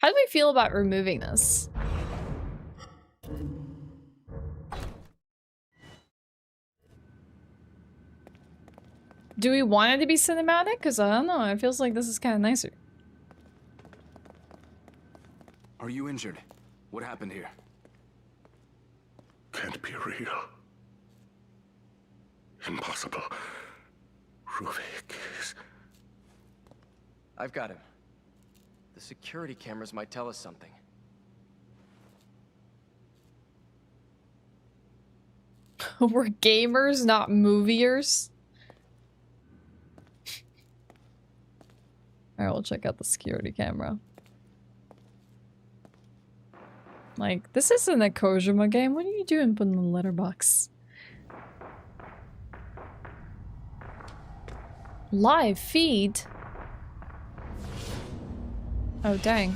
How do we feel about removing this? Do we want it to be cinematic? Because I don't know, it feels like this is kind of nicer. Are you injured? What happened here? Can't be real. Impossible. Ruvik is... I've got him. The security cameras might tell us something. We're gamers, not moviers. Alright, we'll check out the security camera. Like, this isn't a Kojima game. What are you doing putting in the letterbox? Live feed? Oh, dang.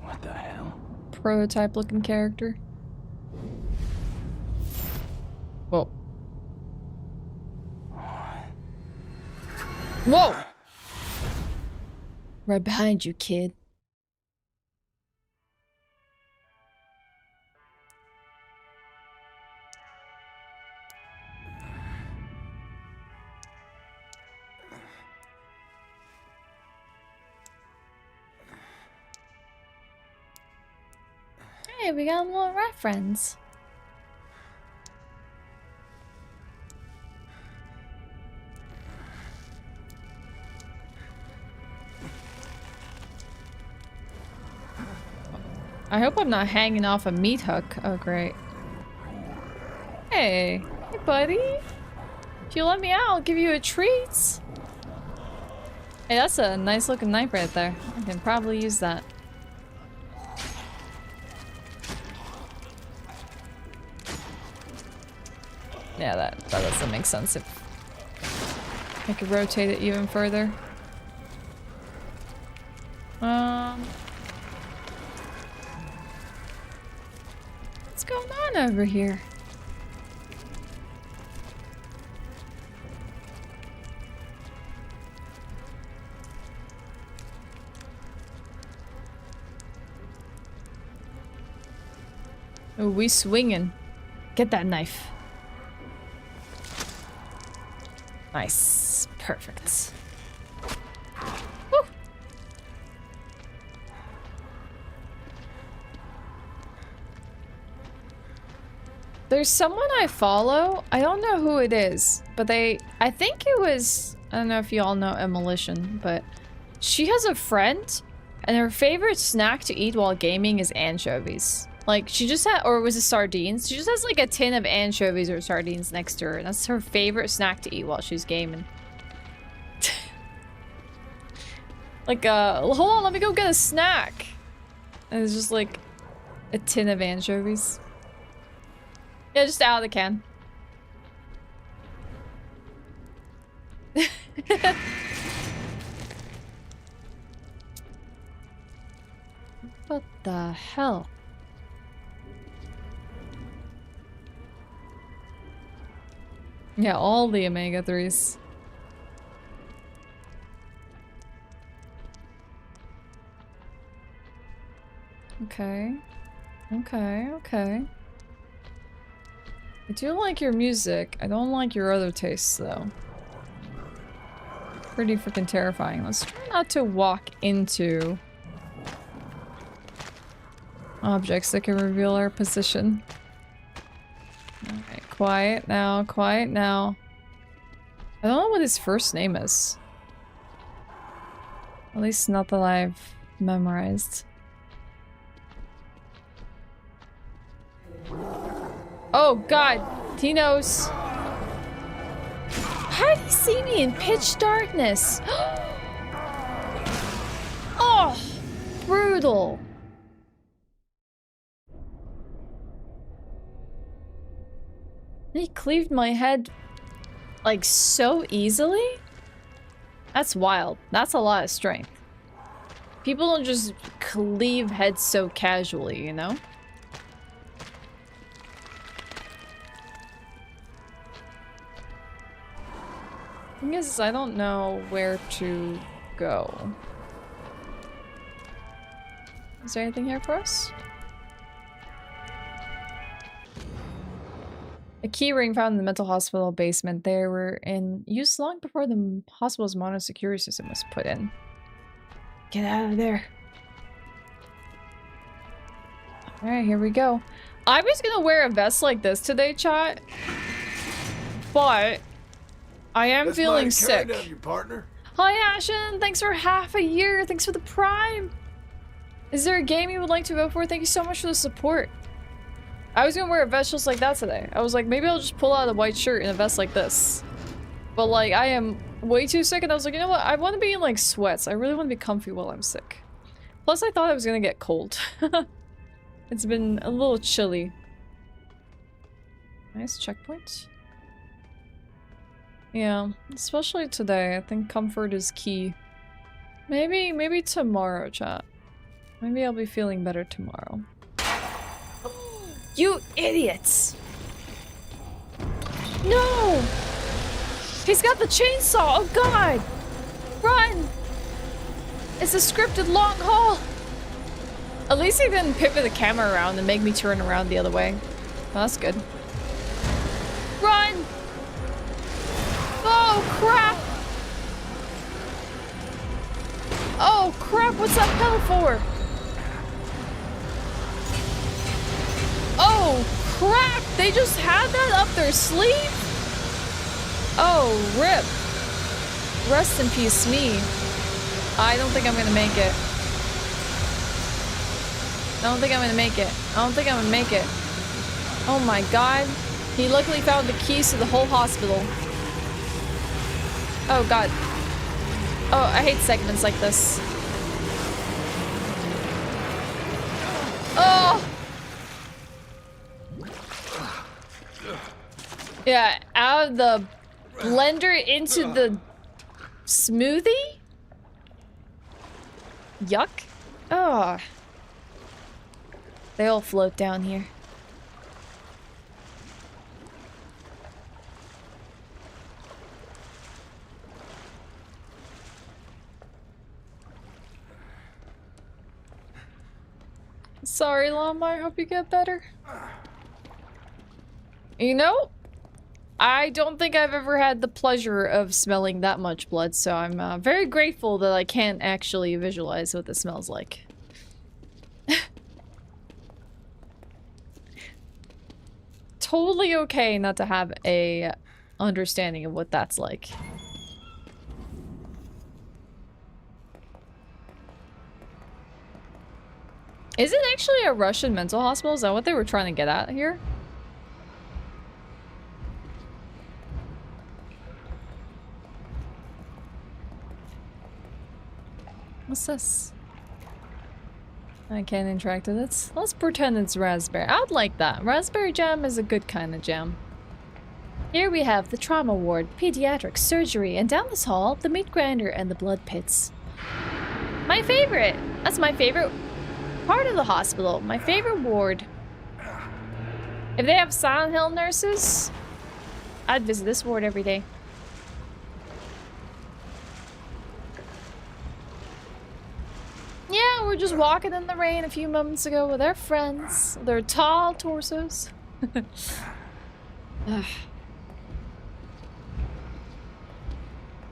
What the hell? Prototype looking character. Whoa. Whoa! Right behind you, kid. Hey, we got a little reference. I hope I'm not hanging off a meat hook. Oh, great. Hey. Hey, buddy. If you let me out, I'll give you a treat. Hey, that's a nice looking knife right there. I can probably use that. Yeah, that doesn't make sense if I could rotate it even further. What's going on over here? Oh, we swinging. Get that knife. Nice. Perfect. Woo. There's someone I follow. I don't know who it is, but I think it was, I don't know if you all know Emolition, but she has a friend and her favorite snack to eat while gaming is anchovies. Like, she just had, or was it sardines? She just has like a tin of anchovies or sardines next to her. And that's her favorite snack to eat while she's gaming. Like, hold on, let me go get a snack. And it's just like a tin of anchovies. Yeah, just out of the can. What the hell? Yeah, all the omega-3s. Okay. Okay, okay. I do like your music. I don't like your other tastes, though. Pretty freaking terrifying. Let's try not to walk into objects that can reveal our position. Alright, quiet now, quiet now. I don't know what his first name is. At least not that I've memorized. Oh god, he knows. How did he see me in pitch darkness? Oh, brutal. He cleaved my head like so easily? That's wild. That's a lot of strength. People don't just cleave heads so casually, you know? Thing is, I don't know where to go. Is there anything here for us? A key ring found in the mental hospital basement. They were in use long before the hospital's modern security system was put in. Get out of there. Alright, here we go. I was gonna wear a vest like this today, chat. But I am feeling sick. Your partner? Hi, Ashen. Thanks for half a year. Thanks for the prime. Is there a game you would like to vote for? Thank you so much for the support. I was gonna wear a vest just like that today. I was like, maybe I'll just pull out a white shirt in a vest like this. But like, I am way too sick, and I was like, you know what? I want to be in like sweats. I really want to be comfy while I'm sick. Plus, I thought I was gonna get cold. It's been a little chilly. Nice checkpoint. Yeah, especially today. I think comfort is key. Maybe tomorrow, chat. Maybe I'll be feeling better tomorrow. You idiots! No! He's got the chainsaw! Oh god! Run! It's a scripted long haul! At least he didn't pivot the camera around and make me turn around the other way. Well, that's good. Run! Oh crap! Oh crap, what's that pedal for? Oh crap! They just had that up their sleeve? Oh, rip. Rest in peace, me. I don't think I'm gonna make it. I don't think I'm gonna make it. I don't think I'm gonna make it. Oh my god. He luckily found the keys to the whole hospital. Oh god. Oh, I hate segments like this. Oh! Yeah, out of the blender into the smoothie? Yuck. Oh. They all float down here. Sorry, Llama. I hope you get better. You know, I don't think I've ever had the pleasure of smelling that much blood, so I'm very grateful that I can't actually visualize what this smells like. Totally okay not to have a understanding of what that's like. Is it actually a Russian mental hospital? Is that what they were trying to get at here? What's this? I can't interact with it. Let's pretend it's raspberry. I'd like that. Raspberry jam is a good kind of jam. Here we have the trauma ward, pediatric surgery, and down this hall, the meat grinder and the blood pits. My favorite! That's my favorite part of the hospital. My favorite ward. If they have Silent Hill nurses, I'd visit this ward every day. Yeah, we're just walking in the rain a few moments ago with our friends. Their tall torsos.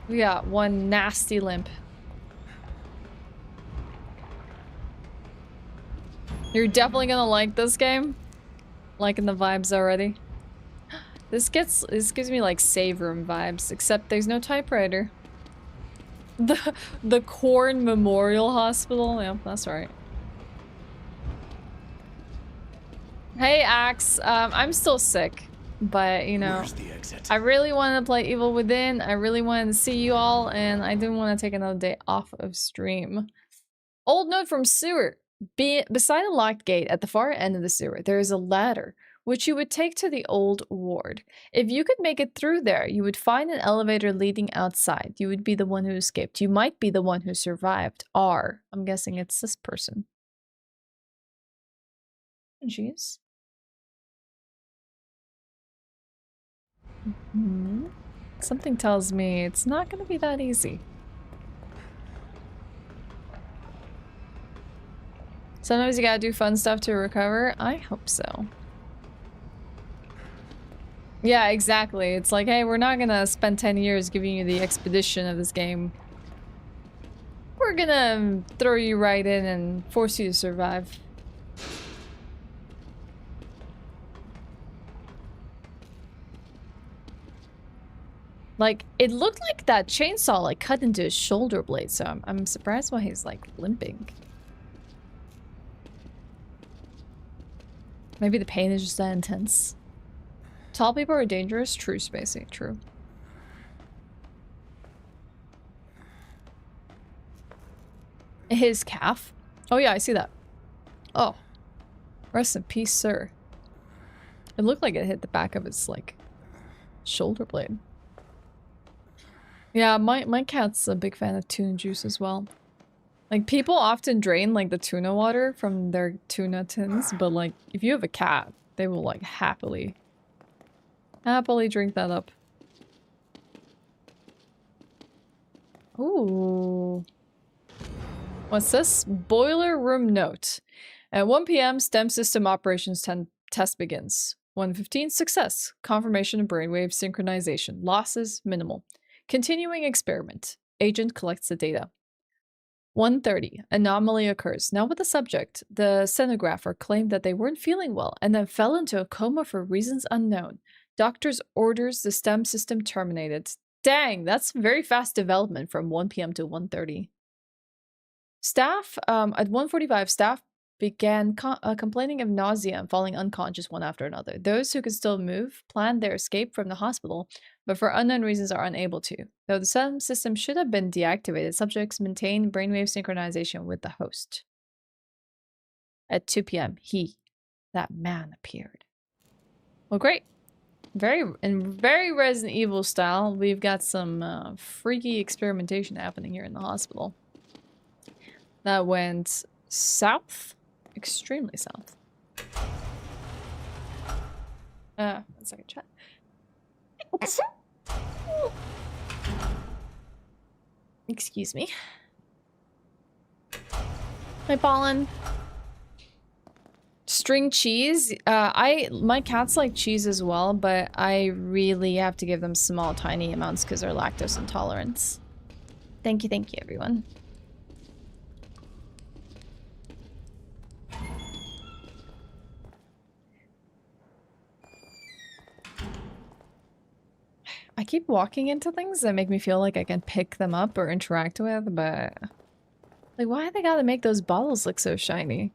We got one nasty limp. You're definitely gonna like this game. Liking the vibes already. This gives me like save room vibes, except there's no typewriter. The Corn Memorial Hospital. Yeah, that's right. Hey, Axe. I'm still sick, but you know, Where's the exit? I really wanted to play Evil Within. I really wanted to see you all, and I didn't want to take another day off of stream. Old note from sewer. Beside a locked gate at the far end of the sewer, there is a ladder, which you would take to the old ward. If you could make it through there, you would find an elevator leading outside. You would be the one who escaped. You might be the one who survived. I'm guessing it's this person. Jeez. Something tells me it's not gonna be that easy. Sometimes you gotta do fun stuff to recover. I hope so. Yeah, exactly. It's like, hey, we're not gonna spend 10 years giving you the expedition of this game. We're gonna throw you right in and force you to survive. Like, it looked like that chainsaw like cut into his shoulder blade, so I'm surprised why he's like limping. Maybe the pain is just that intense. Tall people are dangerous. True, Spacey. True. His calf? Oh yeah, I see that. Oh. Rest in peace, sir. It looked like it hit the back of his, like, shoulder blade. Yeah, my cat's a big fan of tuna juice as well. Like, people often drain, like, the tuna water from their tuna tins, but, like, if you have a cat, they will, like, happily drink that up. Ooh. What's this? Boiler room note. At 1 p.m., STEM system operations test begins. 1:15, success. Confirmation of brainwave synchronization. Losses, minimal. Continuing experiment. Agent collects the data. 1:30, anomaly occurs. Now with the subject, the stenographer claimed that they weren't feeling well and then fell into a coma for reasons unknown. Doctor's orders the STEM system terminated. Dang, that's very fast development from 1 p.m. to 1:30. Staff, at 1:45, staff began complaining of nausea and falling unconscious one after another. Those who could still move planned their escape from the hospital, but for unknown reasons are unable to. Though the STEM system should have been deactivated, subjects maintain brainwave synchronization with the host. At 2 p.m., that man appeared. Well, great. In very Resident Evil style, we've got some freaky experimentation happening here in the hospital. That went south? Extremely south. 1 second, chat. Excuse me. My pollen. String cheese. My cats like cheese as well, but I really have to give them small, tiny amounts because they're lactose intolerant. Thank you, everyone. I keep walking into things that make me feel like I can pick them up or interact with, but like, why they gotta make those bottles look so shiny?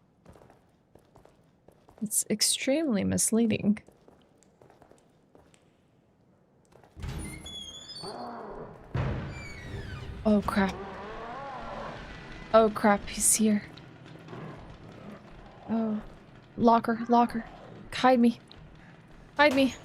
It's extremely misleading. Oh crap. Oh crap, he's here. Oh. Locker. Hide me. Hide me.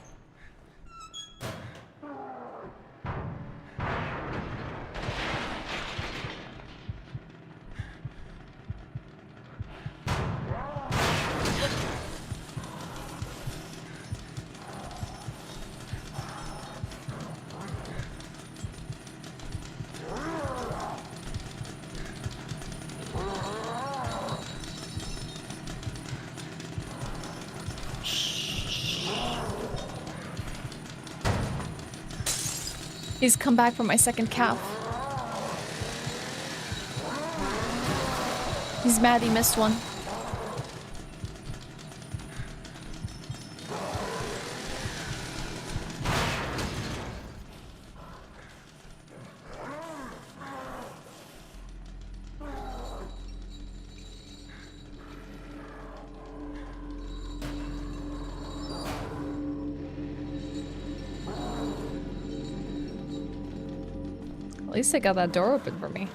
He's come back for my second calf. He's mad he missed one. At least they got that door open for me.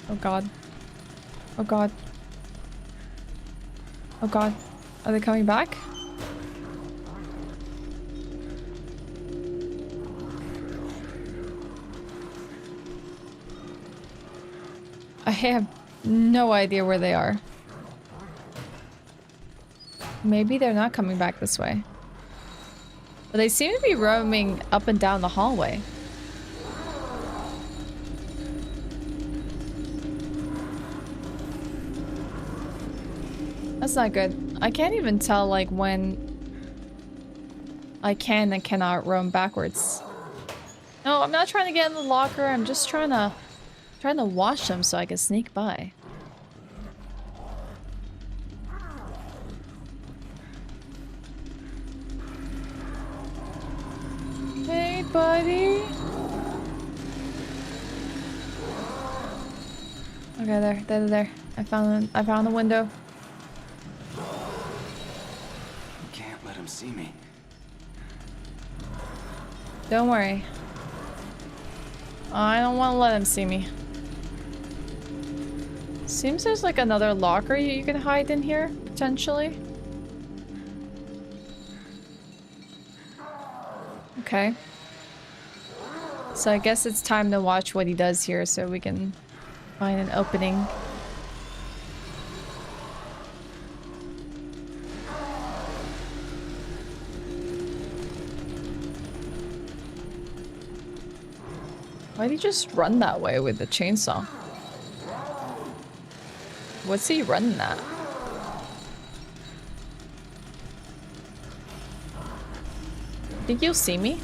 Oh god. Oh god. Oh god. Are they coming back? I have no idea where they are. Maybe they're not coming back this way. But they seem to be roaming up and down the hallway. That's not good. I can't even tell like when I can and cannot roam backwards. No, I'm not trying to get in the locker. I'm just trying to watch them so I can sneak by. Hey, buddy. Okay, there. I found the window. Can't let him see me. Don't worry. I don't want to let him see me. Seems there's like another locker you can hide in here, potentially. Okay. So I guess it's time to watch what he does here so we can find an opening. Why'd he just run that way with the chainsaw? What's he running at? Think you'll see me?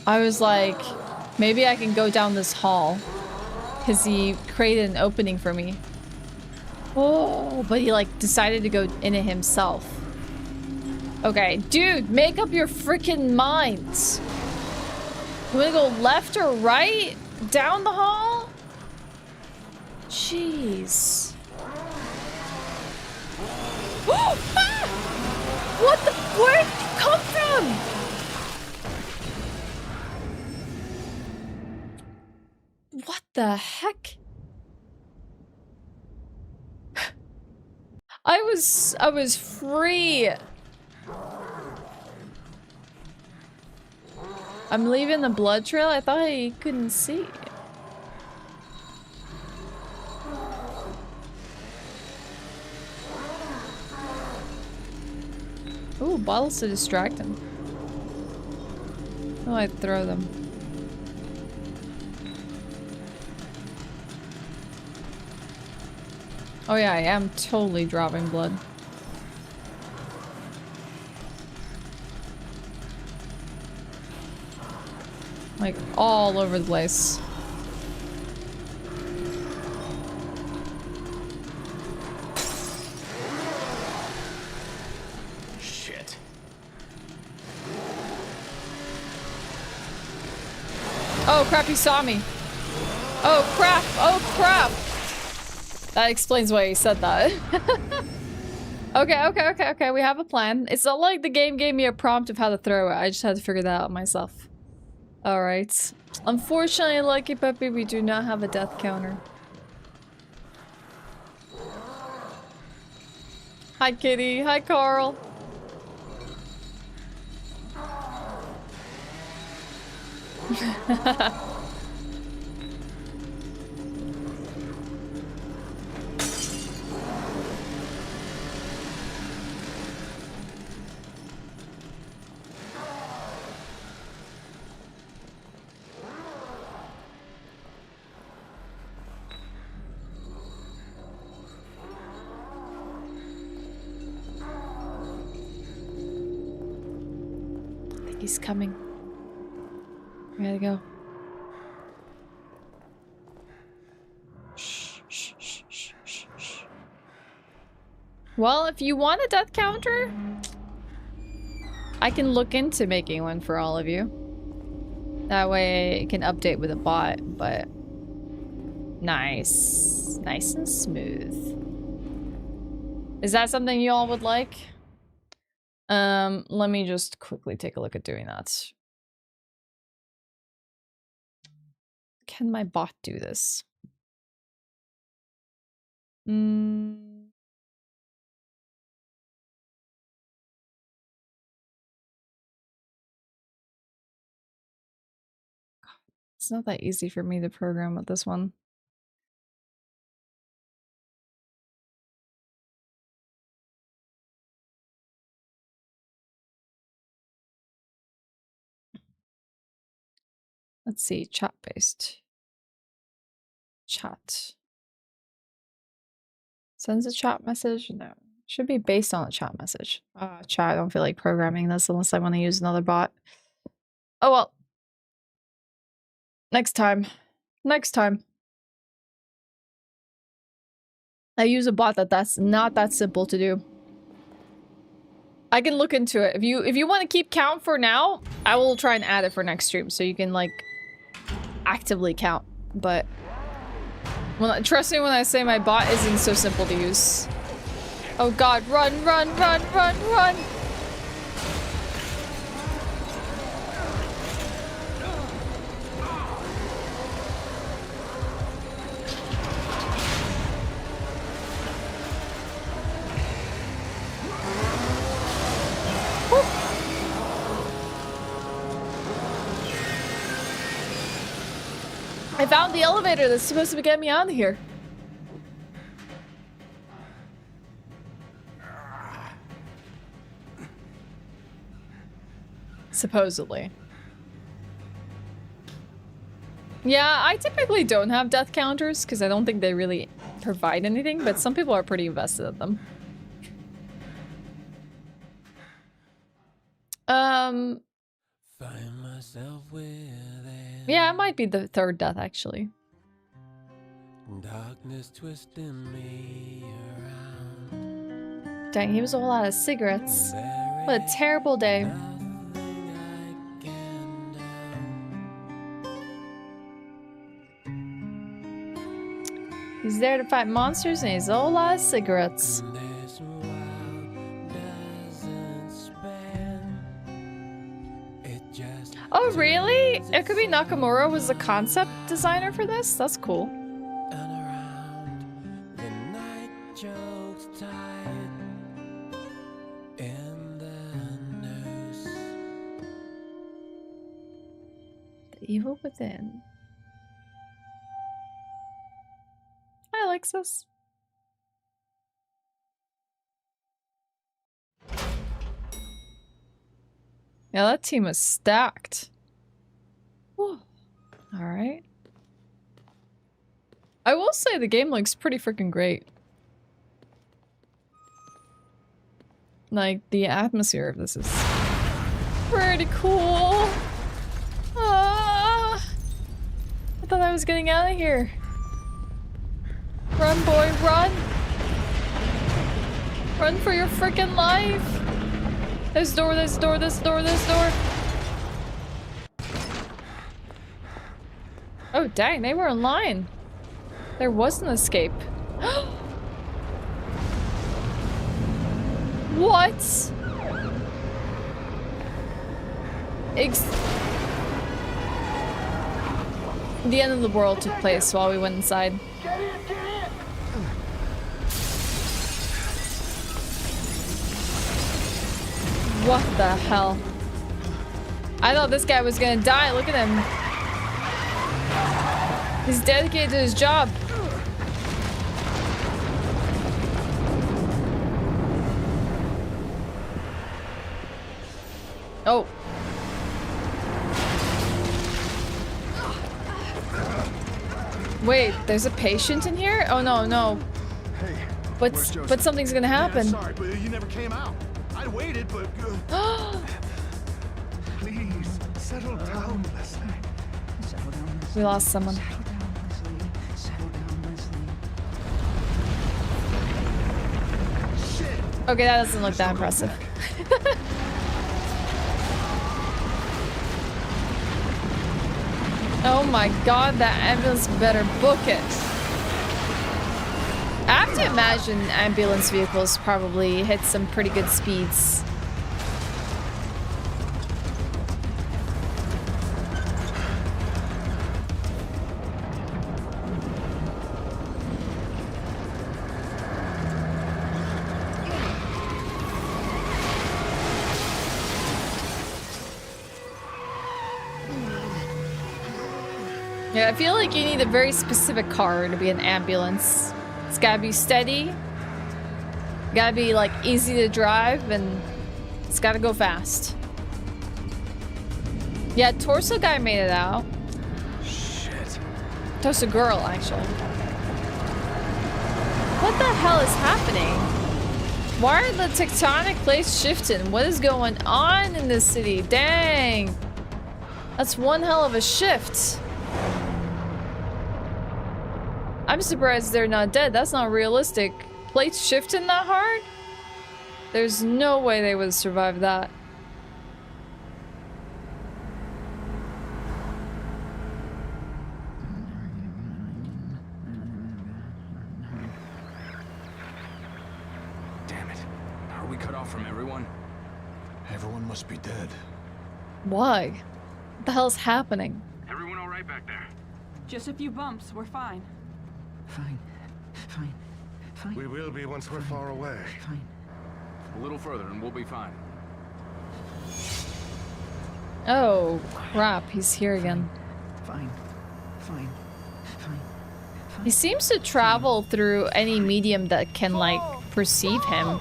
I was like, maybe I can go down this hall. Because he created an opening for me. Oh, but he like decided to go in it himself. Okay, dude, make up your freaking minds. You wanna go left or right? Down the hall? Jeez. Ah! What the? Where did you come from? What the heck? I was free. I'm leaving the blood trail. I thought he couldn't see. Ooh, bottles to distract him. Oh, I'd throw them. Oh yeah, I am totally dropping blood. Like, all over the place. Shit. Oh crap, he saw me. Oh crap, oh crap. That explains why he said that. Okay, we have a plan. It's not like the game gave me a prompt of how to throw it. I just had to figure that out myself. Alright. Unfortunately, Lucky Puppy, we do not have a death counter. Hi, Kitty. Hi, Carl. He's coming. We gotta go. Shh, shh, shh, shh, shh, shh. Well, if you want a death counter, I can look into making one for all of you. That way it can update with a bot, but nice. Nice and smooth. Is that something you all would like? Let me just quickly take a look at doing that. Can my bot do this? It's not that easy for me to program with this one. Let's see, chat based. Chat. Sends a chat message? No. Should be based on a chat message. Chat, I don't feel like programming this unless I want to use another bot. Oh well. Next time. Next time. I use a bot that's not that simple to do. I can look into it. If you want to keep count for now, I will try and add it for next stream so you can like actively count. But trust me when I say my bot isn't so simple to use. Oh god, run, run, run, run, run! I found the elevator that's supposed to get me out of here. Supposedly. Yeah, I typically don't have death counters because I don't think they really provide anything, but some people are pretty invested in them. Find myself within. Yeah, it might be the third death actually. Darkness twisting me around. Dang, he was all out of cigarettes. What a terrible day. He's there to fight monsters and he's all out of cigarettes. Oh really? Ikubi Nakamura was the concept designer for this? That's cool. The evil within. Hi Alexis. Yeah, that team is stacked. Alright. I will say the game looks pretty freaking great. Like, the atmosphere of this is pretty cool. Ah, I thought I was getting out of here. Run, boy, run! Run for your freaking life! This door, this door, this door, this door! Oh dang, they were in line. There was an escape. What? The end of the world took place while we went inside. What the hell? I thought this guy was gonna die. Look at him. He's dedicated to his job. Oh. Wait, there's a patient in here? Oh no, no. Hey, but something's gonna happen. Yeah, sorry, but you never came out. I waited, but please settle down, Leslie. Settle down, Leslie. We lost someone. Settle down, Leslie. Settle down, Leslie. Shit. Okay, that doesn't look that impressive. Oh my god, that ambulance better book it. I have to imagine ambulance vehicles probably hit some pretty good speeds. Yeah, I feel like you need a very specific car to be an ambulance. It's gotta be steady. Gotta be like easy to drive, and it's gotta go fast. Yeah, Torso guy made it out. Shit. Torso girl, actually. What the hell is happening? Why are the tectonic plates shifting? What is going on in this city? Dang. That's one hell of a shift. I'm surprised they're not dead. That's not realistic. Plates shifting that hard? There's no way they would have survived that. Damn it. Are we cut off from everyone? Everyone must be dead. Why? What the hell's happening? Everyone all right back there? Just a few bumps. We're fine. Fine. Fine. Fine. We will be once we're far away. Fine. A little further and we'll be fine. Oh, crap. He's here again. Fine. Fine. Fine. Fine. He seems to travel through any medium that can, like, perceive him.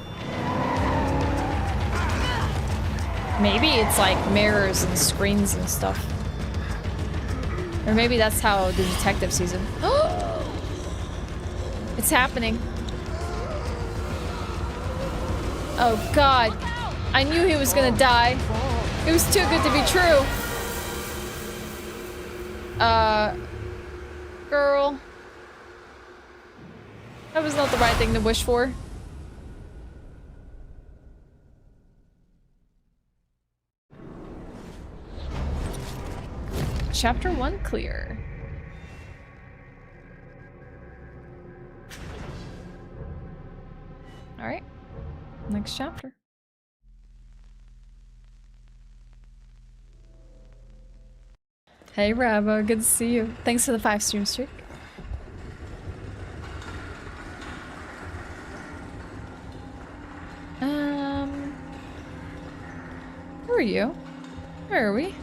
Maybe it's like mirrors and screens and stuff. Or maybe that's how the detective sees him. It's happening. Oh god. I knew he was gonna die. It was too good to be true. Girl. That was not the right thing to wish for. Chapter 1 clear. Alright. Next chapter. Hey Rabo, good to see you. Thanks for the 5 stream streak. Who are you? Where are we?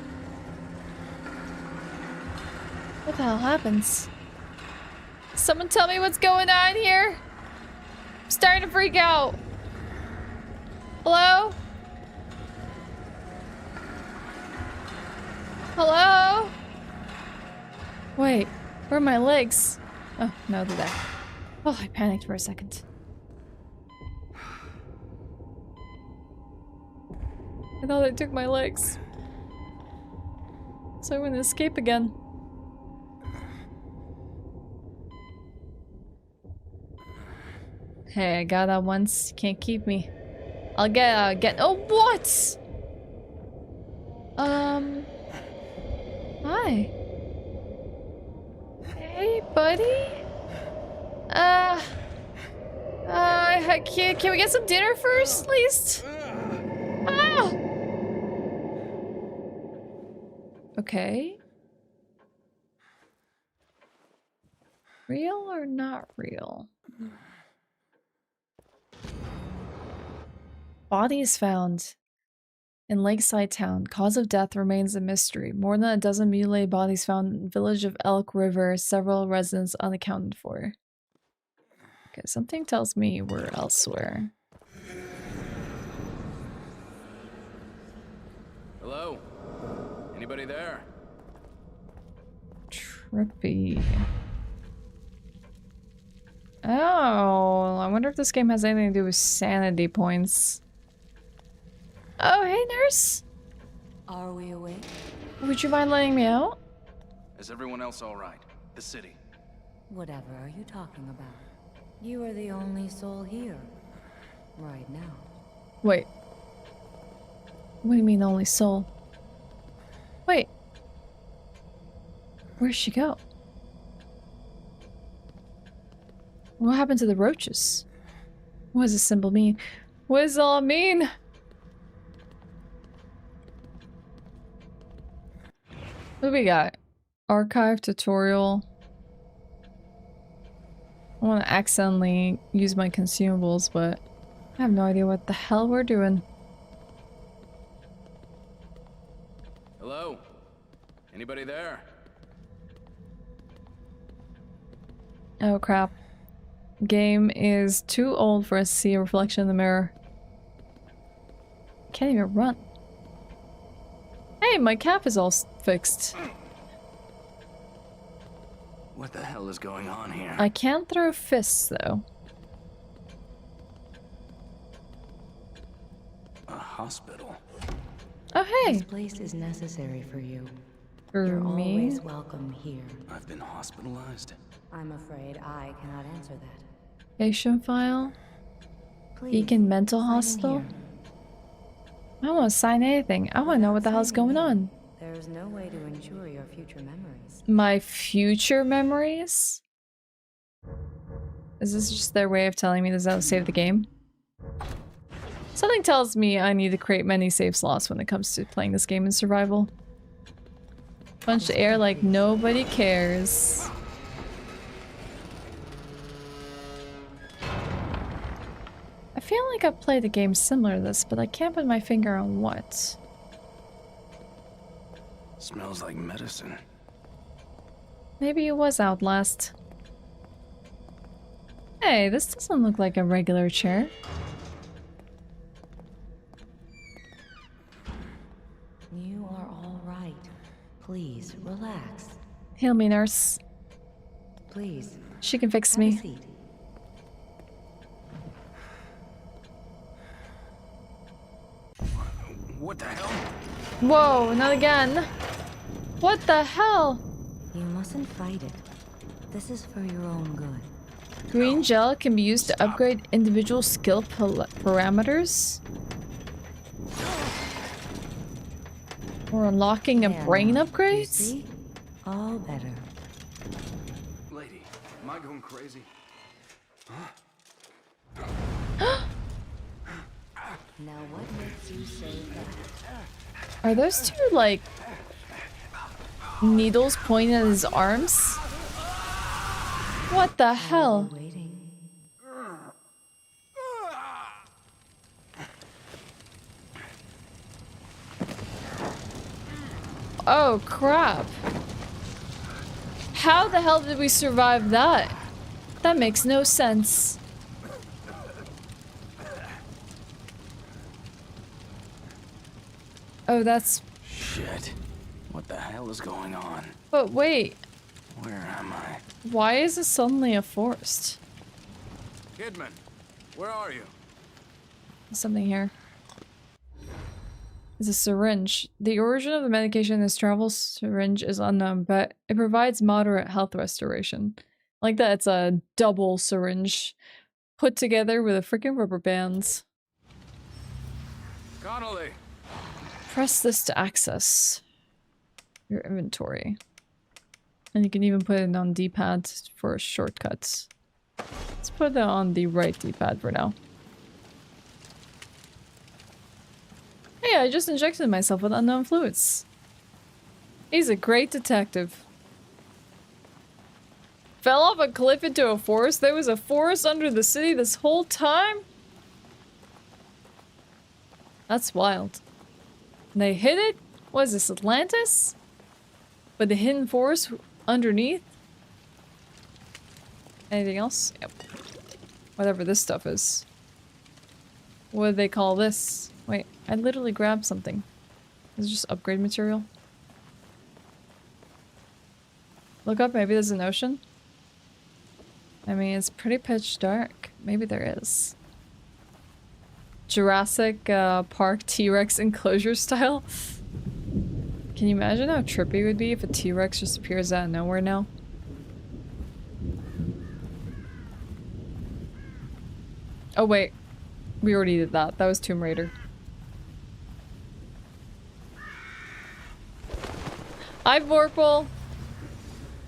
What the hell happens? Someone tell me what's going on here? I'm starting to freak out. Hello? Hello? Wait, where are my legs? Oh, no, they're there. Oh, I panicked for a second. I thought they took my legs. So I wouldn't escape again. Hey, I got that once. Can't keep me. I'll get oh, what? Hi. Hey, buddy? Can we get some dinner first, at least? Ah! Okay. Real or not real? Body is found in Lakeside Town. Cause of death remains a mystery. More than a dozen mutilated bodies found in the village of Elk River. Several residents unaccounted for. Okay, something tells me we're elsewhere. Hello? Anybody there? Trippy. Oh, I wonder if this game has anything to do with sanity points. Oh, hey, nurse. Are we awake? Would you mind letting me out? Is everyone else all right? The city. Whatever are you talking about? You are the only soul here. Right now. Wait. What do you mean only soul? Wait. Where'd she go? What happened to the roaches? What does this symbol mean? What does it all mean? What do we got? Archive tutorial. I want to accidentally use my consumables, but I have no idea what the hell we're doing. Hello? Anybody there? Oh crap. Game is too old for us to see a reflection in the mirror. Can't even run. Hey, my cap is all fixed. What the hell is going on here? I can't throw fists though. A hospital. Oh hey! This place is necessary for you. For You're me? always welcome here. I've been hospitalized. I'm afraid I cannot answer that. Patient file? Please, Beacon Mental sign in Hospital? here. I don't want to sign anything. I want to know what the hell's going on. There's no way to ensure your future memories. My future memories? Is this just their way of telling me this is how to save the game? Something tells me I need to create many save slots when it comes to playing this game in survival. Punch the air like nobody cares. I feel like I've played a game similar to this, but I can't put my finger on what. Smells like medicine. Maybe it was Outlast. Hey, this doesn't look like a regular chair. You are all right. Please, relax. Heal me, nurse. Please. She can fix Have a me. seat. What the hell? Whoa, not again. What the hell? You mustn't fight it. This is for your own good. Green gel can be used to upgrade individual skill parameters. Or unlocking a There brain now. upgrade? You see? All better. Lady, am I going crazy? Now what makes you say that? Are those two, like, needles pointing at his arms? What the hell? Waiting. Oh, crap. How the hell did we survive that? That makes no sense. Oh, that's... Shit. What the hell is going on? But wait, Where am I? why is it suddenly a forest? Kidman, where are you? There's something here. It's a syringe. The origin of the medication in this travel syringe is unknown, but it provides moderate health restoration. Like that, it's a double syringe put together with a freaking rubber band. Connolly! Press this to access your inventory. And you can even put it on D-pad for shortcuts. Let's put it on the right D-pad for now. Hey, I just injected myself with unknown fluids. He's a great detective. Fell off a cliff into a forest? There was a forest under the city this whole time? That's wild. They hid it? What is this, Atlantis? But the hidden forest underneath? Anything else? Yep. Whatever this stuff is. What do they call this? Wait, I literally grabbed something. Is it just upgrade material? Look up, maybe there's an ocean? I mean, it's pretty pitch dark. Maybe there is. Jurassic Park T-Rex enclosure style? Can you imagine how trippy it would be if a T-Rex just appears out of nowhere now? Oh wait, we already did that. That was Tomb Raider. Hi, Vorpal!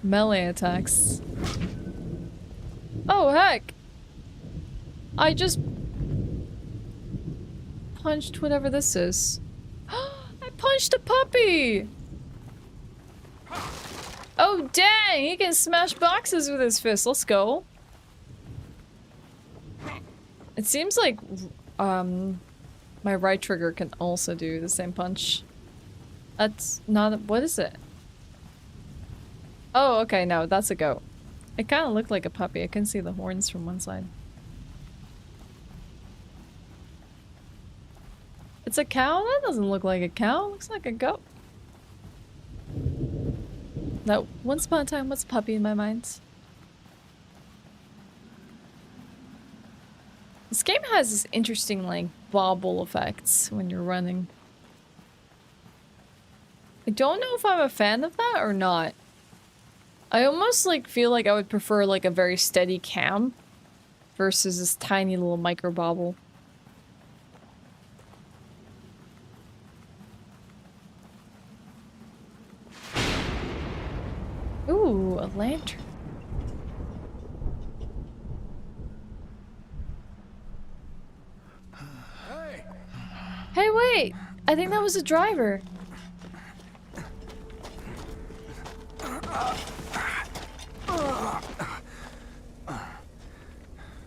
Melee attacks. Oh heck! I just punched whatever this is. I punched a puppy! Oh dang! He can smash boxes with his fist. Let's go. It seems like my right trigger can also do the same punch. That's not... what is it? Oh, okay, no, that's a goat. It kind of looked like a puppy. I couldn't see the horns from one side. It's a cow? That doesn't look like a cow. It looks like a goat. That once upon a time was a puppy in my mind. This game has this interesting, like, bobble effects when you're running. I don't know if I'm a fan of that or not. I almost, like, feel like I would prefer, like, a very steady cam versus this tiny little micro bobble. Ooh, a lantern. Hey, wait! I think that was a driver.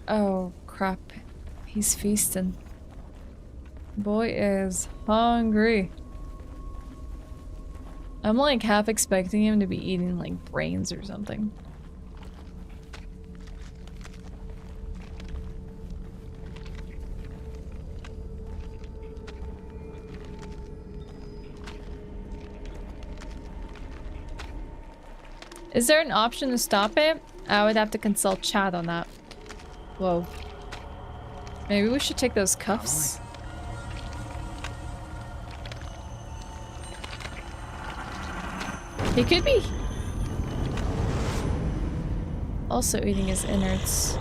Oh, crap. He's feasting. Boy is hungry. I'm like half expecting him to be eating like brains or something. Is there an option to stop it? I would have to consult chat on that. Whoa. Maybe we should take those cuffs. He could be also eating his innards.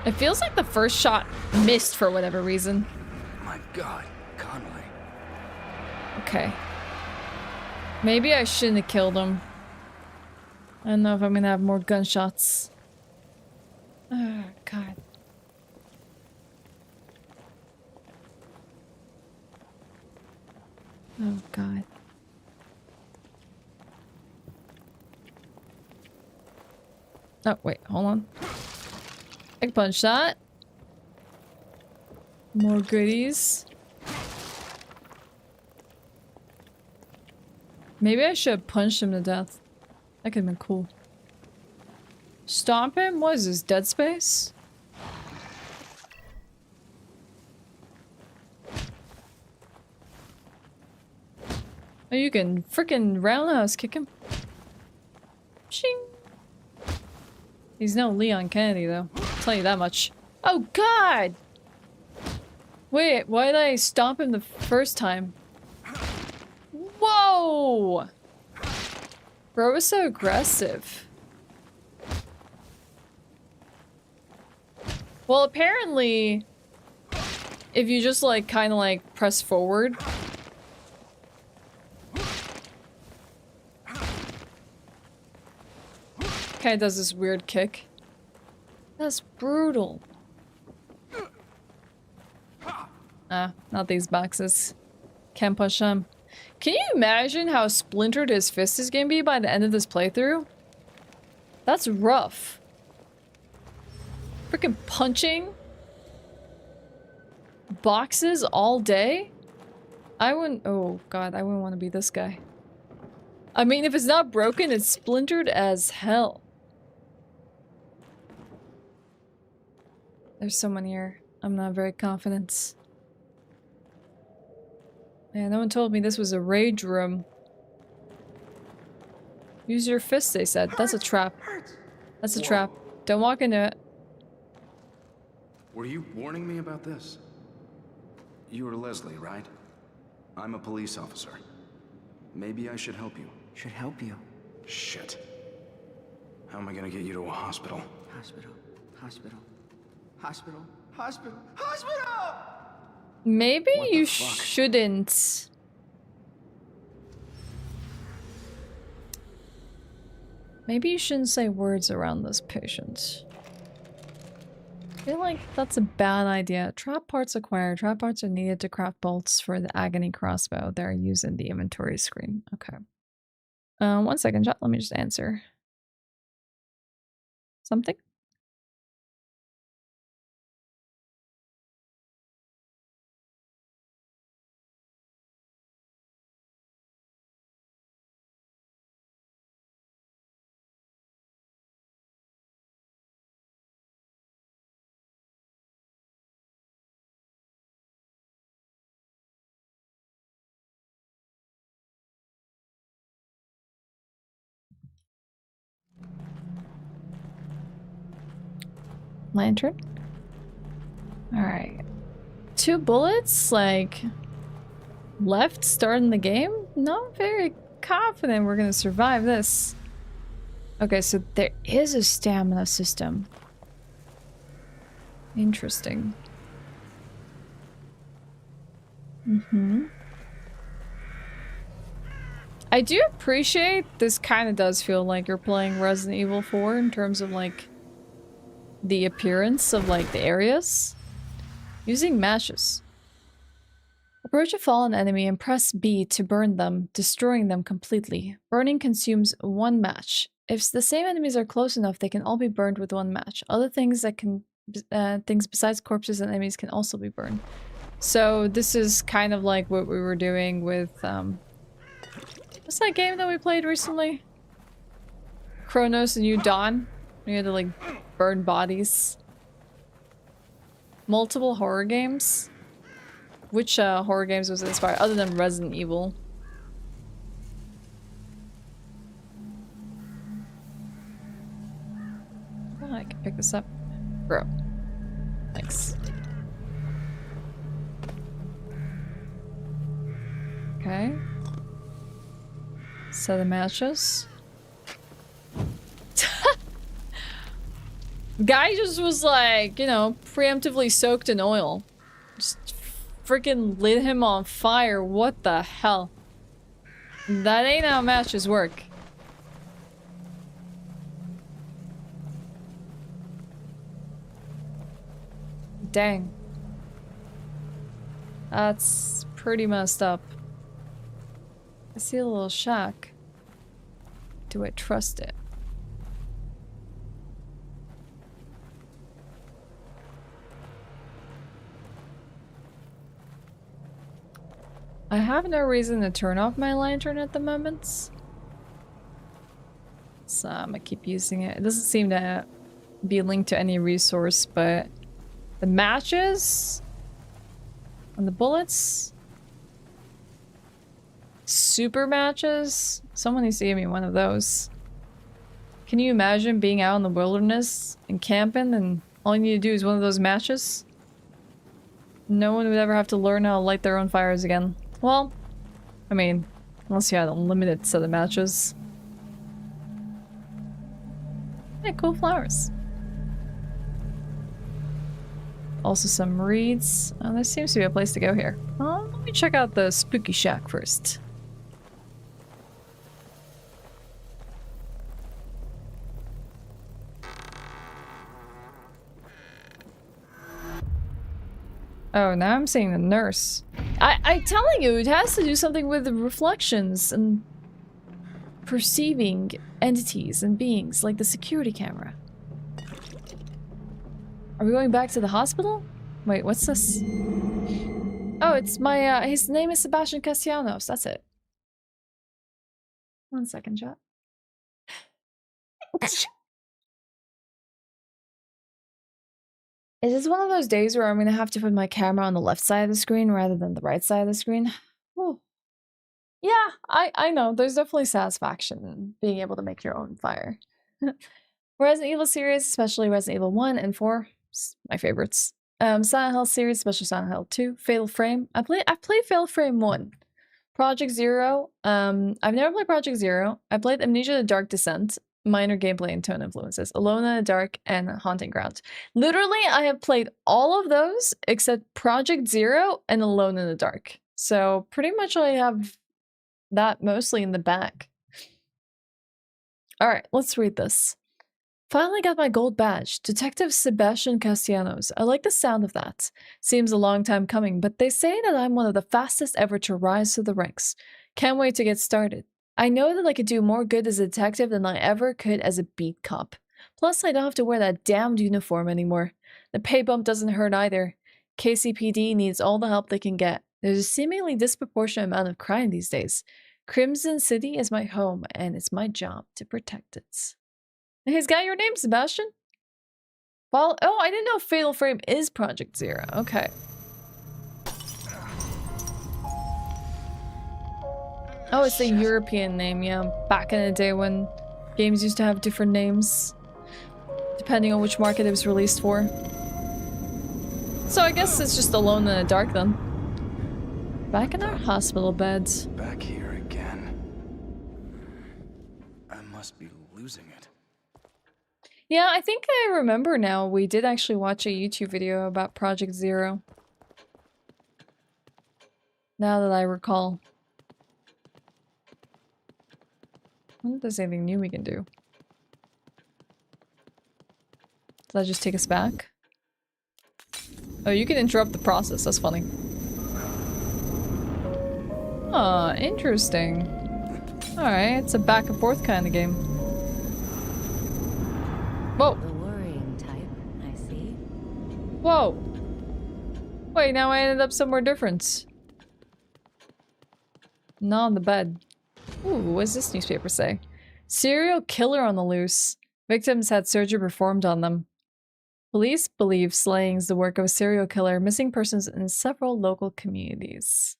It feels like the first shot missed for whatever reason. My God, Conway. Okay. Maybe I shouldn't have killed him. I don't know if I'm gonna have more gunshots. Oh, God. Oh, God. Oh, wait, hold on. I can punch that. More goodies. Maybe I should have punched him to death. That could have been cool. Stomp him? What is this, Dead Space? Oh, you can frickin' roundhouse kick him. Shing. He's no Leon Kennedy, though. I'll tell you that much. Oh, God! Wait, why did I stomp him the first time? Whoa! Bro was so aggressive. Well, apparently, if you just, like, kind of, like, press forward... Kinda does this weird kick. That's brutal. Ah, not these boxes. Can't push them. Can you imagine how splintered his fist is gonna be by the end of this playthrough? That's rough. Freaking punching boxes all day? I wouldn't- oh god, I wouldn't want to be this guy. I mean, if it's not broken, it's splintered as hell. There's someone here. I'm not very confident. Yeah, no one told me this was a rage room. Use your fist, they said. That's a trap. That's a trap. Don't walk into it. Were you warning me about this? You are Leslie, right? I'm a police officer. Maybe I should help you. Should help you. Shit. How am I gonna get you to a hospital? Hospital. Hospital. Hospital. Hospital. Hospital! Maybe What the you fuck? shouldn't. Maybe you shouldn't say words around this patient. I feel like that's a bad idea. Trap parts acquired. Trap parts are needed to craft bolts for the agony crossbow. They're used in the inventory screen. Okay. 1 second, chat. Let me just answer. something? Lantern? Alright. 2 bullets, like, left starting the game? Not very confident we're gonna survive this. Okay, so there is a stamina system. Interesting. I do appreciate this kind of does feel like you're playing Resident Evil 4 in terms of like the appearance of like the areas. Using matches. Approach a fallen enemy and press B to burn them, destroying them completely. Burning consumes 1 match. If the same enemies are close enough, they can all be burned with 1 match. Other things that can things besides corpses and enemies can also be burned. So this is kind of like what we were doing with what's that game that we played recently? Chronos and New Dawn. We had to like burn bodies. Multiple horror games. Which horror games was inspired other than Resident Evil? Oh, I can pick this up. Bro. Thanks. Okay. Set of matches. Guy just was like, you know, preemptively soaked in oil. Just freaking lit him on fire. What the hell? That ain't how matches work. Dang. That's pretty messed up. I see a little shack. Do I trust it? I have no reason to turn off my lantern at the moment. So I'm gonna keep using it. It doesn't seem to be linked to any resource, but the matches and the bullets, super matches. Someone needs to give me one of those. Can you imagine being out in the wilderness and camping and all you need to do is one of those matches? No one would ever have to learn how to light their own fires again. Well, I mean, unless you had a limited set of matches. Yeah, cool flowers. Also some reeds. Oh, there seems to be a place to go here. Oh, let me check out the spooky shack first. Oh, now I'm seeing the nurse. I'm telling you, it has to do something with the reflections and perceiving entities and beings, like the security camera. Are we going back to the hospital? Wait, what's this? Oh, it's my, his name is Sebastian Castellanos, that's it. 1 second, chat. Is this one of those days where I'm gonna have to put my camera on the left side of the screen rather than the right side of the screen? Ooh. Yeah, I know. There's definitely satisfaction in being able to make your own fire. Resident Evil series, especially Resident Evil 1 and 4, my favorites. Silent Hill series, especially Silent Hill 2, Fatal Frame. I've played Fatal Frame 1. Project Zero. I've never played Project Zero. I played Amnesia: The Dark Descent. Minor gameplay and tone influences. Alone in the Dark and Haunting Ground. Literally, I have played all of those except Project Zero and Alone in the Dark. So pretty much I have that mostly in the back. Alright, let's read this. Finally got my gold badge. Detective Sebastian Castellanos. I like the sound of that. Seems a long time coming, but they say that I'm one of the fastest ever to rise through the ranks. Can't wait to get started. I know that I could do more good as a detective than I ever could as a beat cop. Plus, I don't have to wear that damned uniform anymore. The pay bump doesn't hurt either. KCPD needs all the help they can get. There's a seemingly disproportionate amount of crime these days. Crimson City is my home, and it's my job to protect it. He's got your name, Sebastian? Well, oh, I didn't know Fatal Frame is Project Zero. Okay. Oh, it's a European name, yeah. Back in the day when games used to have different names, depending on which market it was released for. So I guess it's just Alone in the Dark then. Back in our hospital beds. Back here again. I must be losing it. Yeah, I think I remember now. We did actually watch a YouTube video about Project Zero. Now that I recall. I wonder if there's anything new we can do. Does that just take us back? Oh, you can interrupt the process. That's funny. Ah, interesting. Alright, it's a back and forth kind of game. Whoa. The worrying type, I see. Whoa. Wait, now I ended up somewhere different. Not on the bed. Ooh, what does this newspaper say? Serial killer on the loose. Victims had surgery performed on them. Police believe slaying is the work of a serial killer, missing persons in several local communities.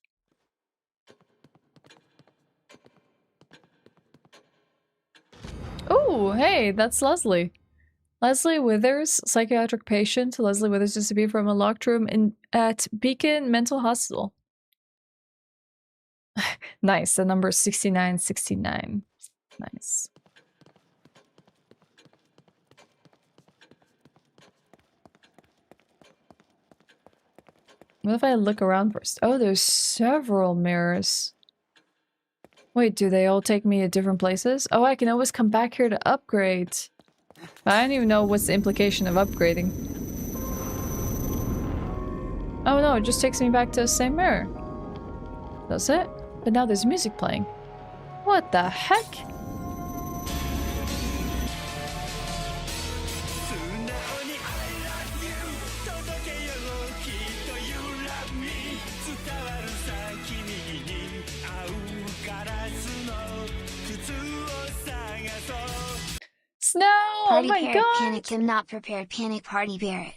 Oh, hey, that's Leslie. Leslie Withers, psychiatric patient. Leslie Withers disappeared from a locked room at Beacon Mental Hospital. Nice, the number is 6969. Nice. What if I look around first? Oh, there's several mirrors. Wait, do they all take me to different places? Oh, I can always come back here to upgrade. But I don't even know what's the implication of upgrading. Oh no, it just takes me back to the same mirror. That's it? But now there's music playing. What the heck? Snow! Party Oh my Parrot, god! Panic, I'm not prepared. Panic Party Barrett.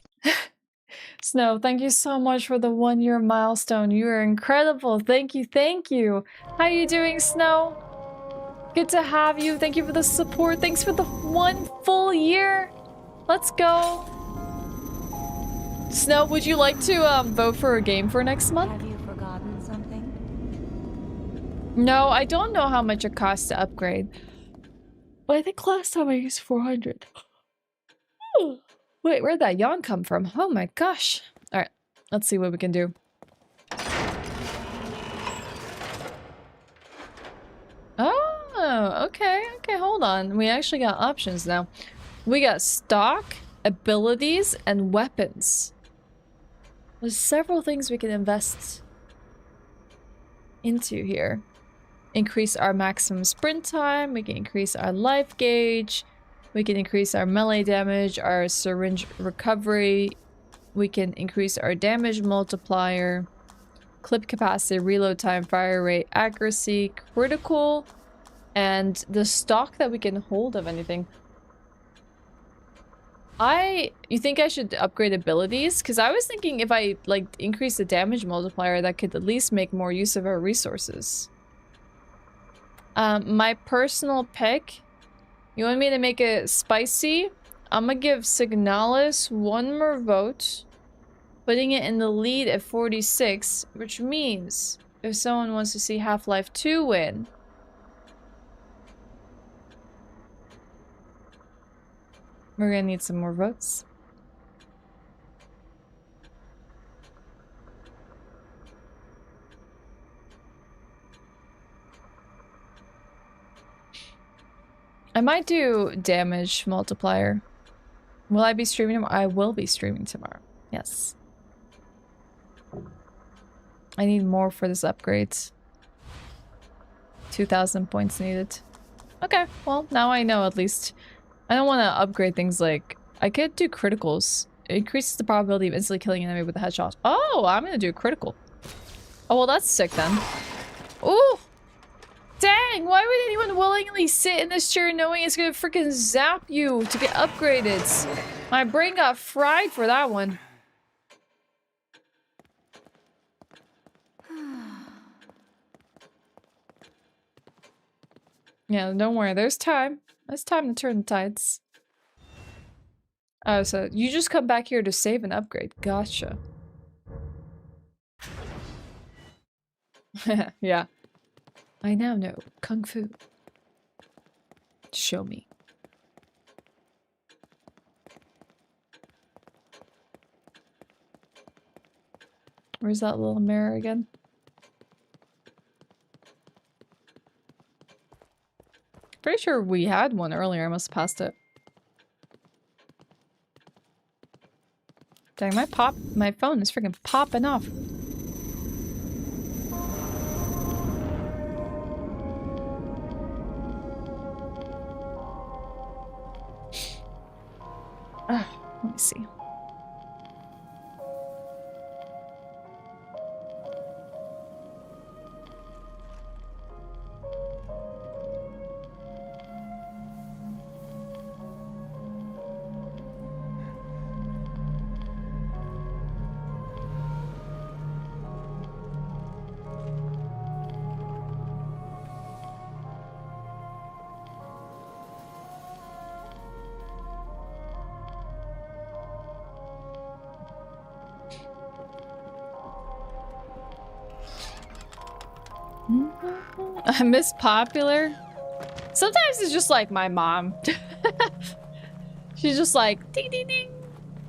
Snow, thank you so much for the 1-year milestone. You are incredible. Thank you, thank you. How you doing, Snow? Good to have you. Thank you for the support. Thanks for the 1 full year. Let's go. Snow, would you like to vote for a game for next month? Have you forgotten something? No, I don't know how much it costs to upgrade. But I think last time I used 400. Wait, where'd that yawn come from? Oh my gosh. Alright, let's see what we can do. Oh, okay, okay, hold on. We actually got options now. We got stock, abilities, and weapons. There's several things we can invest into here. Increase our maximum sprint time, we can increase our life gauge, we can increase our melee damage, our syringe recovery, we can increase our damage multiplier, clip capacity, reload time, fire rate, accuracy, critical, and the stock that we can hold of anything. You think I should upgrade abilities? Because I was thinking if I like increase the damage multiplier, that could at least make more use of our resources. My personal pick. You want me to make it spicy? I'm gonna give Signalis 1 more vote, putting it in the lead at 46, which means if someone wants to see Half-Life 2 win, we're gonna need some more votes. I might do damage multiplier. Will I be streaming tomorrow? I will be streaming tomorrow. Yes. I need more for this upgrade. 2,000 points needed. Okay, well, now I know at least. I don't want to upgrade things like... I could do criticals. It increases the probability of instantly killing an enemy with a headshot. Oh, I'm gonna do a critical. Oh, well, that's sick then. Ooh! Dang, why would anyone willingly sit in this chair knowing it's gonna freaking zap you to get upgraded? My brain got fried for that one. Yeah, don't worry, there's time. There's time to turn the tides. Oh, so you just come back here to save and upgrade. Gotcha. Yeah. I now know Kung Fu. Show me. Where's that little mirror again? Pretty sure we had one earlier. I must have passed it. Dang, my phone is freaking popping off. Let me see. I miss Popular. Sometimes it's just like my mom. She's just like ding ding ding.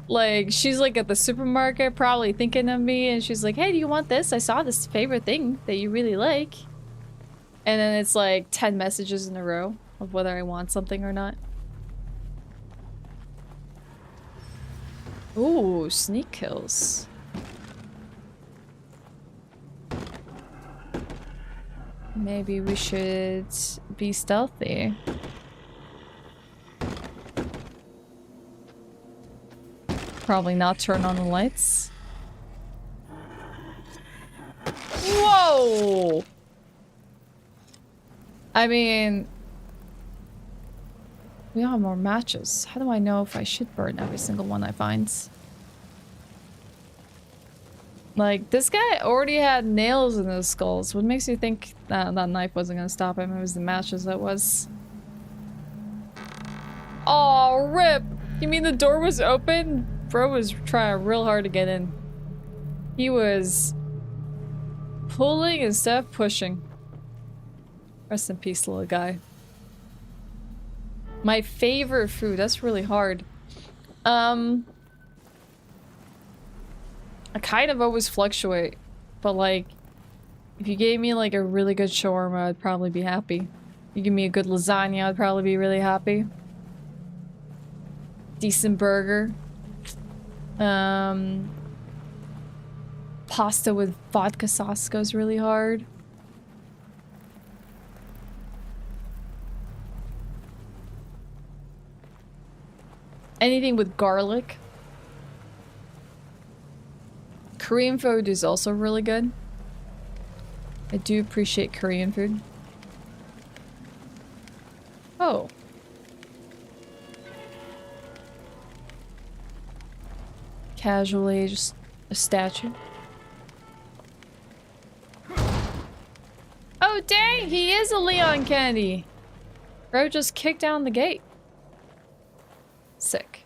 Like she's like at the supermarket probably thinking of me and she's like, hey, do you want this? I saw this favorite thing that you really like. And then it's like 10 messages in a row of whether I want something or not. Ooh, sneak kills. Maybe we should be stealthy. Probably not turn on the lights. Whoa! I mean... we have more matches. How do I know if I should burn every single one I find? Like, this guy already had nails in his skulls. What makes you think that that knife wasn't gonna stop him? It was the matches that was. Oh, rip! You mean the door was open? Bro was trying real hard to get in. He was pulling instead of pushing. Rest in peace, little guy. My favorite food. That's really hard. I kind of always fluctuate, but like, if you gave me like a really good shawarma, I'd probably be happy. You give me a good lasagna, I'd probably be really happy. Decent burger. Pasta with vodka sauce goes really hard. Anything with garlic. Korean food is also really good. I do appreciate Korean food. Oh. Casually, just a statue. Oh dang, he is a Leon Kennedy. Bro just kicked down the gate. Sick.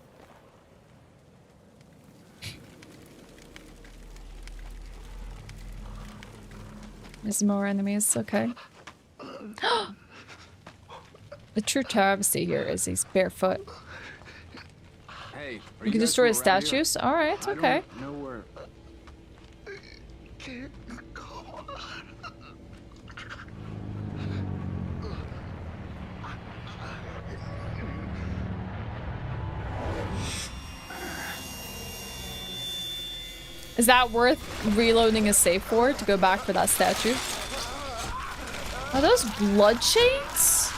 There's more enemies, okay. The true travesty here is he's barefoot. Hey, you can destroy the statues? Alright, okay. Is that worth reloading a save for to go back for that statue? Are those blood chains?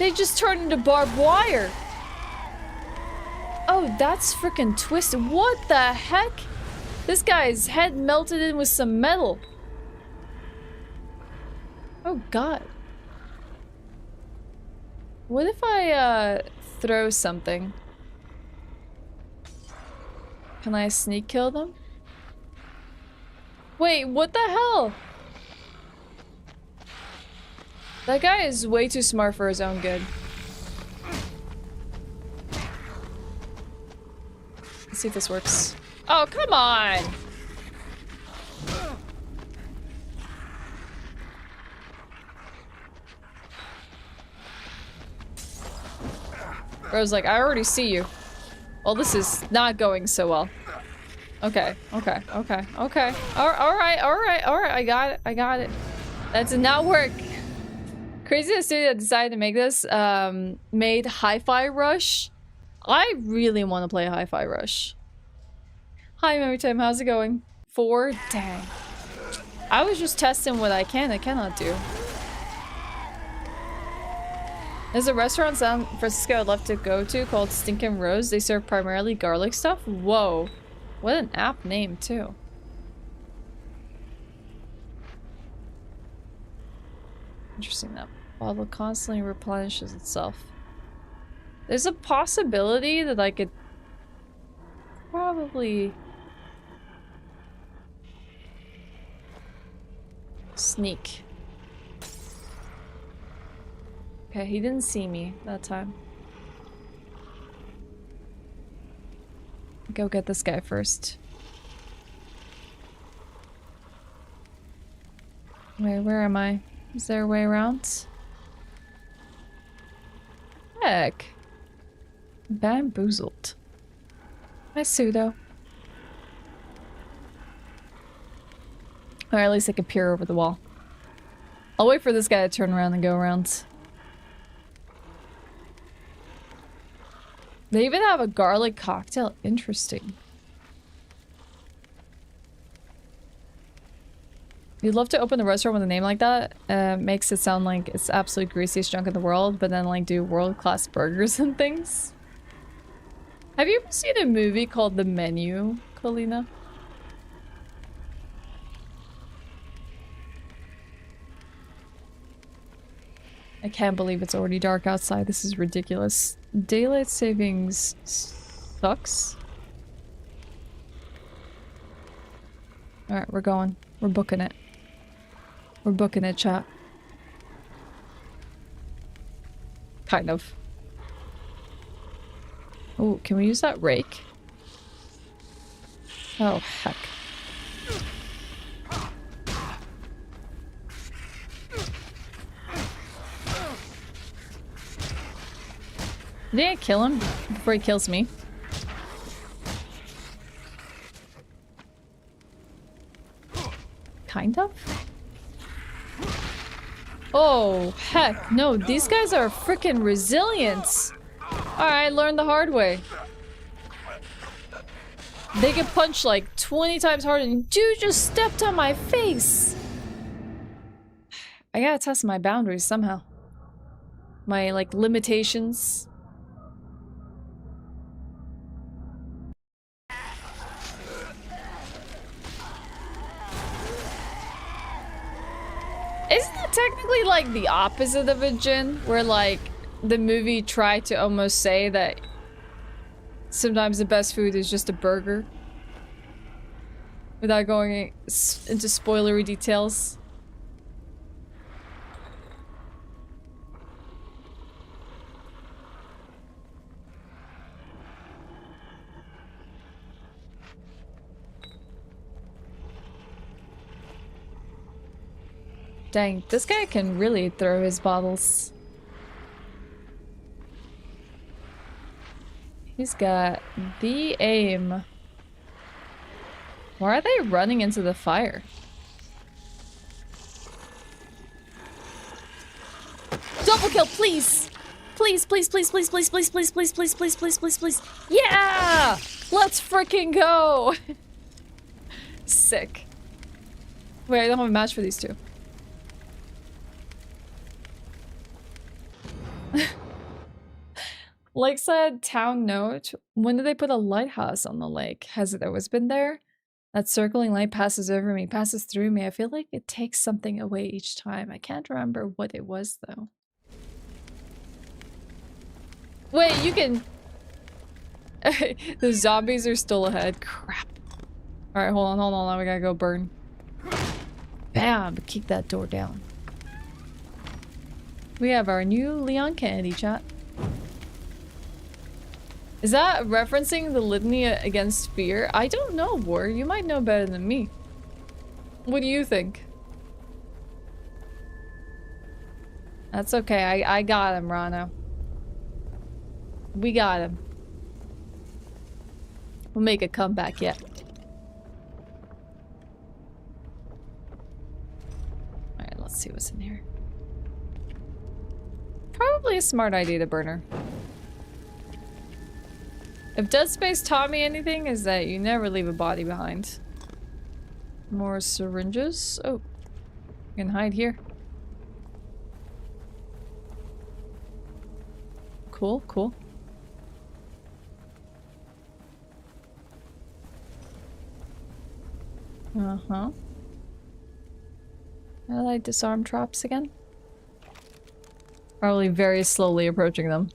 They just turned into barbed wire. Oh, that's freaking twisted. What the heck? This guy's head melted in with some metal. Oh god. What if I throw something? Can I sneak kill them? Wait, what the hell? That guy is way too smart for his own good. Let's see if this works. Oh, come on! Bro's like, I already see you. Well, this is not going so well. Okay, okay, okay, okay. Alright, I got it, I got it. That did not work. Crazy studio that decided to make this, made Hi-Fi Rush. I really want to play Hi-Fi Rush. Hi, Memory Time, how's it going? 4? Dang. I was just testing what I can and cannot do. There's a restaurant in San Francisco I'd love to go to called Stinkin' Rose. They serve primarily garlic stuff. Whoa. What an apt name, too. Interesting, that bottle constantly replenishes itself. There's a possibility that I could probably sneak. Okay, he didn't see me that time. Go get this guy first. Wait, where am I? Is there a way around? Heck. Bamboozled. Hi, Pseudo. Or at least I could peer over the wall. I'll wait for this guy to turn around and go around. They even have a garlic cocktail. Interesting. You'd love to open a restaurant with a name like that. Makes it sound like it's absolute greasiest junk in the world, but then like do world-class burgers and things. Have you ever seen a movie called The Menu, Colina? I can't believe it's already dark outside. This is ridiculous. Daylight savings sucks. Alright, we're going. We're booking it. We're booking it, chat. Kind of. Oh, can we use that rake? Oh, heck. Did I kill him before he kills me? Kind of? Oh, heck. No, these guys are freaking resilient. Alright, learn the hard way. They get punched like 20 times harder and dude just stepped on my face. I gotta test my boundaries somehow. My, like, limitations. Isn't it technically like the opposite of a djinn? Where like the movie tried to almost say that sometimes the best food is just a burger? Without going into spoilery details. Dang, this guy can really throw his bottles. He's got the aim. Why are they running into the fire? Double kill, please! Please, please, please, please, please, please, please, please, please, please, please, please, please. Yeah! Let's freaking go! Sick. Wait, I don't have a match for these two. Lakeside Town Note. When did they put a lighthouse on the lake? Has it always been there? That circling light passes over me, passes through me. I feel like it takes something away each time. I can't remember what it was, though. Wait, you can... The zombies are still ahead. Crap. Alright, hold on, hold on. We gotta go burn. Bam! Kick that door down. We have our new Leon Kennedy chat. Is that referencing the litany against fear? I don't know, War. You might know better than me. What do you think? That's okay. I got him, Rano. We got him. We'll make a comeback yet. Alright, let's see what's in here. Probably a smart idea to burn her. If Dead Space taught me anything, is that you never leave a body behind. More syringes. Oh, you can hide here. Cool, cool. Uh-huh. I like disarm traps again. Probably very slowly approaching them.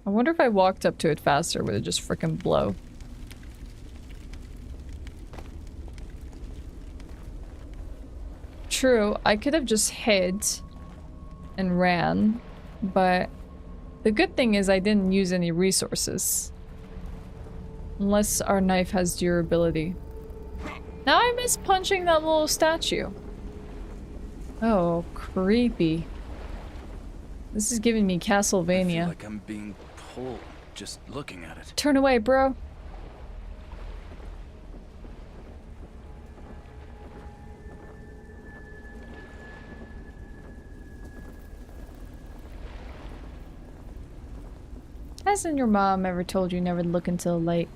I wonder if I walked up to it faster, would it just frickin' blow? True, I could have just hid and ran, but the good thing is I didn't use any resources. Unless our knife has durability. Now I miss punching that little statue. Oh, creepy. This is giving me Castlevania. I feel like I'm being pulled just looking at it. Turn away, bro. Hasn't your mom ever told you never to look until late?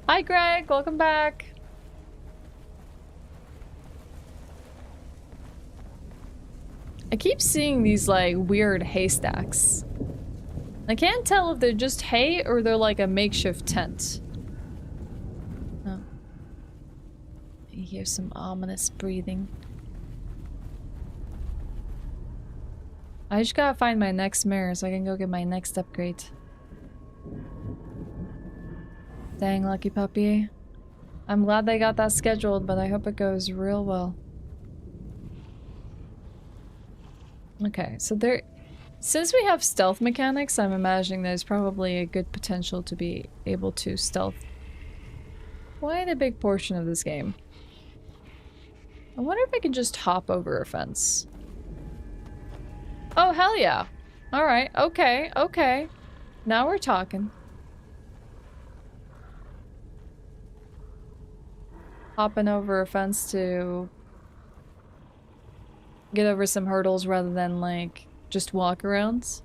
Hi, Greg. Welcome back. I keep seeing these, like, weird haystacks. I can't tell if they're just hay or they're like a makeshift tent. Oh. I hear some ominous breathing. I just gotta find my next mirror so I can go get my next upgrade. Dang, lucky puppy. I'm glad they got that scheduled, but I hope it goes real well. Okay, so there... Since we have stealth mechanics, I'm imagining there's probably a good potential to be able to stealth quite a big portion of this game. I wonder if I can just hop over a fence. Oh, hell yeah. Alright, okay, okay. Now we're talking. Hopping over a fence to get over some hurdles rather than, like, just walk arounds.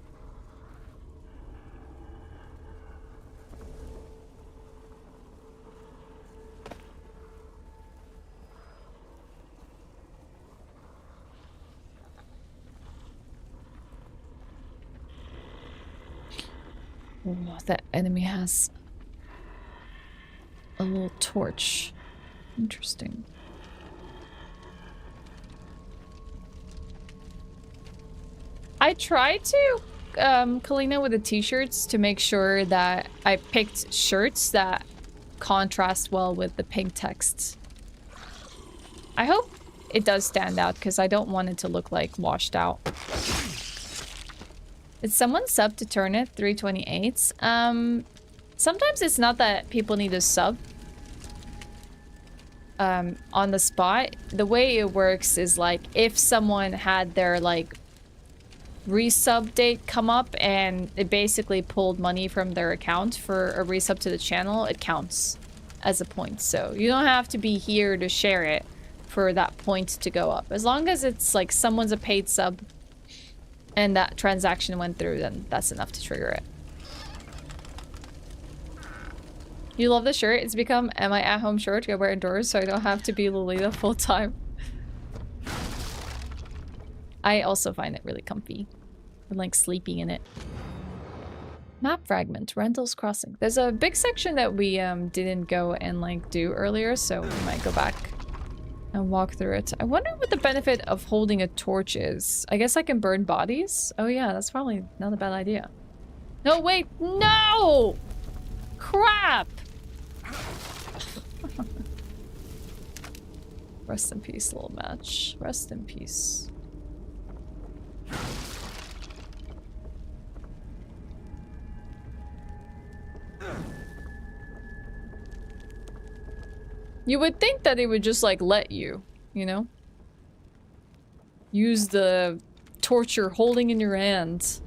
Oh, that enemy has a little torch. Interesting. I tried to, Kalina, with the t-shirts to make sure that I picked shirts that contrast well with the pink text. I hope it does stand out because I don't want it to look like washed out. Did someone sub to turn it 328s? Sometimes it's not that people need a sub on the spot. The way it works is like if someone had their like resub date come up and it basically pulled money from their account for a resub to the channel, it counts as a point. So you don't have to be here to share it for that point to go up. As long as it's like someone's a paid sub and that transaction went through, then that's enough to trigger it. You love the shirt? It's become my at-home shirt. I wear it indoors so I don't have to be Lolita full time. I also find it really comfy. I like sleeping in it. Map fragment, Randall's Crossing. There's a big section that we didn't go and like do earlier, so we might go back and walk through it. I wonder what the benefit of holding a torch is. I guess I can burn bodies? Oh yeah, that's probably not a bad idea. No, wait, no! Crap! Rest in peace, little match. Rest in peace. You would think that it would just like let you, you know? Use the torch you're holding in your hand.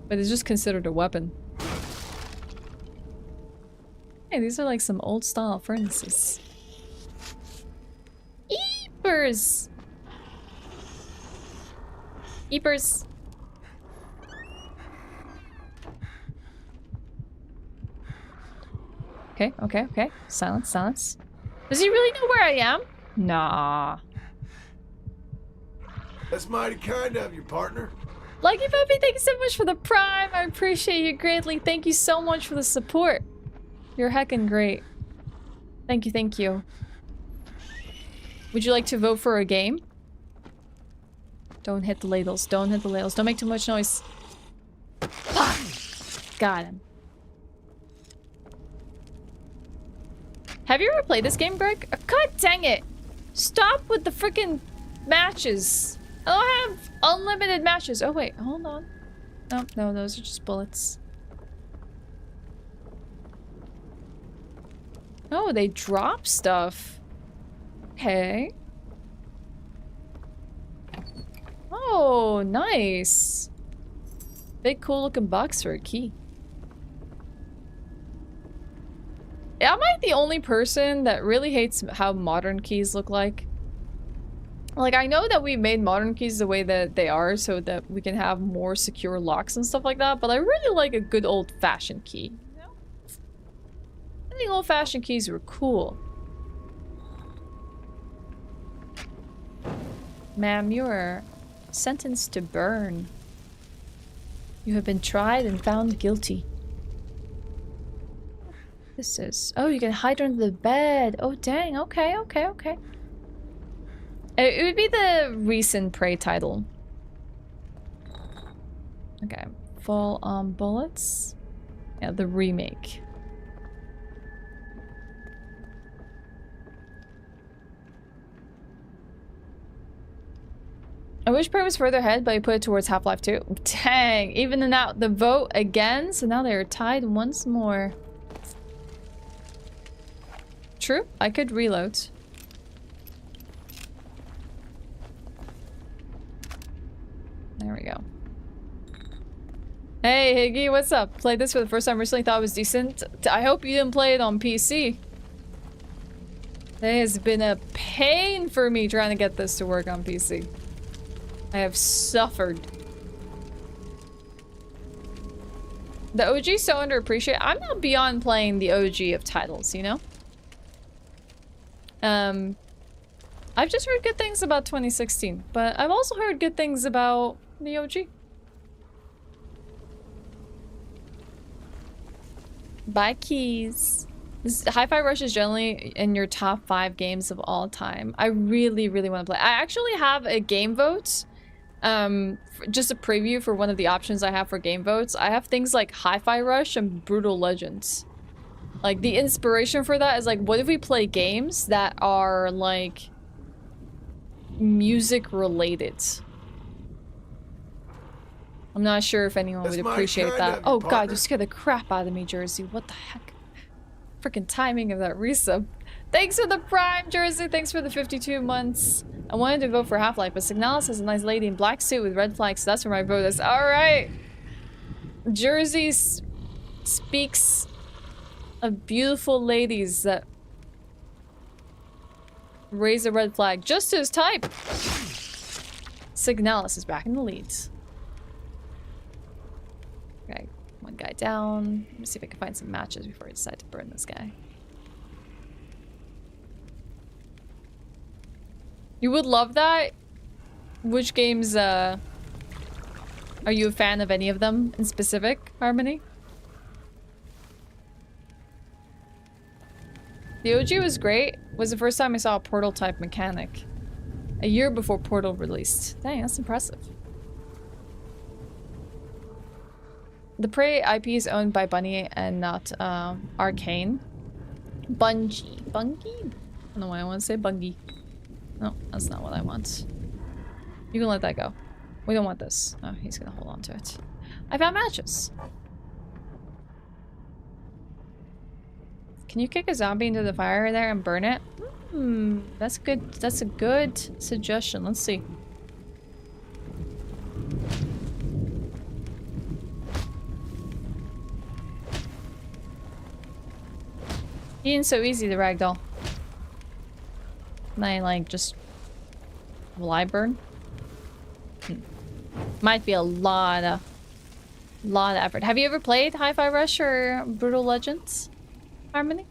But it's just considered a weapon. Hey, these are like some old style furnaces. Eepers! Eepers! Okay, okay, okay. Silence, silence. Does he really know where I am? Nah. That's mighty kind of you, partner. Lucky Puppy, thank you so much for the prime. I appreciate you greatly. Thank you so much for the support. You're heckin' great. Thank you, thank you. Would you like to vote for a game? Don't hit the ladles. Don't hit the ladles. Don't make too much noise. Ah! Got him. Have you ever played this game, Greg? God dang it! Stop with the freaking matches. I don't have unlimited matches. Oh wait, hold on. No, no, those are just bullets. Oh, they drop stuff. Okay. Oh, nice. Big cool looking box for a key. Am I the only person that really hates how modern keys look like? Like, I know that we made modern keys the way that they are so that we can have more secure locks and stuff like that, but I really like a good old-fashioned key. You know? I think old-fashioned keys were cool. Ma'am, you are sentenced to burn. You have been tried and found guilty. This is... Oh, you can hide under the bed. Oh, dang. Okay, okay, okay. It would be the recent Prey title. Okay. Full on bullets. Yeah, the remake. I wish Prey was further ahead, but I put it towards Half-Life 2. Dang. Evening out the vote again, so now they are tied once more. True, I could reload. There we go. Hey, Higgy, what's up? Played this for the first time recently, thought it was decent. I hope you didn't play it on PC. It has been a pain for me trying to get this to work on PC. I have suffered. The OG is so underappreciated. I'm not beyond playing the OG of titles, you know? I've just heard good things about 2016, but I've also heard good things about the OG. Buy keys. Hi-Fi Rush is generally in your top 5 games of all time. I really, really want to play. I actually have a game vote. Just a preview for one of the options I have for game votes. I have things like Hi-Fi Rush and Brutal Legends. Like, the inspiration for that is like, what if we play games that are like music related? I'm not sure if anyone would appreciate that. Oh god, you scared the crap out of me, Jersey. What the heck? Freaking timing of that resub. Thanks for the prime, Jersey. Thanks for the 52 months. I wanted to vote for Half-Life, but Signalis has a nice lady in black suit with red flags, so that's where my vote is. Alright. Jersey speaks of beautiful ladies that raise a red flag. Just his type. Signalis is back in the lead. Okay, one guy down. Let me see if I can find some matches before I decide to burn this guy. You would love that? Which games, are you a fan of any of them in specific, Harmony? The OG was great. Was the first time I saw a Portal type mechanic. A year before Portal released. Dang, that's impressive. The Prey IP is owned by Bungie and not Arcane. Bungie. Bungie? I don't know why I want to say Bungie. No, that's not what I want. You can let that go. We don't want this. Oh, he's gonna hold on to it. I found matches. Can you kick a zombie into the fire there and burn it? Hmm, that's good. That's a good suggestion. Let's see. He ain't so easy, the ragdoll. Can I, like, just... Will I burn? Might be a lot of effort. Have you ever played Hi-Fi Rush or Brutal Legends? Harmony?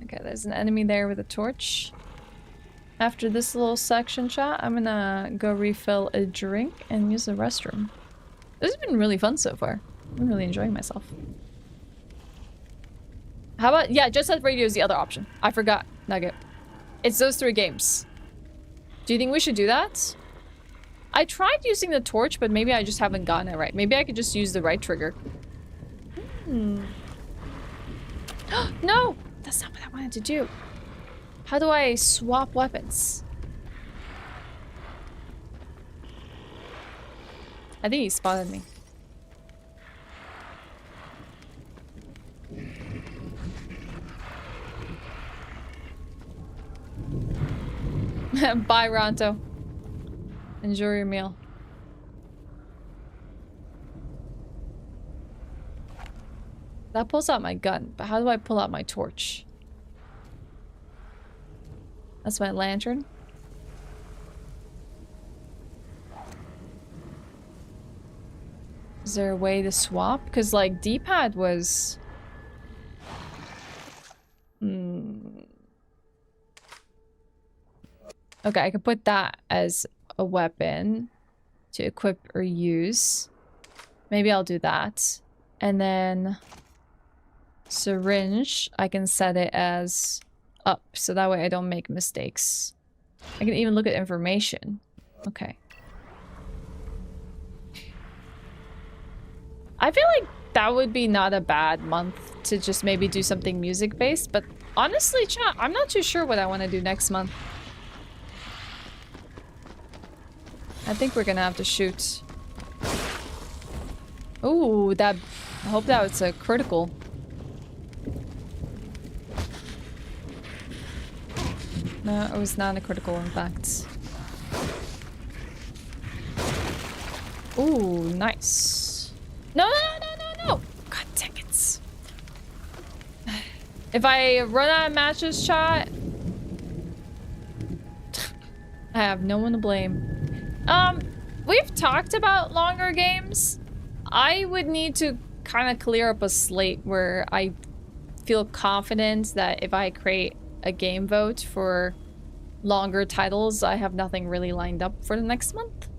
Okay, there's an enemy there with a torch. After this little section shot, I'm gonna go refill a drink and use the restroom. This has been really fun so far. I'm really enjoying myself. How about, yeah, Just Set Radio is the other option. I forgot, Nugget. It's those 3 games. Do you think we should do that? I tried using the torch, but maybe I just haven't gotten it right. Maybe I could just use the right trigger. Hmm. No! That's not what I wanted to do. How do I swap weapons? I think he spotted me. Bye, Ronto. Enjoy your meal. That pulls out my gun, but how do I pull out my torch? That's my lantern. Is there a way to swap? Because, like, D-pad was... Okay, I could put that as a weapon to equip or use. Maybe I'll do that. And then... syringe, I can set it as up, so that way I don't make mistakes. I can even look at information. Okay. I feel like that would be not a bad month to just maybe do something music-based, but honestly, chat, I'm not too sure what I want to do next month. I think we're gonna have to shoot. Ooh, that... I hope that was a critical. No, it was not a critical, in fact. Ooh, nice. No, no, no, no, no, no! God dang it. If I run out of matches, chat... I have no one to blame. We've talked about longer games. I would need to kind of clear up a slate where I feel confident that if I create a game vote for longer titles, I have nothing really lined up for the next month.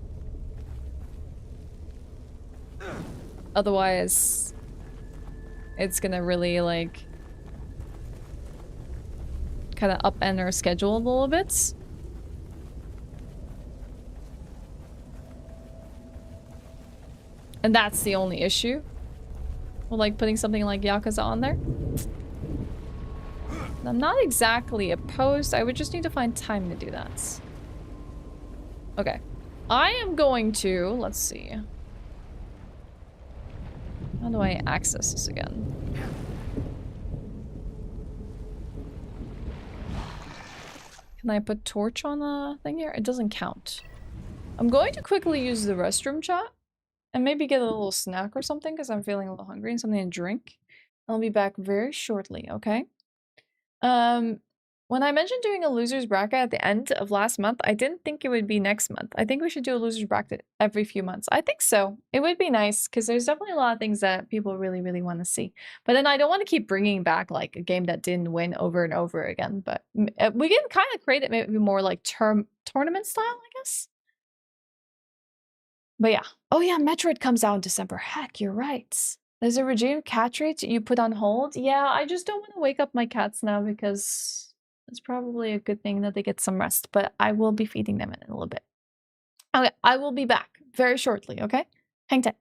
Otherwise, it's gonna really, like, kind of upend our schedule a little bit. And that's the only issue. Well, like putting something like Yakuza on there. I'm not exactly opposed. I would just need to find time to do that. Okay. I am going to... Let's see. How do I access this again? Can I put torch on the thing here? It doesn't count. I'm going to quickly use the restroom, chat. And maybe get a little snack or something because I'm feeling a little hungry and something to drink. I'll be back very shortly, okay? When I mentioned doing a loser's bracket at the end of last month, I didn't think it would be next month. I think we should do a loser's bracket every few months. I think so. It would be nice because there's definitely a lot of things that people really, really want to see. But then I don't want to keep bringing back like a game that didn't win over and over again. But we can kind of create it maybe more like tournament style, I guess. But yeah. Oh yeah, Metroid comes out in December. Heck, you're right. There's a regime cat treat you put on hold. Yeah, I just don't want to wake up my cats now because it's probably a good thing that they get some rest, but I will be feeding them in a little bit. Okay, I will be back very shortly, okay? Hang tight.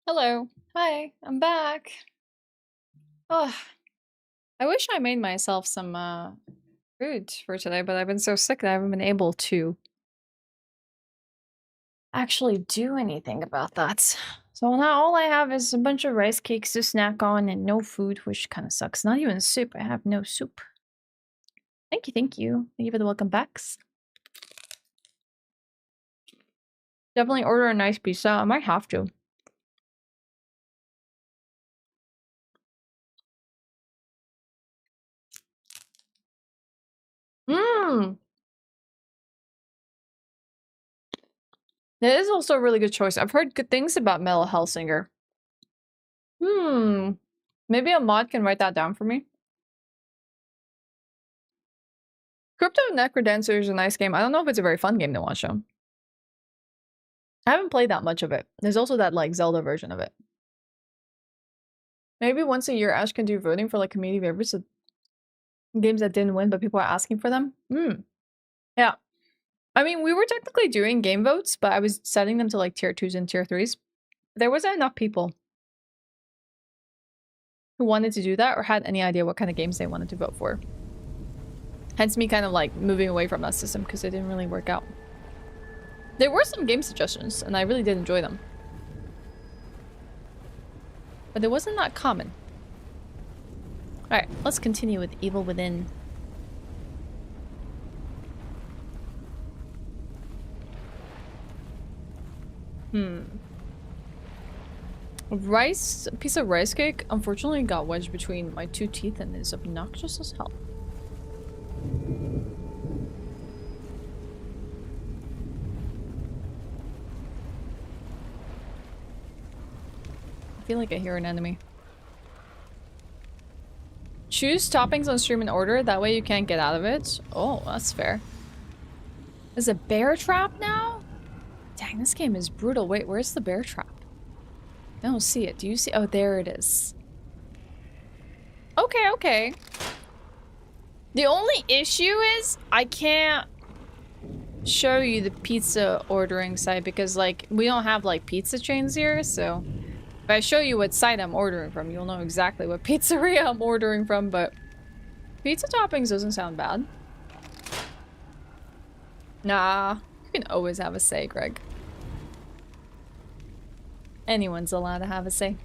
Hello. Hi, I'm back. Oh, I wish I made myself some food for today, but I've been so sick that I haven't been able to actually do anything about that. So now all I have is a bunch of rice cakes to snack on and no food, which kind of sucks. Not even soup. I have no soup. Thank you, thank you. Thank you for the welcome backs. Definitely order a nice pizza. I might have to. Mmm. That is also a really good choice. I've heard good things about Metal Hellsinger. Hmm. Maybe a mod can write that down for me. Crypto Necrodancer is a nice game. I don't know if it's a very fun game to watch though. I haven't played that much of it. There's also that like Zelda version of it. Maybe once a year Ash can do voting for like community favorites of games that didn't win but people are asking for them. Yeah. I mean, we were technically doing game votes, but I was setting them to like tier 2s and tier 3s. There wasn't enough people who wanted to do that or had any idea what kind of games they wanted to vote for. Hence me kind of like moving away from that system because it didn't really work out. There were some game suggestions and I really did enjoy them. But it wasn't that common. Alright, let's continue with Evil Within. A piece of rice cake unfortunately got wedged between my 2 teeth and is obnoxious as hell. I feel like I hear an enemy. Choose toppings on stream in order, that way you can't get out of it. Oh, that's fair. There's a bear trap now? Dang, this game is brutal. Wait, where's the bear trap? I don't see it. Do you see? Oh, there it is. Okay, okay. The only issue is I can't show you the pizza ordering site because like we don't have like pizza chains here, so if I show you what site I'm ordering from, you'll know exactly what pizzeria I'm ordering from, but pizza toppings doesn't sound bad. Nah, you can always have a say, Greg. Anyone's allowed to have a say.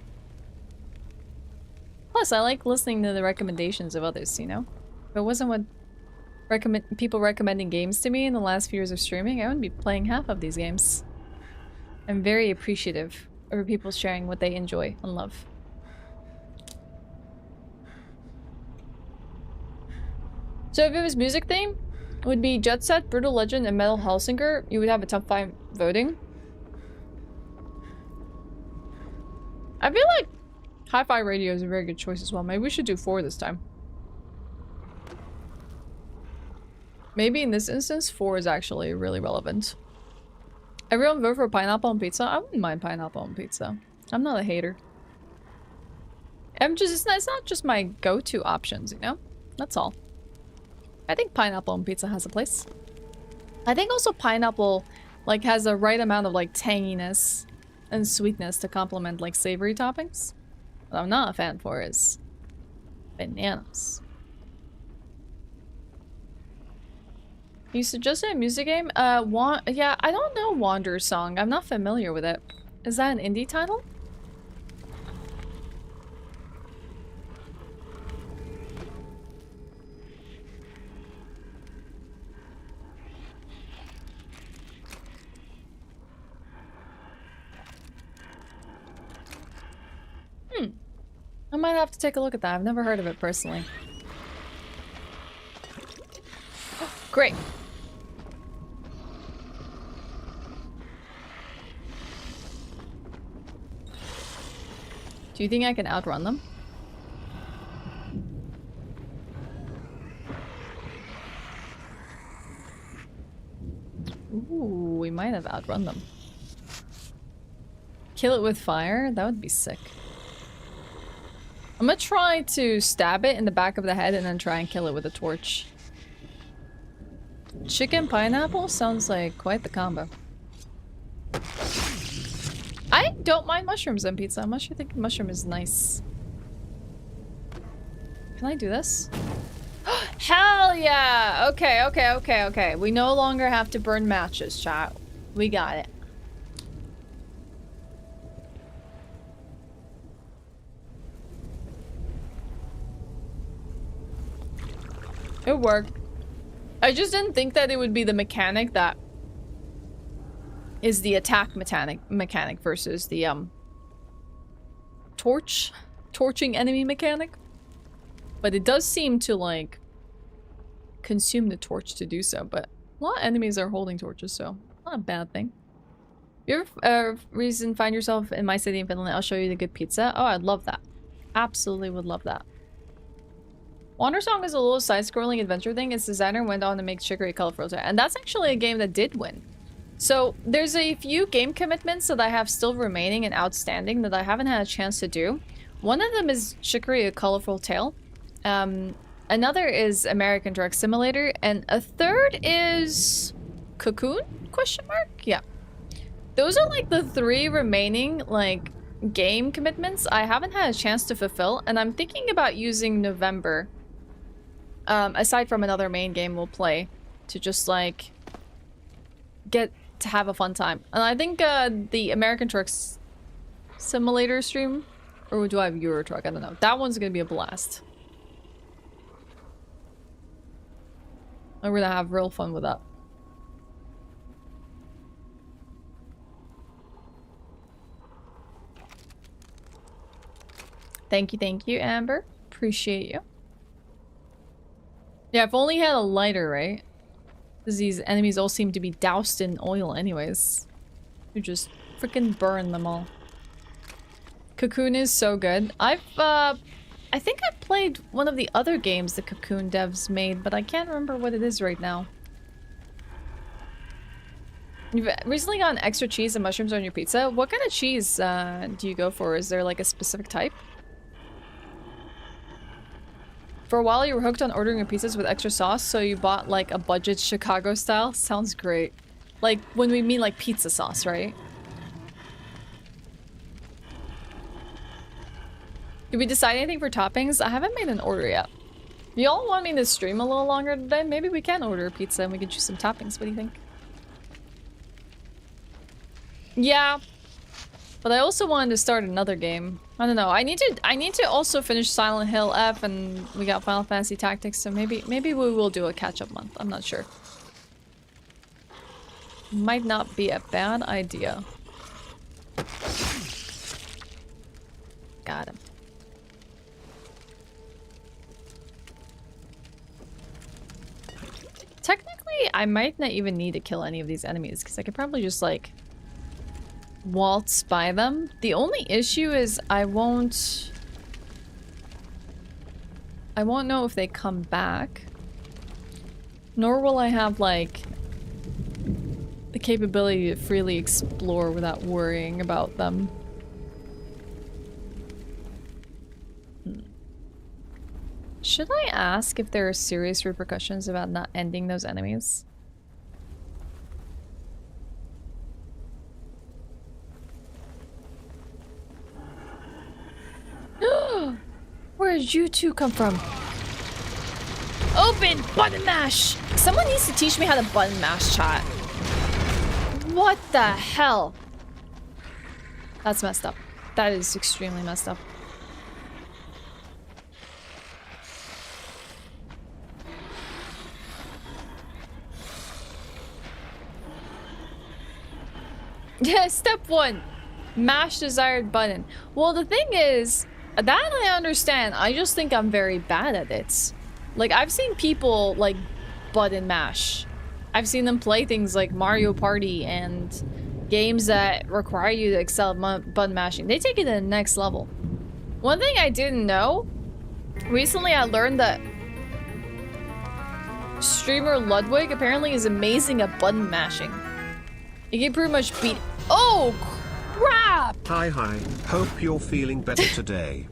Plus, I like listening to the recommendations of others, you know? If it wasn't what people recommending games to me in the last few years of streaming, I wouldn't be playing half of these games. I'm very appreciative of people sharing what they enjoy and love. So if it was music theme, it would be Jet Set, Brutal Legend, and Metal Hellsinger. You would have a top 5 voting. I feel like Hi-Fi Radio is a very good choice as well. Maybe we should do 4 this time. Maybe in this instance, 4 is actually really relevant. Everyone vote for pineapple on pizza? I wouldn't mind pineapple on pizza. I'm not a hater. It's not just my go-to options, you know? That's all. I think pineapple on pizza has a place. I think also pineapple like has the right amount of like tanginess and sweetness to complement like savory toppings. What I'm not a fan for is bananas. You suggested a music game? Yeah, I don't know Wander's Song. I'm not familiar with it. Is that an indie title? I might have to take a look at that. I've never heard of it personally. Great. Do you think I can outrun them? Ooh, we might have outrun them. Kill it with fire? That would be sick. I'm gonna try to stab it in the back of the head and then try and kill it with a torch. Chicken pineapple sounds like quite the combo. I don't mind mushrooms on pizza. I think mushroom is nice. Can I do this? Hell yeah! Okay, okay, okay, okay. We no longer have to burn matches, chat. We got it. It worked. I just didn't think that it would be the mechanic that is the attack mechanic versus the torching enemy mechanic. But it does seem to like consume the torch to do so, but a lot of enemies are holding torches, so not a bad thing. If you ever find yourself in my city in Finland, I'll show you the good pizza. Oh, I'd love that. Absolutely would love that. Wandersong is a little side-scrolling adventure thing. Its designer went on to make Chicory Colorful, and that's actually a game that did win. So there's a few game commitments that I have still remaining and outstanding that I haven't had a chance to do. One of them is Chicory A Colorful Tale. Another is American Truck Simulator, and a third is Cocoon? Question mark? Yeah. Those are like the 3 remaining like game commitments I haven't had a chance to fulfill, and I'm thinking about using November, aside from another main game we'll play, to just like get to have a fun time. And I think the American Trucks Simulator stream, or do I have Euro Truck? I don't know. That one's gonna be a blast. I'm gonna have real fun with that. Thank you, Amber. Appreciate you. Yeah, if only had a lighter, right? Because these enemies all seem to be doused in oil anyways. You just freaking burn them all. Cocoon is so good. I think I played one of the other games the Cocoon devs made, but I can't remember what it is right now. You've recently gotten extra cheese and mushrooms on your pizza. What kind of cheese do you go for? Is there like a specific type? For a while you were hooked on ordering your pizzas with extra sauce, so you bought like a budget Chicago style? Sounds great. Like when we mean like pizza sauce, right? Did we decide anything for toppings? I haven't made an order yet. Y'all want me to stream a little longer today? Maybe we can order a pizza and we can choose some toppings. What do you think? Yeah. But I also wanted to start another game. I don't know. I need to also finish Silent Hill F, and we got Final Fantasy Tactics, so maybe we will do a catch-up month. I'm not sure. Might not be a bad idea. Got him. Technically, I might not even need to kill any of these enemies, because I could probably just, like, waltz by them. The only issue is I won't know if they come back. Nor will I have, like, the capability to freely explore without worrying about them. Should I ask if there are serious repercussions about not ending those enemies? Where did you two come from? Open! Button mash! Someone needs to teach me how to button mash, chat. What the hell? That's messed up. That is extremely messed up. Yeah, step 1. Mash desired button. Well, the thing is, that I understand. I just think I'm very bad at it. Like, I've seen people, like, button mash. I've seen them play things like Mario Party and games that require you to excel at button mashing. They take it to the next level. One thing I didn't know, recently I learned that streamer Ludwig apparently is amazing at button mashing. You can pretty much beat— oh, crap! Hi. Hope you're feeling better today.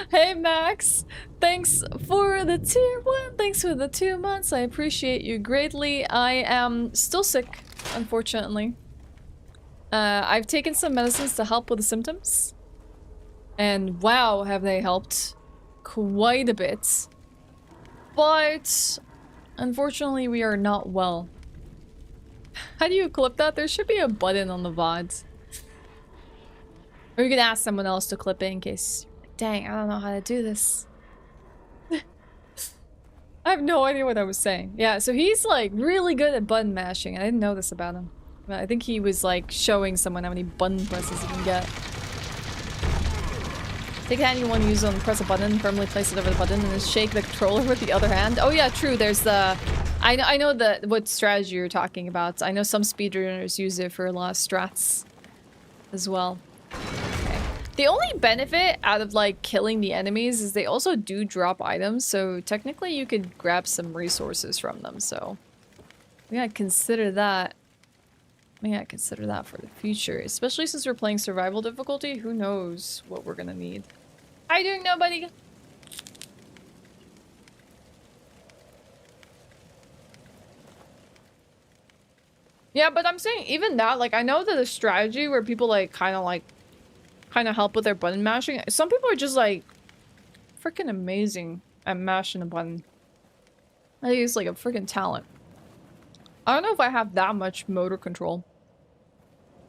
Hey, Max. Thanks for the tier 1. Thanks for the 2 months. I appreciate you greatly. I am still sick, unfortunately. I've taken some medicines to help with the symptoms. And wow, have they helped quite a bit. But unfortunately, we are not well. How do you clip that? There should be a button on the VODs. Or you can ask someone else to clip it in case... Dang, I don't know how to do this. I have no idea what I was saying. Yeah, so he's like really good at button mashing. I didn't know this about him. But I think he was like showing someone how many button presses he can get. Take a hand you want to use on press a button, firmly place it over the button, and then shake the controller with the other hand. Oh yeah, true. There's the... I know what strategy you're talking about. I know some speedrunners use it for a lot of strats as well. Okay. The only benefit out of like killing the enemies is they also do drop items, so technically you could grab some resources from them, so we gotta consider that. We gotta consider that for the future, especially since we're playing survival difficulty. Who knows what we're gonna need. How you doing, nobody? Yeah, but I'm saying even that, like, I know that the strategy where people like kind of help with their button mashing. Some people are just like freaking amazing at mashing a button. I think it's like a freaking talent. I don't know if I have that much motor control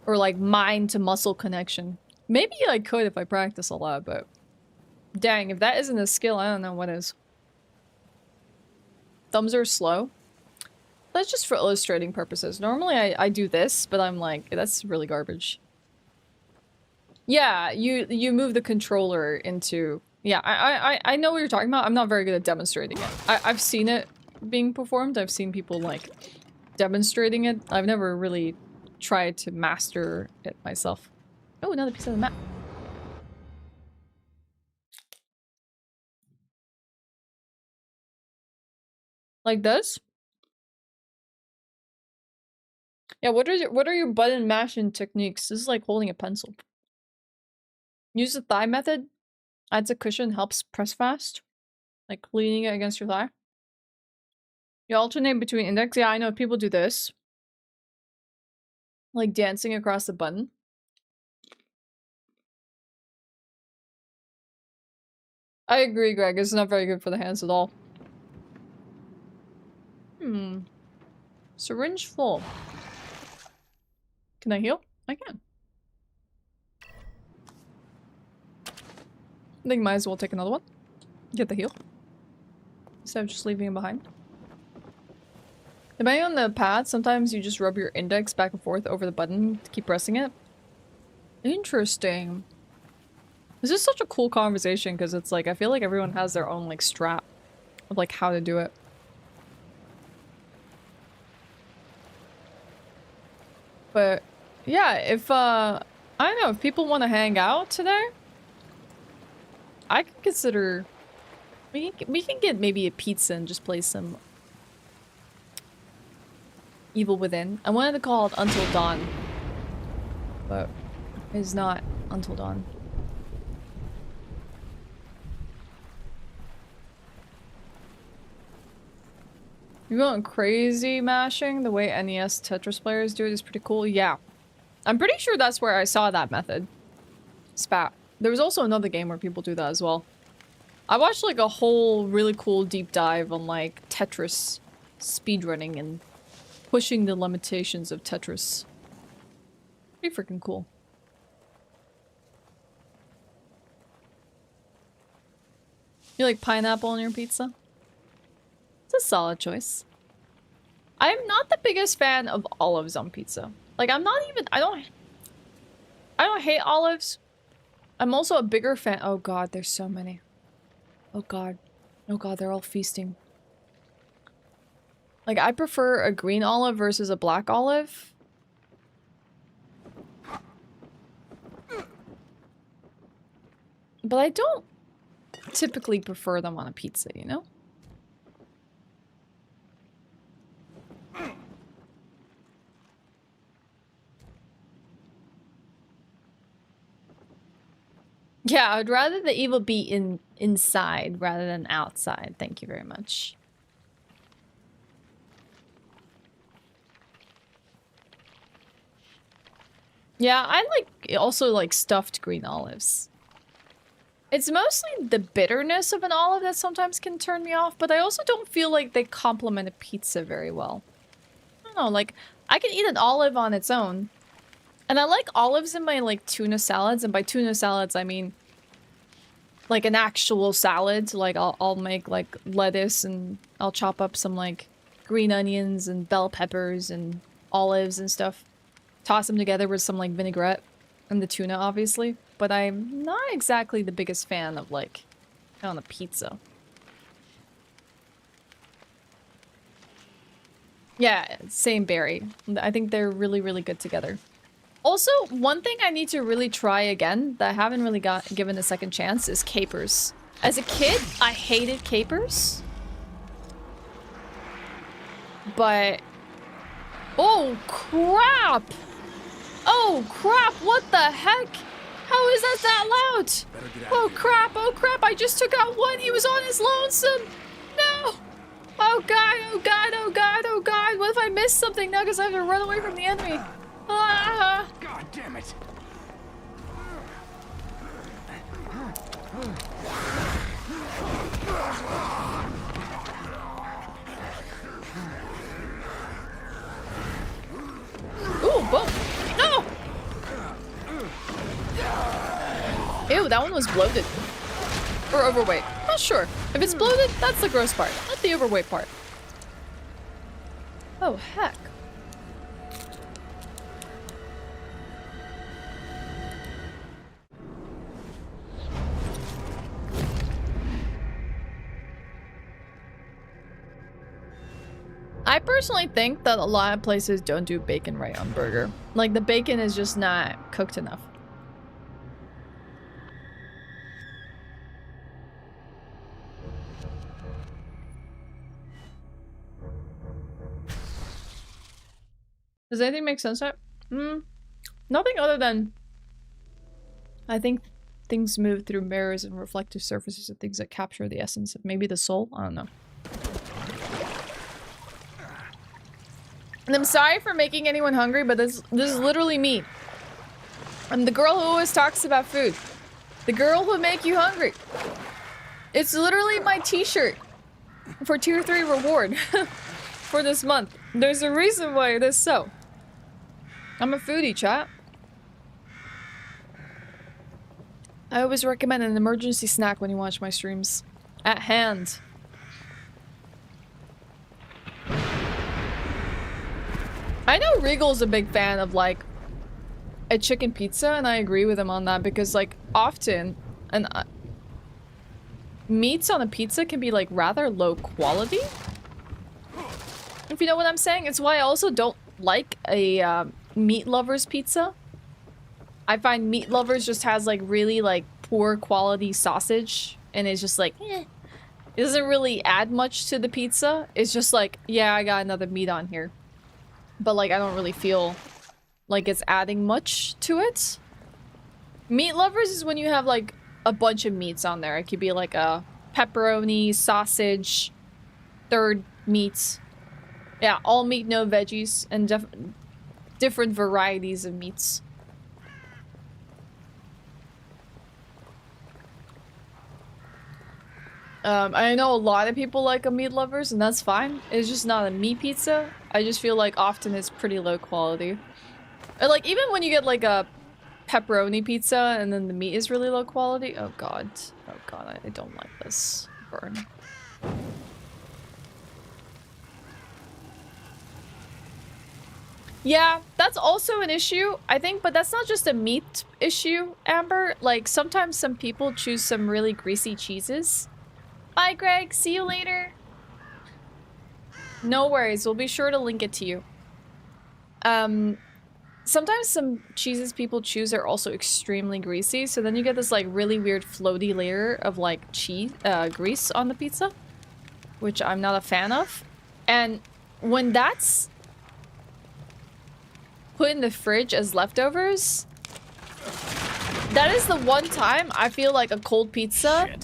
or like mind to muscle connection. Maybe I could if I practice a lot, but dang, if that isn't a skill, I don't know what is. Thumbs are slow. That's just for illustrating purposes. Normally I do this, but I'm like, that's really garbage. Yeah, you move the controller into... Yeah, I know what you're talking about. I'm not very good at demonstrating it. I've seen it being performed. I've seen people, like, demonstrating it. I've never really tried to master it myself. Oh, another piece of the map. Like this? Yeah, what are your button mashing techniques? This is like holding a pencil. Use the thigh method. Adds a cushion, helps press fast. Like leaning it against your thigh. You alternate between index. Yeah, I know people do this. Like dancing across the button. I agree, Greg. It's not very good for the hands at all. Syringe full. Can I heal? I can. I think might as well take another one. Get the heal. Instead of just leaving it behind. Depending on the pad, sometimes you just rub your index back and forth over the button to keep pressing it. Interesting. This is such a cool conversation because it's like, I feel like everyone has their own like strat of like how to do it. But yeah, if I don't know, if people want to hang out today, I could consider we can get maybe a pizza and just play some Evil Within. I wanted to call it Until Dawn, but it's not Until Dawn. You're going crazy mashing. The way NES Tetris players do it is pretty cool. Yeah. I'm pretty sure that's where I saw that method. Spat. There was also another game where people do that as well. I watched like a whole really cool deep dive on like Tetris speedrunning and pushing the limitations of Tetris. Pretty freaking cool. You like pineapple on your pizza? It's a solid choice. I'm not the biggest fan of olives on pizza. Like, I'm not even... I don't hate olives. I'm also a bigger fan... Oh god, there's so many. Oh god. Oh god, they're all feasting. Like, I prefer a green olive versus a black olive. But I don't typically prefer them on a pizza, you know? Yeah, I'd rather the evil be inside rather than outside. Thank you very much. Yeah, I like also like stuffed green olives. It's mostly the bitterness of an olive that sometimes can turn me off, but I also don't feel like they complement a pizza very well. I don't know, like, I can eat an olive on its own. And I like olives in my, like, tuna salads, and by tuna salads, I mean, like, an actual salad. Like, I'll make, like, lettuce, and I'll chop up some, like, green onions and bell peppers and olives and stuff. Toss them together with some, like, vinaigrette. And the tuna, obviously. But I'm not exactly the biggest fan of, like, on a pizza. Yeah, same Barry. I think they're really, really good together. Also, one thing I need to really try again that I haven't really given a second chance is capers. As a kid, I hated capers. But... oh, crap! Oh, crap! What the heck? How is that loud? Oh, crap! Oh, crap! I just took out one! He was on his lonesome! No! Oh, God! Oh, God! Oh, God! Oh, God! What if I missed something now because I have to run away from the enemy? Ah! God damn it! Ooh, boom! No! Ew, that one was bloated. Or overweight. Not sure. If it's bloated, that's the gross part, not the overweight part. Oh, heck. I personally think that a lot of places don't do bacon right on burger. Like, the bacon is just not cooked enough. Does anything make sense yet? Nothing other than... I think things move through mirrors and reflective surfaces of things that capture the essence of maybe the soul? I don't know. And I'm sorry for making anyone hungry, but this is literally me. I'm the girl who always talks about food. The girl who make you hungry. It's literally my t-shirt for tier 3 reward for this month. There's a reason why it is so. I'm a foodie, chat. I always recommend an emergency snack when you watch my streams. At hand. I know Regal's a big fan of, like, a chicken pizza, and I agree with him on that, because, like, often, meats on a pizza can be, like, rather low quality. If you know what I'm saying. It's why I also don't like a, meat lovers pizza. I find meat lovers just has, like, really, like, poor quality sausage, and it's just, like, eh. It doesn't really add much to the pizza. It's just like, yeah, I got another meat on here. But, like, I don't really feel like it's adding much to it. Meat lovers is when you have, like, a bunch of meats on there. It could be, like, a pepperoni, sausage, third meat. Yeah, all meat, no veggies, and different varieties of meats. I know a lot of people like a meat lovers, and that's fine. It's just not a meat pizza. I just feel like often it's pretty low quality. Or, like, even when you get, like, a pepperoni pizza and then the meat is really low quality. Oh god. Oh god, I don't like this. Burn. Yeah, that's also an issue, I think, but that's not just a meat issue, Amber. Like, sometimes some people choose some really greasy cheeses. Bye, Greg. See you later. No worries. We'll be sure to link it to you. Sometimes some cheeses people choose are also extremely greasy, so then you get this, like, really weird floaty layer of, like, grease on the pizza, which I'm not a fan of. And when that's put in the fridge as leftovers, that is the one time I feel like a cold pizza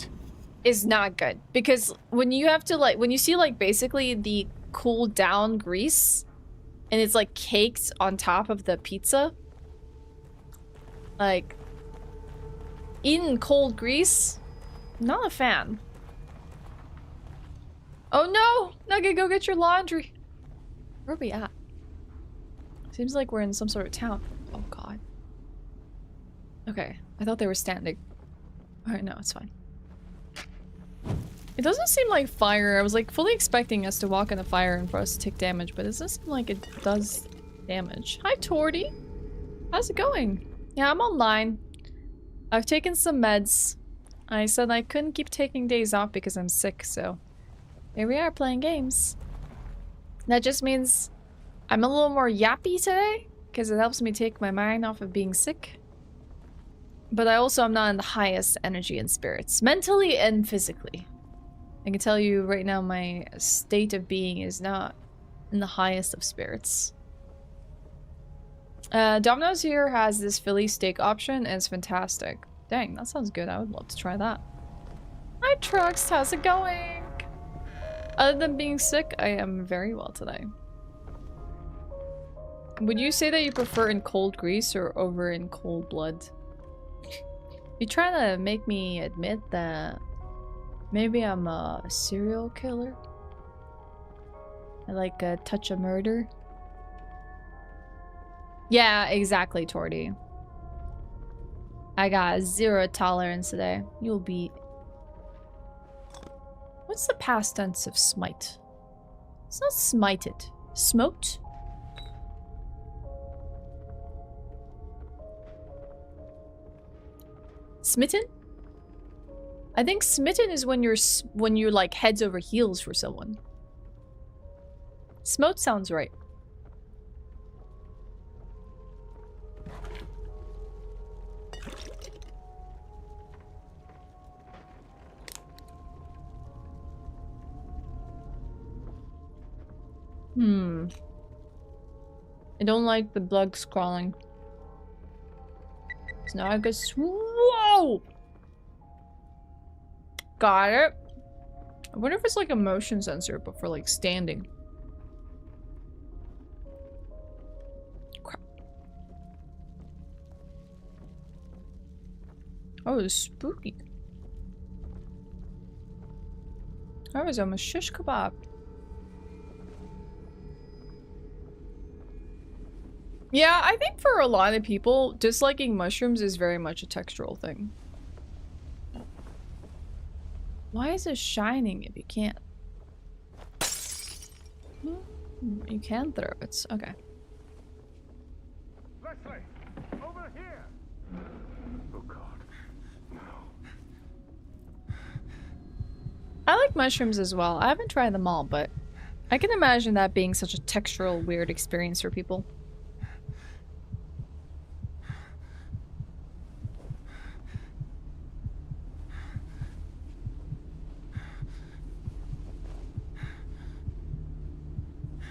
is not good. Because when you have to, like, when you see, like, basically the cooled down grease and it's, like, caked on top of the pizza, Like, in cold grease? Not a fan. Oh no! Nugget, go get your laundry! Where are we at? Seems like we're in some sort of town. Oh god. Okay, I thought they were standing. Alright, no, it's fine. It doesn't seem like fire. I was like fully expecting us to walk in the fire and for us to take damage, but it doesn't seem like it does damage. Hi, Torty! How's it going? Yeah, I'm online. I've taken some meds. I said I couldn't keep taking days off because I'm sick, so here we are playing games. That just means I'm a little more yappy today because it helps me take my mind off of being sick. But I also am not in the highest energy and spirits, mentally and physically. I can tell you right now my state of being is not in the highest of spirits. Domino's here has this Philly steak option and it's fantastic. Dang, that sounds good. I would love to try that. Hi Trucks, how's it going? Other than being sick, I am very well today. Would you say that you prefer in cold grease or over in cold blood? You trying to make me admit that maybe I'm a serial killer? I like a touch of murder? Yeah, exactly, Torty. I got 0 tolerance today. You'll be... What's the past tense of smite? It's not smited. Smoked? Smitten? I think smitten is when you're like heads over heels for someone. Smote sounds right. I don't like the blood scrawling. So now I guess. Whoa! Got it. I wonder if it's like a motion sensor, but for like standing. Crap. Oh, it's spooky. That was almost shish kebab. Yeah, I think for a lot of people, disliking mushrooms is very much a textural thing. Why is it shining if you can't? You can throw it. Okay. Leslie, over here. Oh God, no. I like mushrooms as well. I haven't tried them all, but I can imagine that being such a textural, weird experience for people.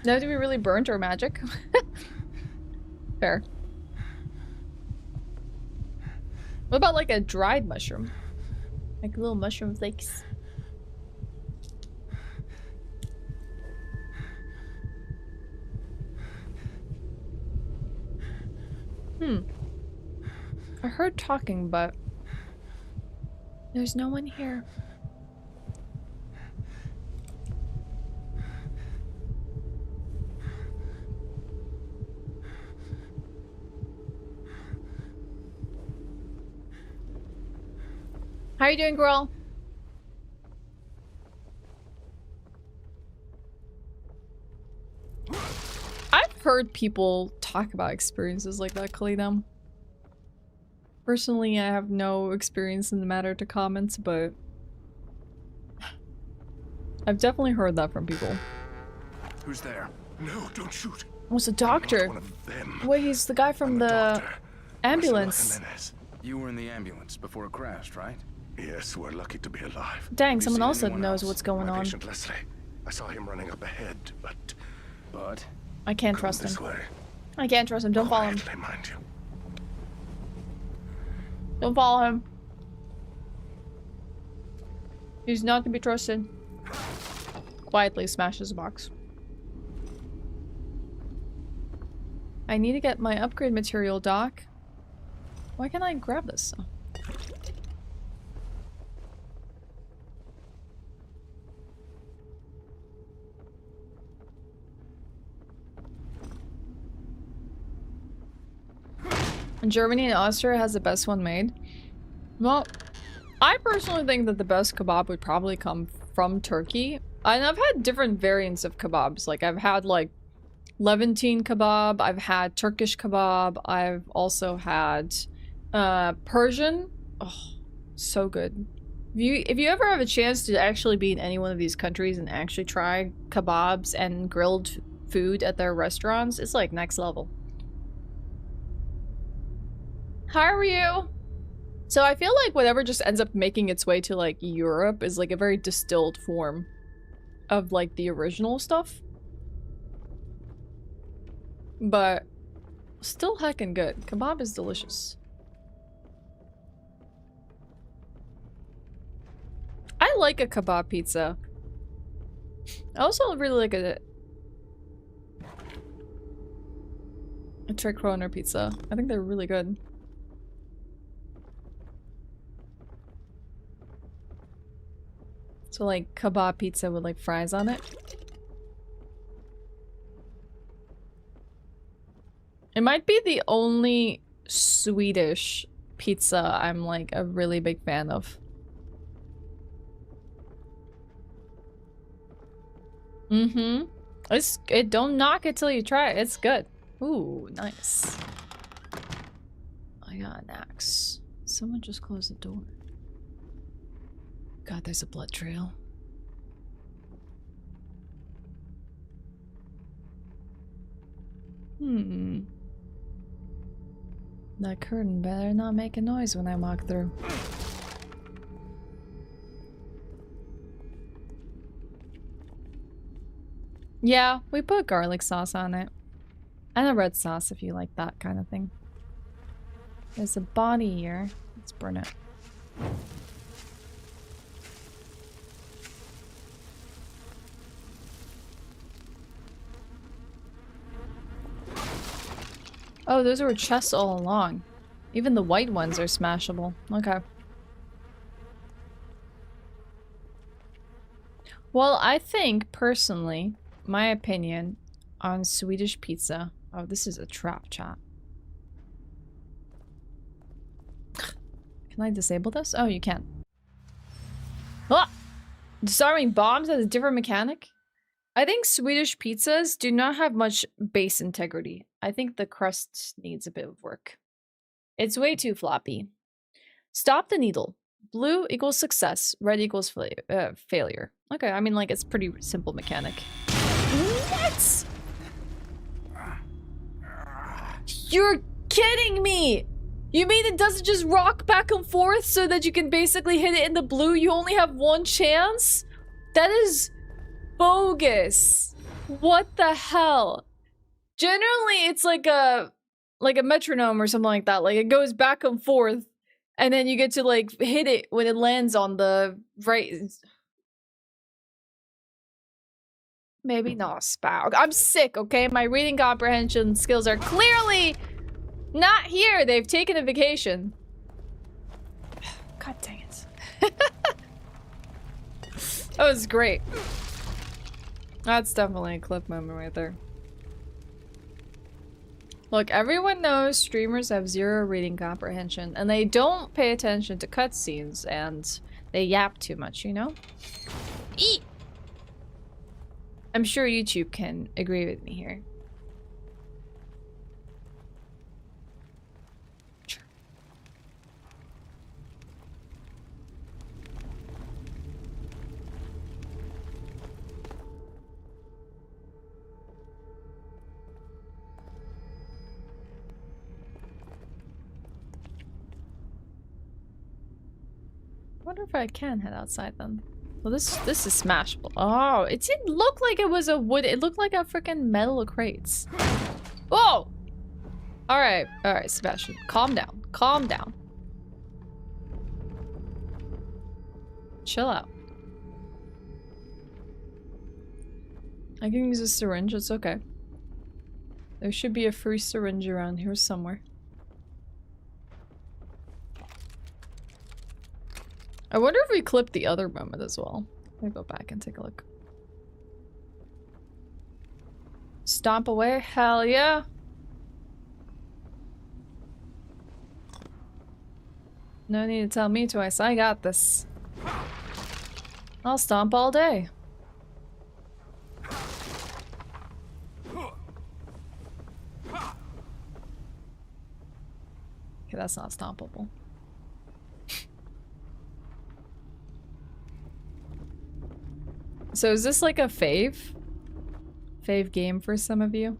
They have to be really burnt or magic. Fair. What about like a dried mushroom? Like little mushroom flakes. I heard talking, but there's no one here. How are you doing, girl? I've heard people talk about experiences like that, Kalidam. Personally, I have no experience in the matter to comment, but I've definitely heard that from people. Who's there? No, don't shoot. Oh, it's a doctor. One of them. Wait, he's the guy from the ambulance. You were in the ambulance before it crashed, right? Yes, we're lucky to be alive. Dang, someone also knows what's going on. Patient Leslie. I saw him running up ahead, but I can't trust him. This way. I can't trust him. Don't follow him. Quietly, mind you. Don't follow him. He's not to be trusted. Quietly smashes a box. I need to get my upgrade material, Doc. Why can't I grab this? Oh. Germany and Austria has the best one made. Well, I personally think that the best kebab would probably come from Turkey. And I've had different variants of kebabs. Like I've had like Levantine kebab, I've had Turkish kebab, I've also had Persian. Oh, so good. If you ever have a chance to actually be in any one of these countries and actually try kebabs and grilled food at their restaurants, it's like next level. How are you? So I feel like whatever just ends up making its way to like Europe is like a very distilled form of like the original stuff. But still heckin' good. Kebab is delicious. I like a kebab pizza. I also really like a Tricroner pizza. I think they're really good. So like kebab pizza with like fries on it. It might be the only Swedish pizza I'm like a really big fan of. Mm-hmm. Don't knock it till you try it. It's good. Ooh, nice. I got an axe. Someone just closed the door. God, there's a blood trail. Hmm. That curtain better not make a noise when I walk through. Yeah, we put garlic sauce on it. And a red sauce if you like that kind of thing. There's a body here. Let's burn it. Oh, those were chests all along. Even the white ones are smashable. Okay. Well, I think, personally, my opinion on Swedish pizza... Oh, this is a trap, chat. Can I disable this? Oh, you can. Ah! Disarming bombs has a different mechanic? I think Swedish pizzas do not have much base integrity. I think the crust needs a bit of work. It's way too floppy. Stop the needle. Blue equals success. Red equals failure. Okay, I mean, like, it's pretty simple mechanic. What? You're kidding me! You mean it doesn't just rock back and forth so that you can basically hit it in the blue? You only have one chance? That is bogus. What the hell? Generally, it's like a metronome or something like that. Like, it goes back and forth, and then you get to, like, hit it when it lands on the right... Maybe not spout. I'm sick, okay? My reading comprehension skills are clearly not here. They've taken a vacation. God dang it. That was great. That's definitely a clip moment right there. Look, everyone knows streamers have zero reading comprehension, and they don't pay attention to cutscenes, and they yap too much, you know? Eat! I'm sure YouTube can agree with me here. Sure. I wonder if I can head outside then. Well, this is smashable. Oh, it didn't look like it was a wood. It looked like a freaking metal crates. Whoa! All right, Sebastian, calm down. Calm down. Chill out. I can use a syringe. It's okay. There should be a free syringe around here somewhere. I wonder if we clipped the other moment as well. Let me go back and take a look. Stomp away? Hell yeah. No need to tell me twice. I got this. I'll stomp all day. Okay, that's not stompable. So is this like a fave? Fave game for some of you?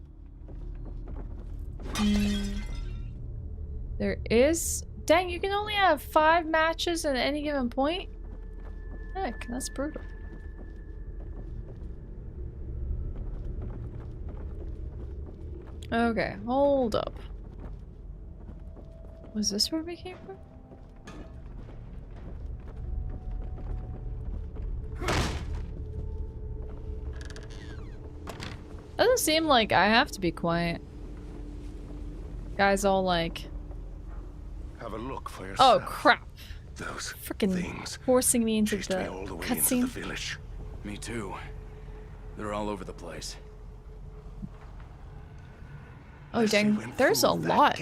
There is... Dang, you can only have 5 matches at any given point? Heck, that's brutal. Okay, hold up. Was this where we came from? Doesn't seem like I have to be quiet. Guys all like... Have a look for yourself. Oh crap. Those freaking forcing me into the cutscene. Village. Me too. They're all over the place. Oh dang, there's a lot.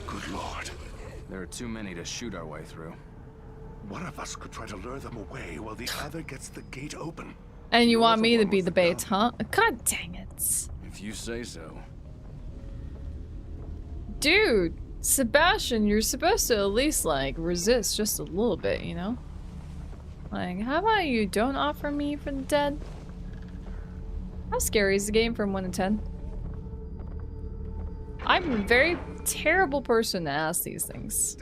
Good lord. There are too many to shoot our way through. One of us could try to lure them away while the other gets the gate open. And you want me to be the bait, huh? God dang it. If you say so. Dude, Sebastian, you're supposed to at least like resist just a little bit, you know? Like, how about you don't offer me for the dead? How scary is the game from 1 to 10? I'm a very terrible person to ask these things.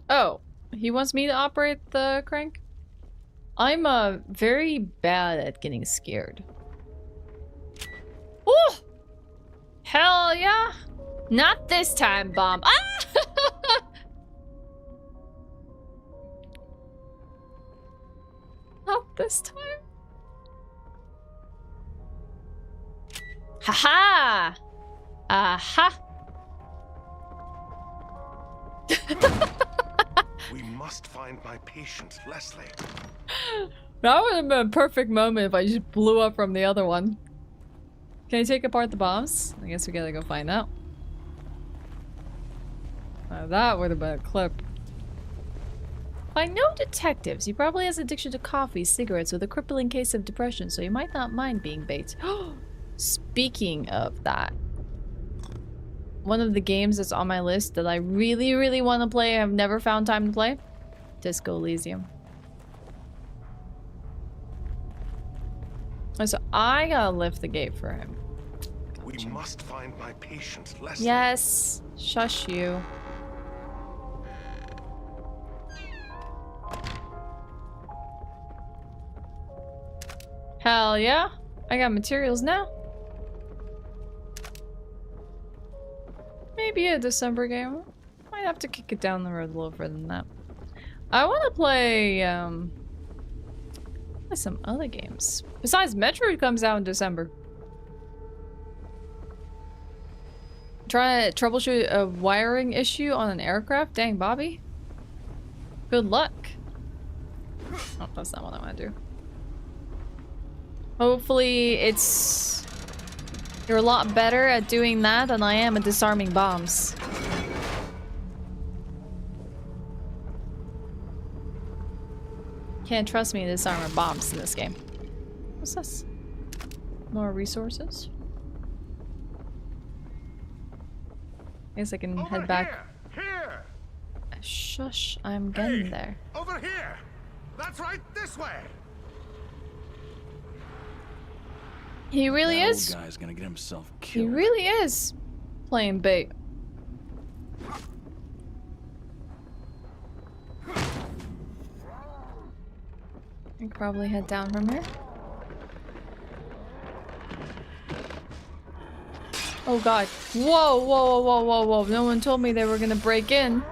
Oh, he wants me to operate the crank? I'm very bad at getting scared. Oh! Hell yeah! Not this time, bomb. Ah! Not this time. Haha! Aha! We must find my patient, Leslie. That would have been a perfect moment if I just blew up from the other one. Can I take apart the bombs? I guess we gotta go find out. That would have been a clip. By no detectives, he probably has addiction to coffee, cigarettes, with a crippling case of depression, so he might not mind being bait. Speaking of that, one of the games that's on my list that I really, really want to play, I've never found time to play, Disco Elysium. So I gotta lift the gate for him. We must find my patient, Leslie. Yes, shush you. Hell yeah, I got materials now. Maybe a December game. Might have to kick it down the road a little further than that. I want to play some other games. Besides, Metroid comes out in December. Try to troubleshoot a wiring issue on an aircraft? Dang, Bobby. Good luck. Oh, that's not what I want to do. Hopefully you're a lot better at doing that than I am at disarming bombs. Can't trust me to disarm bombs in this game. What's this? More resources? Guess I can head back. Here! Shush, I'm getting there. Over here! That's right, this way! He really that is. Old guy's gonna get himself killed. He really is playing bait. I could probably head down from here. Oh god. Whoa, whoa, whoa, whoa, whoa, whoa. No one told me they were gonna break in.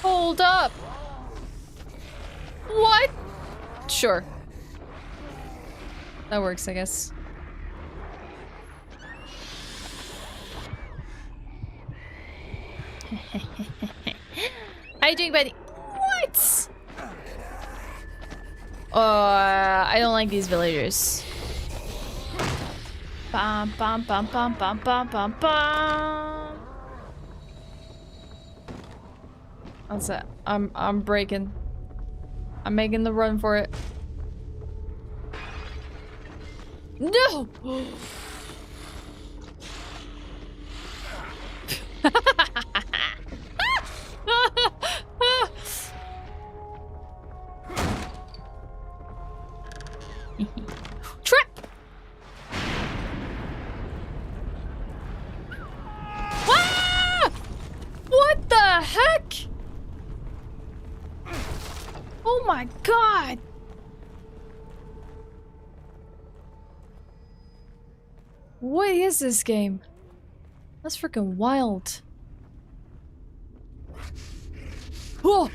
Hold up. What? Sure. That works, I guess. How you doing, buddy? What? I don't like these villagers. Bum bum bum bum bum bum bum bum. That's it. I'm breaking. I'm making the run for it. No! Trip! Ah! What the heck? Oh my god! What is this game? That's freaking wild. Whoa!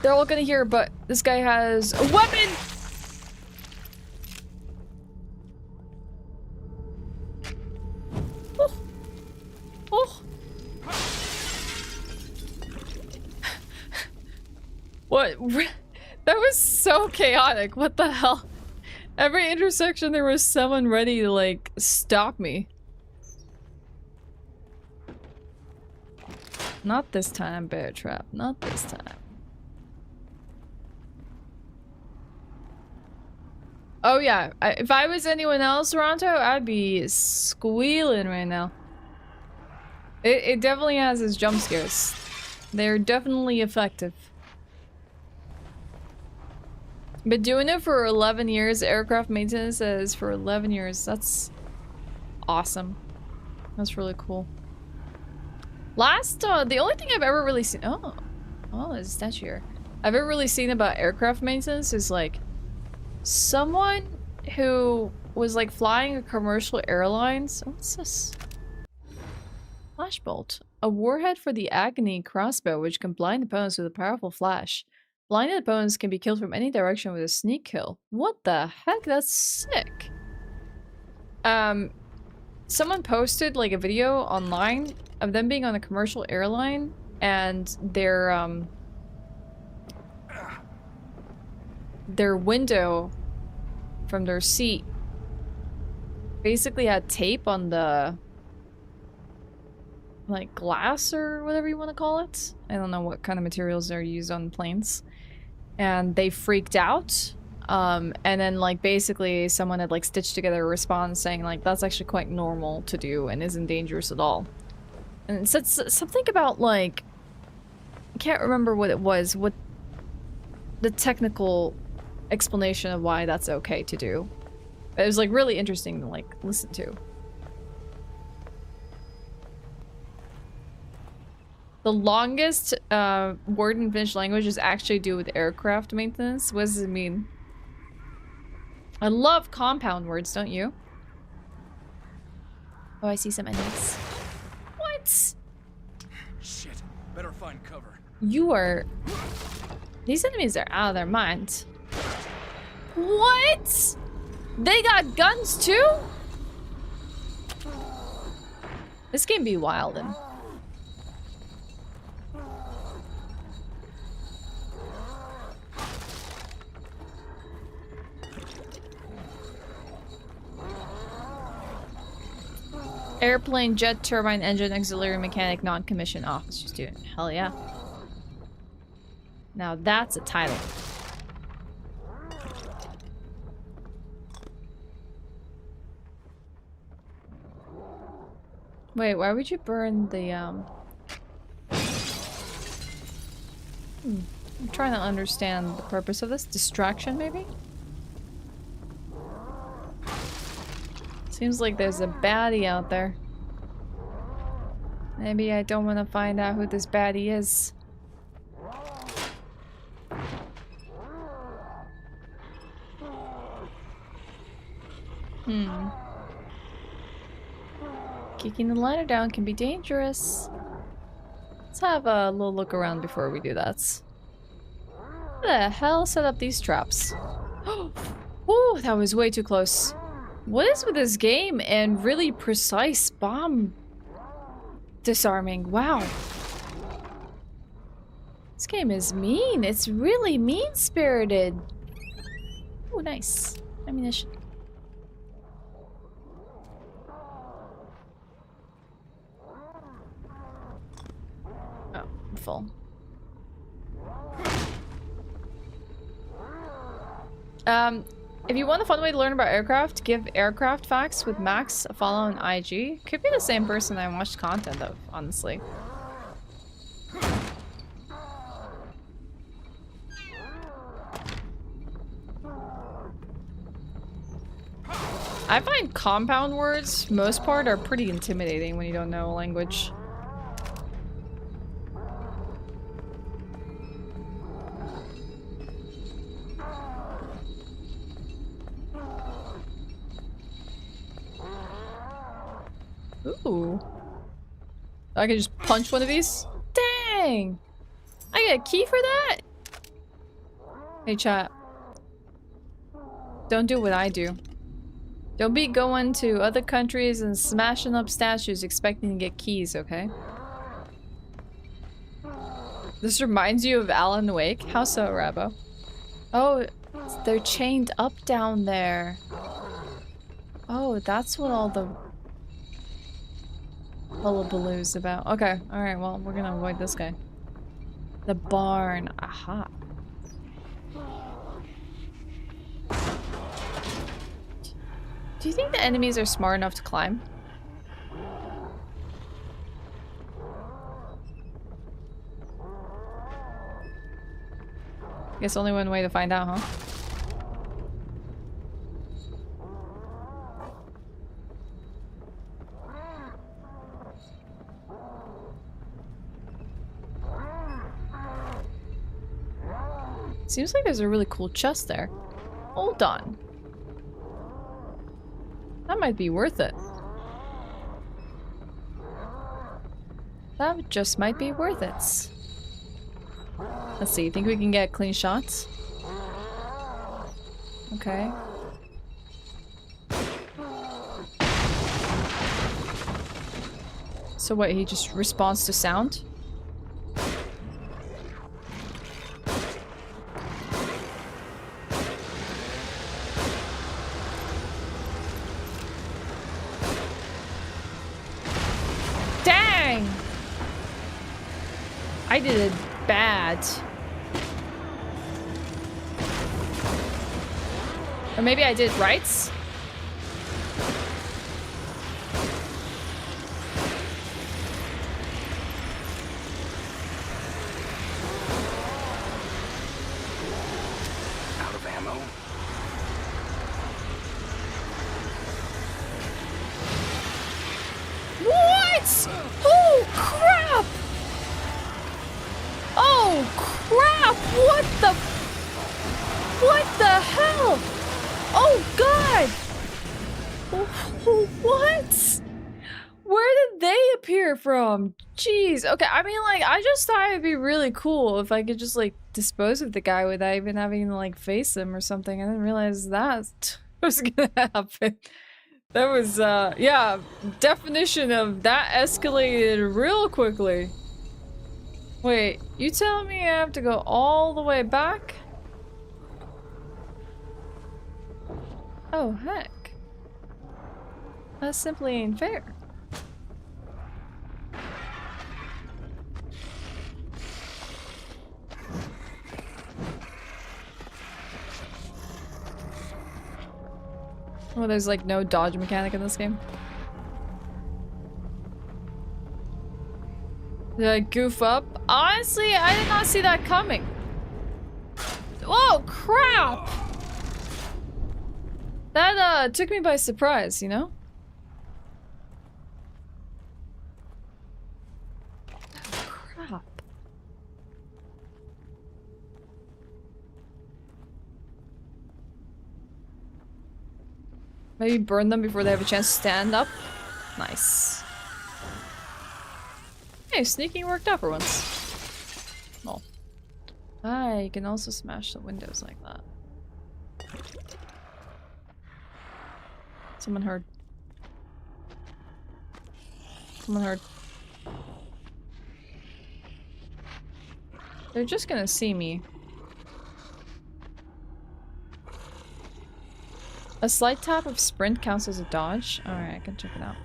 They're all gonna hear, but this guy has a weapon! Oh. Oh. What? That was so chaotic. What the hell? Every intersection there was someone ready to, like, stop me. Not this time, Bear Trap. Not this time. Oh yeah, if I was anyone else, Toronto, I'd be squealing right now. It definitely has its jump scares. They're definitely effective. Been doing it for 11 years. Aircraft maintenance is for 11 years. That's awesome. That's really cool. The only thing I've ever really seen- oh, there's a statue here. I've ever really seen about aircraft maintenance is like someone who was like flying a commercial airlines. What's this? Flashbolt. A warhead for the Agony crossbow, which can blind opponents with a powerful flash. Blinded opponents can be killed from any direction with a sneak kill. What the heck? That's sick. Someone posted like a video online of them being on a commercial airline and their window from their seat basically had tape on the like glass or whatever you want to call it. I don't know what kind of materials are used on planes. And they freaked out. And then like basically someone had like stitched together a response saying like that's actually quite normal to do and isn't dangerous at all. And it said something about like I can't remember what it was, what the technical explanation of why that's okay to do. But it was like really interesting to like listen to. The longest word in Finnish language is actually do with aircraft maintenance. What does it mean? I love compound words, don't you? Oh, I see some enemies. What? Shit. Better find cover. You are... These enemies are out of their mind. What? They got guns too? This game be wildin'. Airplane, jet, turbine, engine, auxiliary, mechanic, non-commissioned officer student. Hell yeah. Now that's a title. Wait, why would you burn the, I'm trying to understand the purpose of this. Distraction, maybe? Seems like there's a baddie out there. Maybe I don't want to find out who this baddie is. Kicking the ladder down can be dangerous. Let's have a little look around before we do that. Who the hell set up these traps? Oh, that was way too close. What is with this game and really precise bomb disarming. Wow. This game is mean. It's really mean-spirited. Oh, nice. Ammunition. Oh, I'm full. If you want a fun way to learn about aircraft, give Aircraft Facts with Max a follow on IG. Could be the same person I watched content of, honestly. I find compound words, most part, are pretty intimidating when you don't know a language. Ooh. I can just punch one of these? Dang! I get a key for that? Hey chat. Don't do what I do. Don't be going to other countries and smashing up statues expecting to get keys, okay? This reminds you of Alan Wake? How so, Rabo? Oh, they're chained up down there. Oh, that's what all the hullabaloo's about. Okay, alright, well, we're gonna avoid this guy. The barn. Aha. Do you think the enemies are smart enough to climb? Guess only one way to find out, huh? Seems like there's a really cool chest there. Hold on. That might be worth it. That just might be worth it. Let's see, think we can get clean shots? Okay. So what, he just responds to sound? Dang! I did it bad. Or maybe I did right? Out of ammo? What? Oh crap! Oh crap! What the hell? Oh god! What? Where did they appear from? Jeez. Okay, I mean, like, I just thought it'd be really cool if I could just, like, dispose of the guy without even having to, like, face him or something. I didn't realize that was gonna happen. That was, yeah, definition of that escalated real quickly. Wait, you telling me I have to go all the way back? Oh, heck. That simply ain't fair. Oh, there's like no dodge mechanic in this game. Did I goof up? Honestly, I did not see that coming. Oh, crap! That, took me by surprise, you know? Crap. Maybe burn them before they have a chance to stand up? Nice. Hey, sneaking worked out for once. Oh. Ah, you can also smash the windows like that. Someone heard. Someone heard. They're just gonna see me. A slight tap of sprint counts as a dodge? Alright, I can check it out.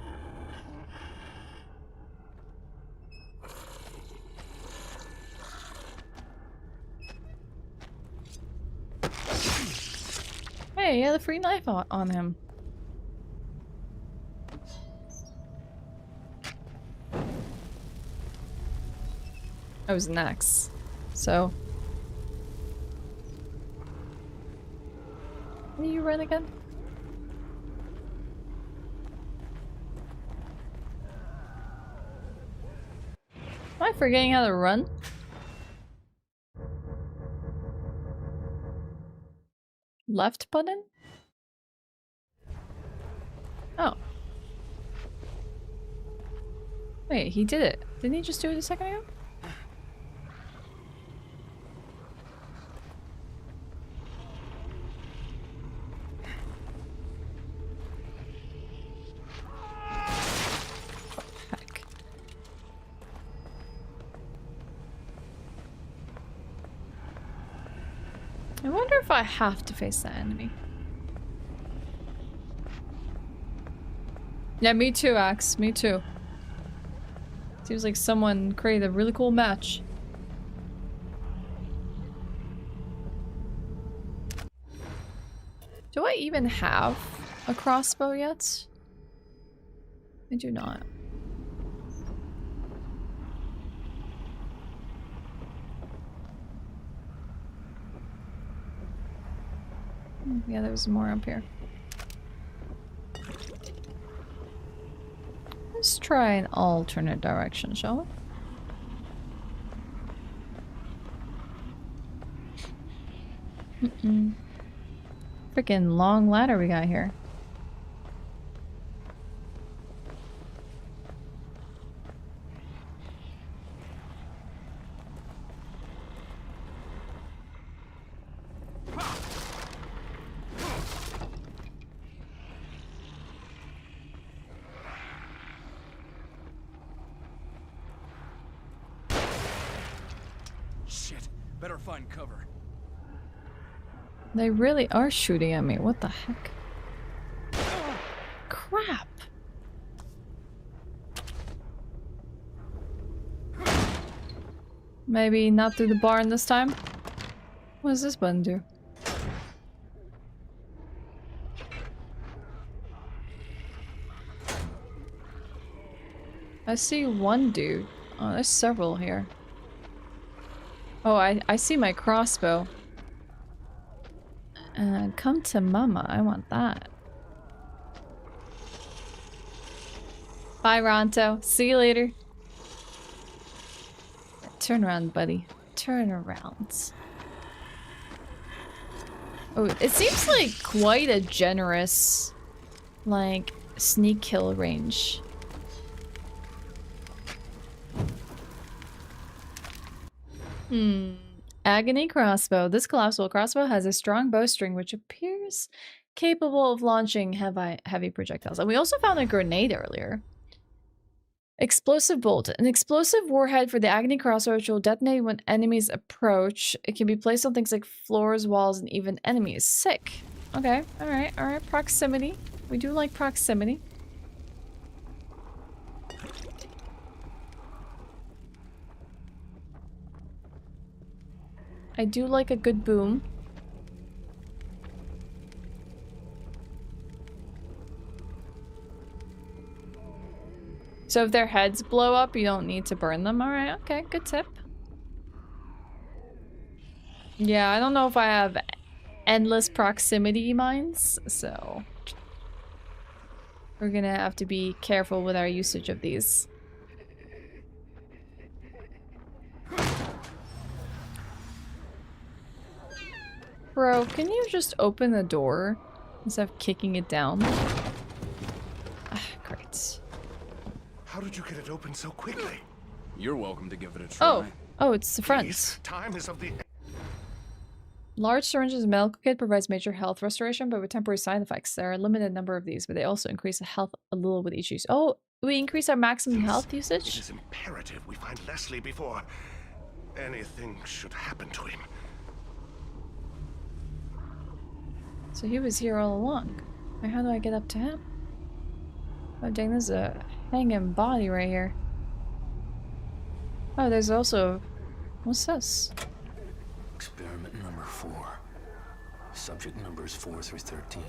Hey, he had a free knife on him. I was an axe, so... How do you run again? Am I forgetting how to run? Left button? Oh. Wait, he did it. Didn't he just do it a second ago? Heck. I wonder if I have to face that enemy. Yeah, me too, Axe. Me too. Seems like someone created a really cool match. Do I even have a crossbow yet? I do not. Yeah, there was more up here. Let's try an alternate direction, shall we? Freaking long ladder we got here. Better find cover. They really are shooting at me. What the heck? Crap. Maybe not through the barn this time? What does this button do? I see one dude. Oh, there's several here. Oh, I see my crossbow. Come to mama. I want that. Bye, Ronto. See you later. Turn around, buddy. Turn around. Oh, it seems like quite a generous, like, sneak kill range. Agony crossbow. This collapsible crossbow has a strong bowstring which appears capable of launching heavy projectiles. And we also found a grenade earlier. Explosive bolt. An explosive warhead for the Agony crossbow which will detonate when enemies approach. It can be placed on things like floors, walls, and even enemies. Sick. Okay. Alright. Alright. Proximity. We do like proximity. I do like a good boom. So if their heads blow up, you don't need to burn them. Alright, okay, good tip. Yeah, I don't know if I have endless proximity mines, so we're gonna have to be careful with our usage of these. Bro, can you just open the door instead of kicking it down? Ah, great. How did you get it open so quickly? You're welcome to give it a try. Oh, it's the front. Please, time is of the... Large syringes of medical kit provides major health restoration, but with temporary side effects. There are a limited number of these, but they also increase the health a little with each use. Oh, we increase our maximum health usage? It is imperative we find Leslie before anything should happen to him. So he was here all along. Wait, how do I get up to him? Oh dang, there's a hanging body right here. Oh, there's also... What's this? Experiment number 4. Subject numbers 4 through 13.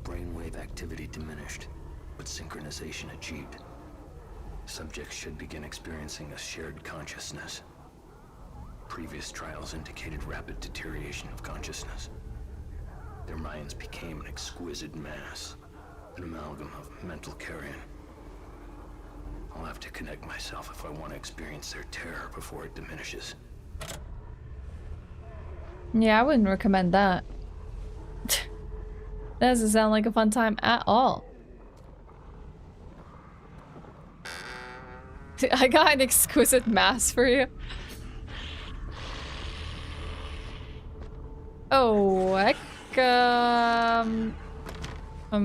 Brainwave activity diminished, but synchronization achieved. Subjects should begin experiencing a shared consciousness. Previous trials indicated rapid deterioration of consciousness. Their minds became an exquisite mass, an amalgam of mental carrion. I'll have to connect myself if I want to experience their terror before it diminishes. Yeah, I wouldn't recommend that. That doesn't sound like a fun time at all. I got an exquisite mass for you. Oh, heck. I'm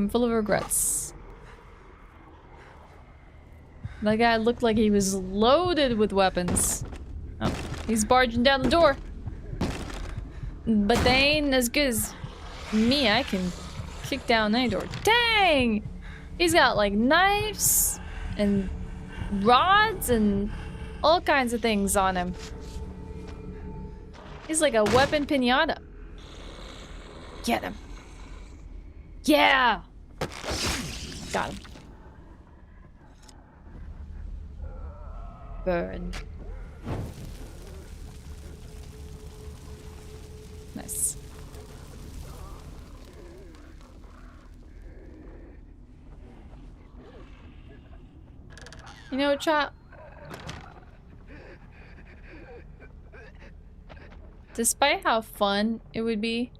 full of regrets. That guy looked like he was loaded with weapons. Oh, he's barging down the door. But they ain't as good as me. I can kick down any door. Dang! He's got like knives and rods and all kinds of things on him. He's like a weapon pinata. Get him. Yeah! Got him. Burn. Nice. You know, chat. Despite how fun it would be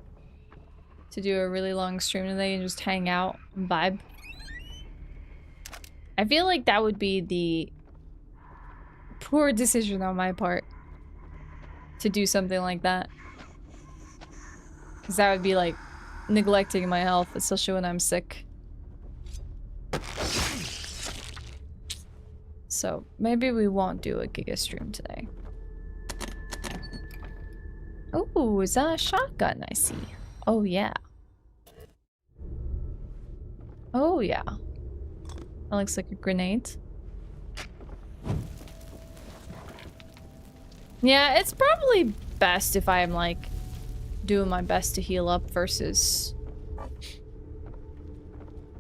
to do a really long stream today and just hang out and vibe, I feel like that would be the poor decision on my part to do something like that. Because that would be like neglecting my health, especially when I'm sick. So maybe we won't do a Giga stream today. Oh, is that a shotgun I see? Oh yeah. Oh yeah. That looks like a grenade. Yeah, it's probably best if I'm like doing my best to heal up versus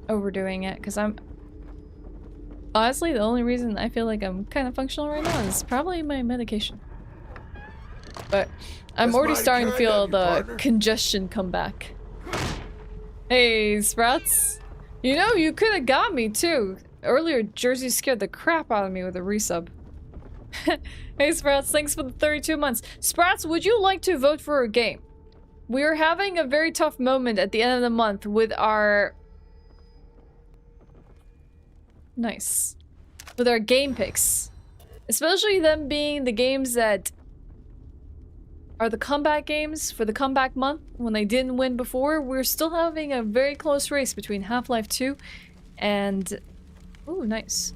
overdoing it, because I'm honestly the only reason I feel like I'm kind of functional right now is probably my medication. But I'm already starting to feel the congestion come back. Hey, Sprouts. You know, you could have got me too. Earlier, Jersey scared the crap out of me with a resub. Hey, Sprouts, thanks for the 32 months. Sprouts, would you like to vote for a game? We're having a very tough moment at the end of the month with our... Nice. With our game picks. Especially them being the games that are the comeback games for the comeback month when they didn't win before. We're still having a very close race between Half-Life 2 and... Ooh, nice.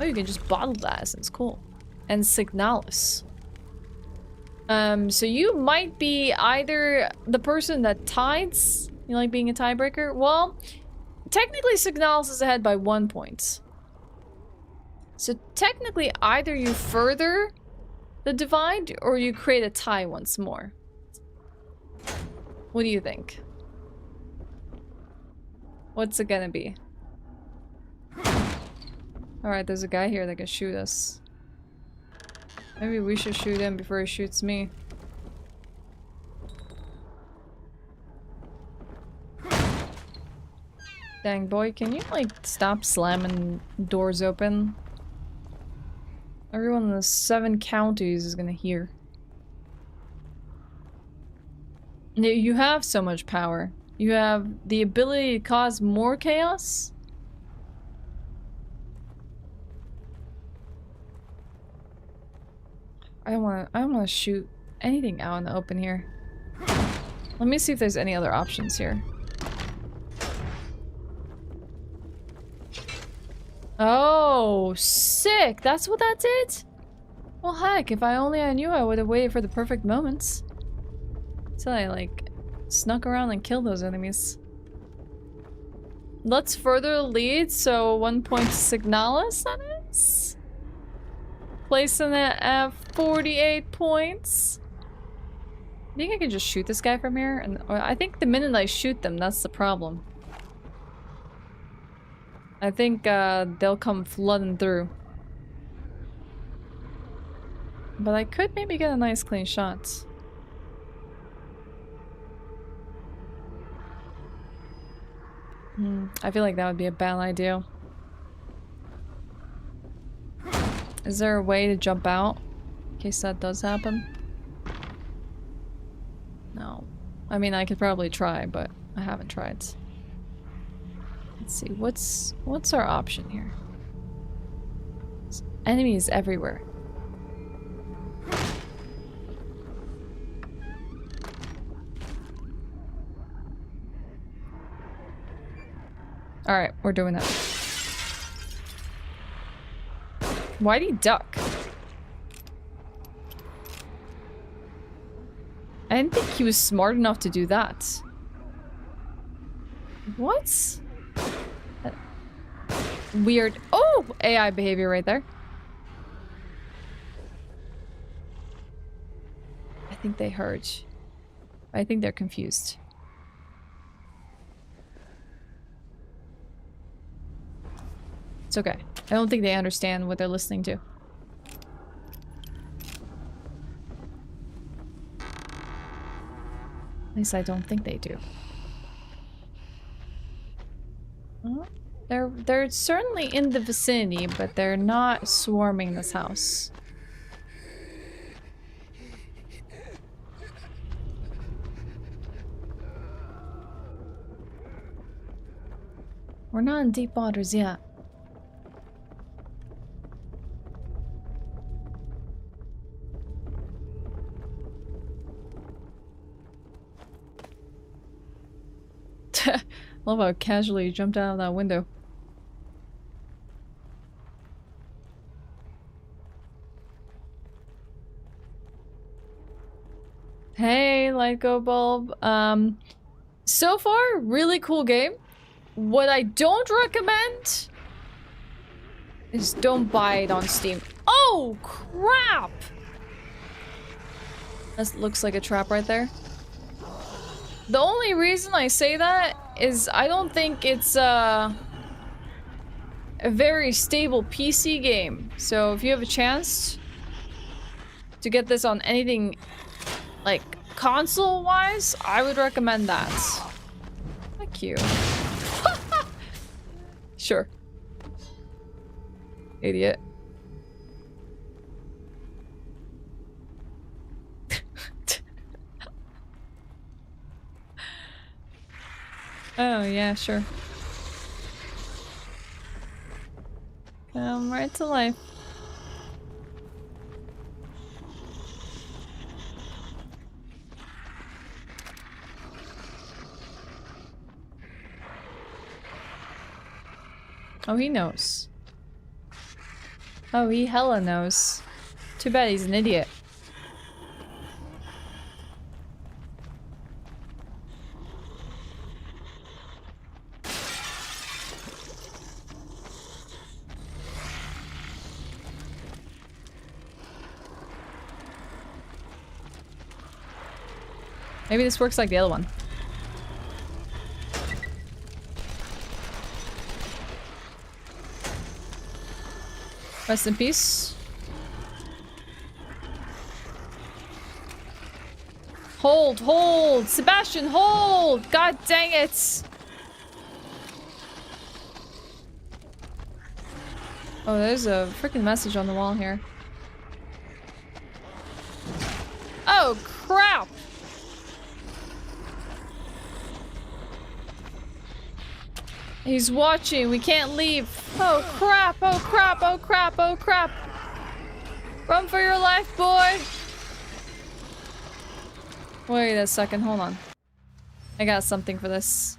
Oh, you can just bottle that. That's cool. And Signalis. So you might be either the person that ties, you like being a tiebreaker? Well, technically Signalis is ahead by 1 point. So technically either you further the divide or you create a tie once more. What do you think? What's it gonna be? Alright, there's a guy here that can shoot us. Maybe we should shoot him before he shoots me. Dang boy, can you like stop slamming doors open? Everyone in the 7 counties is gonna hear. You have so much power. You have the ability to cause more chaos. I don't wanna shoot anything out in the open here. Let me see if there's any other options here. Oh, sick! That's what that did? Well, heck, if I knew, I would have waited for the perfect moments. So I, like, snuck around and killed those enemies. Let's further the lead, so 1 point to Signalis, that is? Placing it at 48 points. I think I can just shoot this guy from here, and I think the minute I shoot them, that's the problem. I think they'll come flooding through. But I could maybe get a nice clean shot. I feel like that would be a bad idea. Is there a way to jump out in case that does happen? No. I mean, I could probably try, but I haven't tried. Let's see, what's our option here? There's enemies everywhere. Alright, we're doing that. Why'd he duck? I didn't think he was smart enough to do that. What? Weird. Oh! AI behavior right there. I think they heard. I think they're confused. It's okay. I don't think they understand what they're listening to. At least I don't think they do. Well, they're certainly in the vicinity, but they're not swarming this house. We're not in deep waters yet. I love how casually you jumped out of that window. Hey, Light Go Bulb. So far, really cool game. What I don't recommend is don't buy it on Steam. Oh, crap! That looks like a trap right there. The only reason I say that is I don't think it's a very stable PC game. So if you have a chance to get this on anything like console-wise, I would recommend that. Thank you. Sure. Idiot. Oh, yeah, sure. Come right to life. Oh, he knows. Oh, he hella knows. Too bad he's an idiot. Maybe this works like the other one. Rest in peace. Hold, hold! Sebastian, hold! God dang it! Oh, there's a freaking message on the wall here. Oh, crap! He's watching. We can't leave. Oh crap, oh crap, oh crap, oh crap. Run for your life, boy. Wait a second, hold on. I got something for this.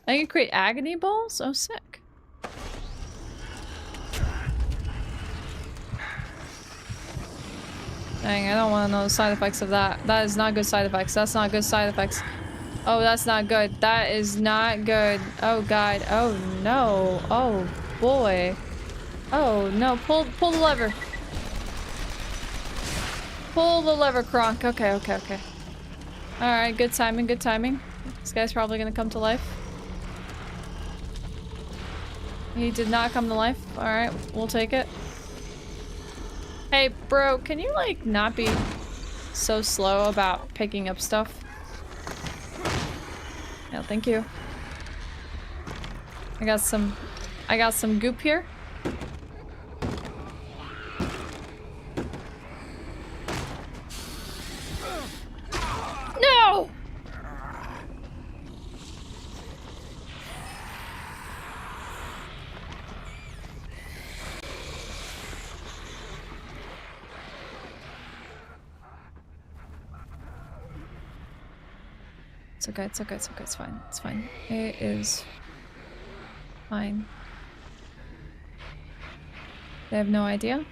I can create agony balls? Oh, sick. Dang, I don't want to know the side effects of that. That is not good side effects. That's not good side effects. Oh, that's not good. That is not good. Oh, God. Oh, no. Oh, boy. Oh, no. Pull the lever. Pull the lever, Kronk. Okay, okay, okay. Alright, good timing, good timing. This guy's probably gonna come to life. He did not come to life. Alright, we'll take it. Hey, bro, can you, like, not be so slow about picking up stuff? No, thank you. I got some goop here. No! It's okay, it's okay, it's okay, it's fine, it's fine. It is fine. They have no idea.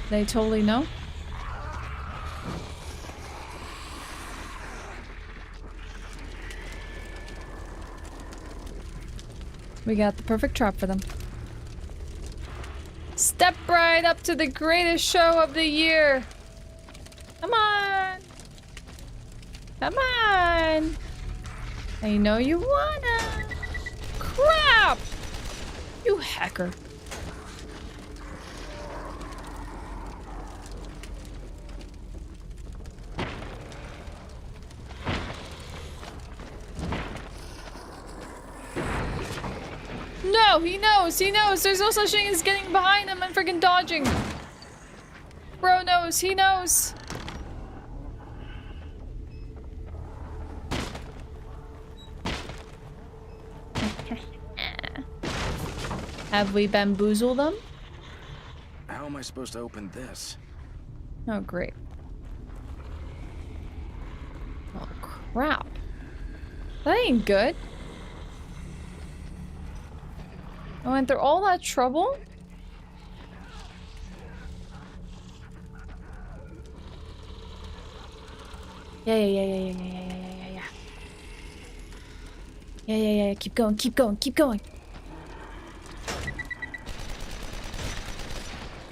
They totally know. We got the perfect trap for them. Step right up to the greatest show of the year. Come on. Come on. I know you wanna. Crap! You hacker. No, he knows, he knows. There's no such thing as getting behind him and freaking dodging. Bro knows, he knows. Have we bamboozled them? How am I supposed to open this? Oh, great. Oh, crap. That ain't good. I went through all that trouble? Yeah. Yeah. Keep going.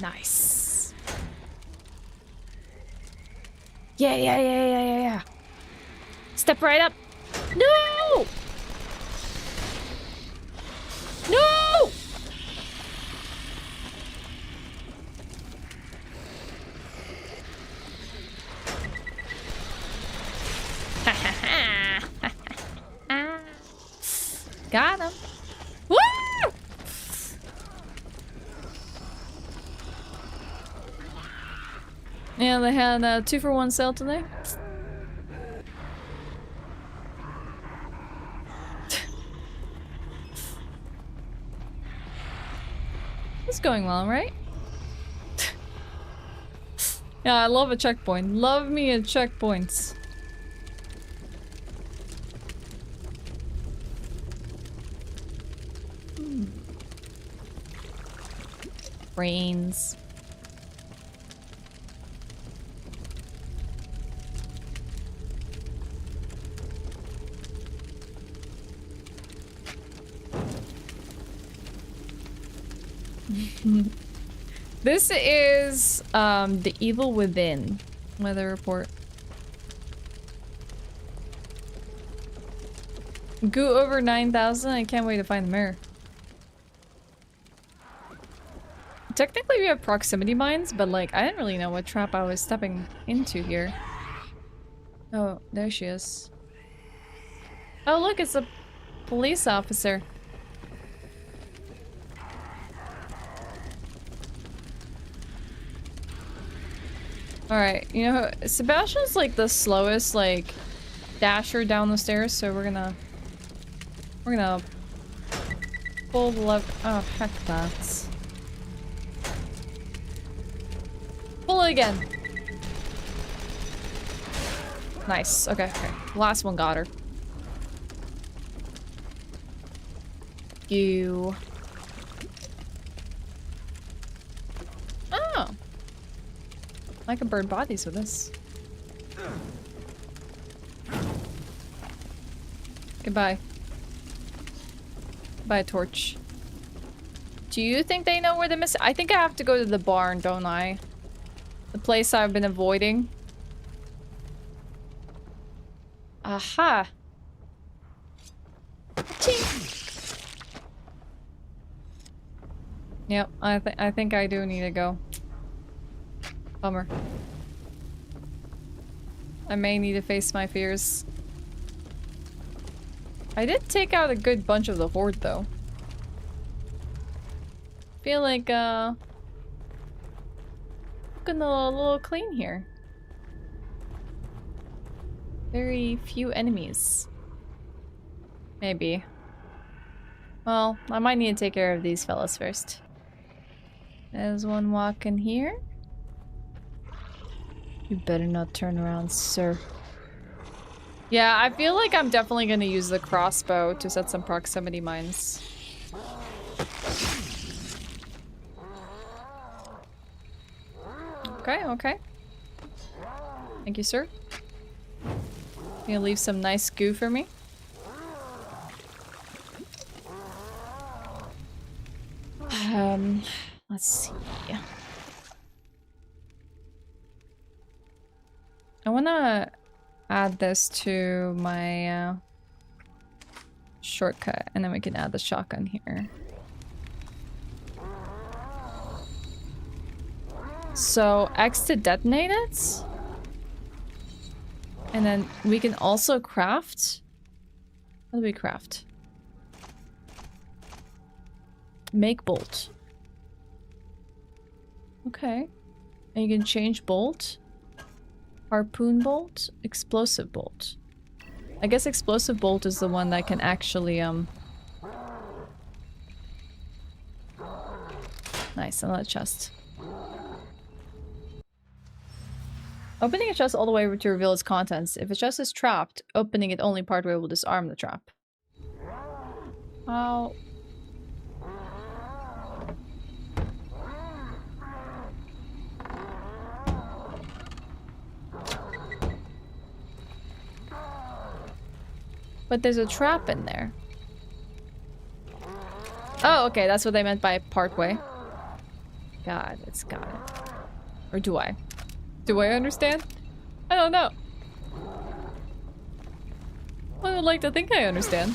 Nice. Yeah. Step right up. No! No! Got him. Woo! Yeah, they had a 2-for-1 sale today. It's going well, right? Yeah, I love a checkpoint. Love me a checkpoints. Brains. This is The Evil Within. Weather report. Goo over 9,000. I can't wait to find the mirror. Technically we have proximity mines, but like I didn't really know what trap I was stepping into here. Oh, there she is. Oh look, it's a police officer. Alright, you know, Sebastian's like the slowest, like, dasher down the stairs, so we're gonna pull the lever. Oh, heck that's. Roll it again. Nice. Okay, okay. Last one got her. You. Oh. I can burn bodies with this. Goodbye. Goodbye, torch. Do you think they know where the miss? I think I have to go to the barn, don't I? The place I've been avoiding. Aha. Yep, I think I do need to go. Bummer. I may need to face my fears. I did take out a good bunch of the horde, though. Feel like, looking a little clean here. Very few enemies. Maybe. Well, I might need to take care of these fellas first. There's one walking here. You better not turn around, sir. Yeah, I feel like I'm definitely gonna use the crossbow to set some proximity mines. Okay, okay. Thank you, sir. You gonna leave some nice goo for me? Let's see. I wanna add this to my shortcut, and then we can add the shotgun here. So X to detonate it, and then we can also craft. What do we craft? Make bolt. Okay, and you can change bolt. Harpoon bolt, explosive bolt. I guess explosive bolt is the one that can actually Nice, another chest. Opening a chest all the way to reveal its contents. If a chest is trapped, opening it only partway will disarm the trap. How? But there's a trap in there. Oh, okay, that's what they meant by partway. God, it's got it. Or do I? Do I understand? I don't know. I would like to think I understand.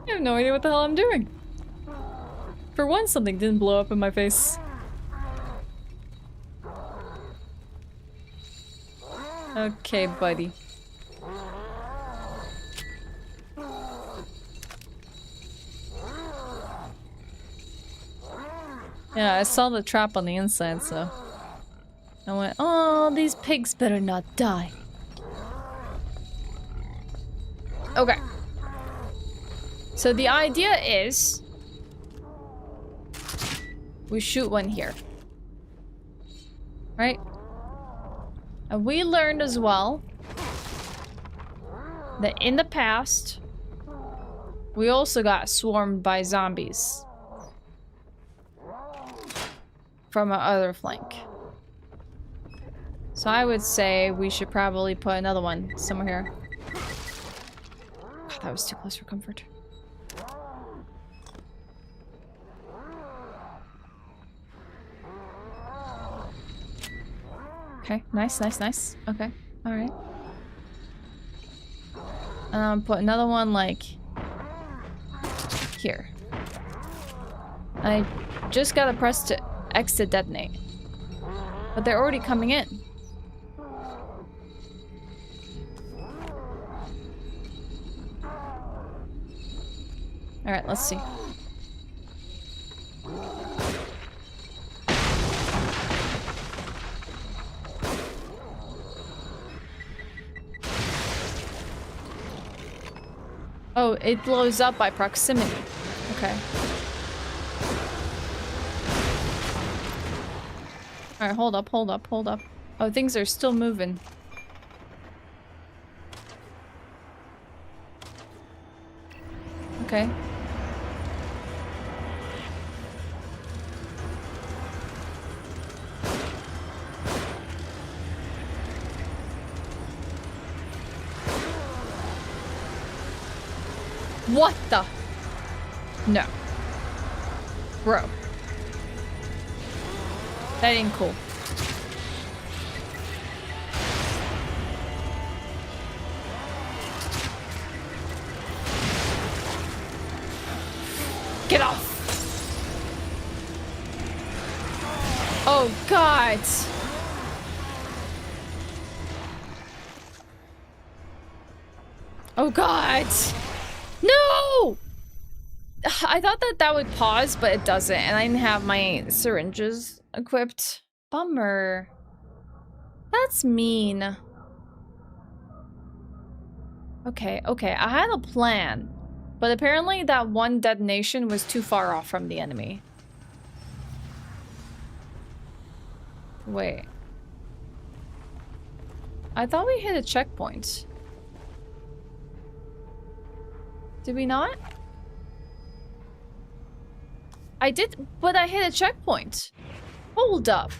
I have no idea what the hell I'm doing. For once, something didn't blow up in my face. Okay, buddy. Yeah, I saw the trap on the inside, so I went, oh, these pigs better not die. Okay. So the idea is we shoot one here. Right? And we learned as well that in the past we also got swarmed by zombies from our other flank. So I would say we should probably put another one somewhere here. God, that was too close for comfort. Okay, nice, nice, nice. Okay, alright. Put another one like here. I just gotta press to X to detonate. But they're already coming in. Alright, let's see. Oh, it blows up by proximity. Okay. Alright, hold up, hold up, hold up. Oh, things are still moving. Okay. What the? No. Bro. That ain't cool. Get off! Oh, God! Oh, God! No! I thought that that would pause, but it doesn't, and I didn't have my syringes equipped. Bummer. That's mean. Okay, okay, I had a plan, but apparently that one detonation was too far off from the enemy. Wait. I thought we hit a checkpoint. Did we not? I did, but I hit a checkpoint. Hold up.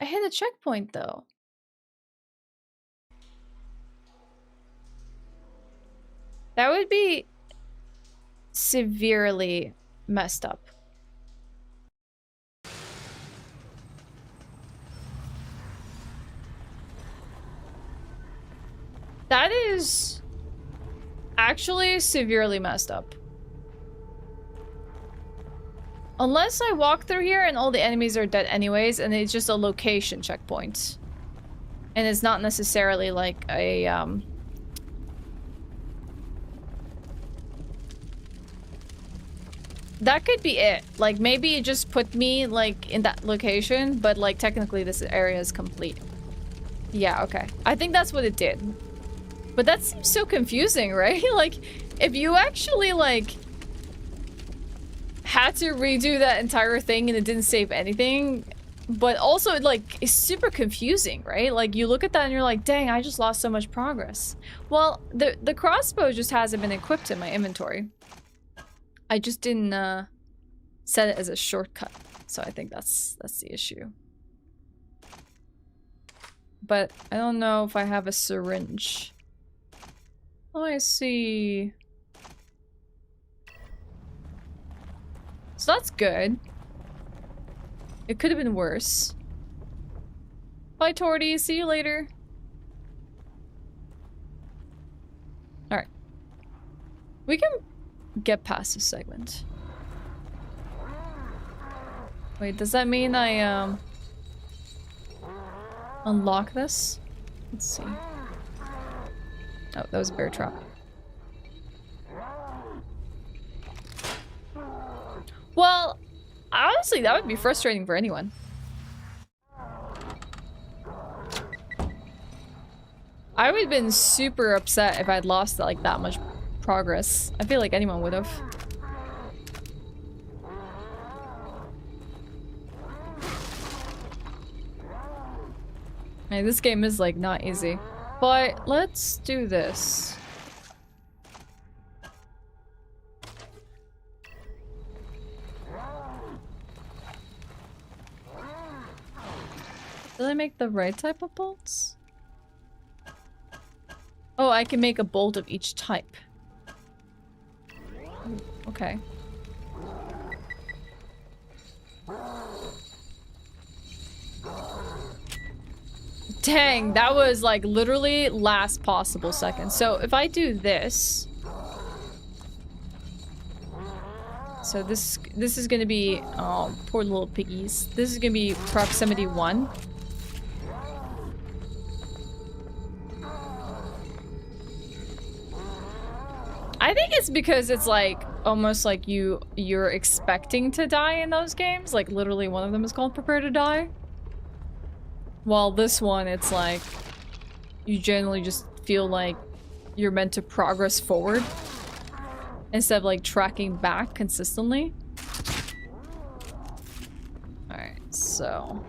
I hit a checkpoint though. That would be severely messed up. That is actually severely messed up. Unless I walk through here and all the enemies are dead anyways, and it's just a location checkpoint. And it's not necessarily like a, that could be it. Like, maybe it just put me, like, in that location, but, like, technically this area is complete. Yeah, okay. I think that's what it did. But that seems so confusing, right? Like, if you actually, like, had to redo that entire thing and it didn't save anything, but also, like, it's super confusing, right? Like, you look at that and you're like, dang, I just lost so much progress. Well, the crossbow just hasn't been equipped in my inventory. I just didn't set it as a shortcut, so I think that's the issue. But I don't know if I have a syringe. Oh, I see. So that's good. It could have been worse. Bye, Torty. See you later. Alright. We can get past this segment. Wait, does that mean I, unlock this? Let's see. Oh, that was a bear trap. Well, honestly, that would be frustrating for anyone. I would have been super upset if I'd lost, like, that much progress. I feel like anyone would have. I mean, this game is, like, not easy. But let's do this. Did I make the right type of bolts? Oh, I can make a bolt of each type. Ooh, okay. Dang, that was like literally last possible second. So if I do this, so this is gonna be, oh, poor little piggies. This is gonna be proximity 1. I think it's because it's like almost like you're expecting to die in those games. Like literally one of them is called Prepare to Die. While this one, it's like you generally just feel like you're meant to progress forward instead of like tracking back consistently. Alright, so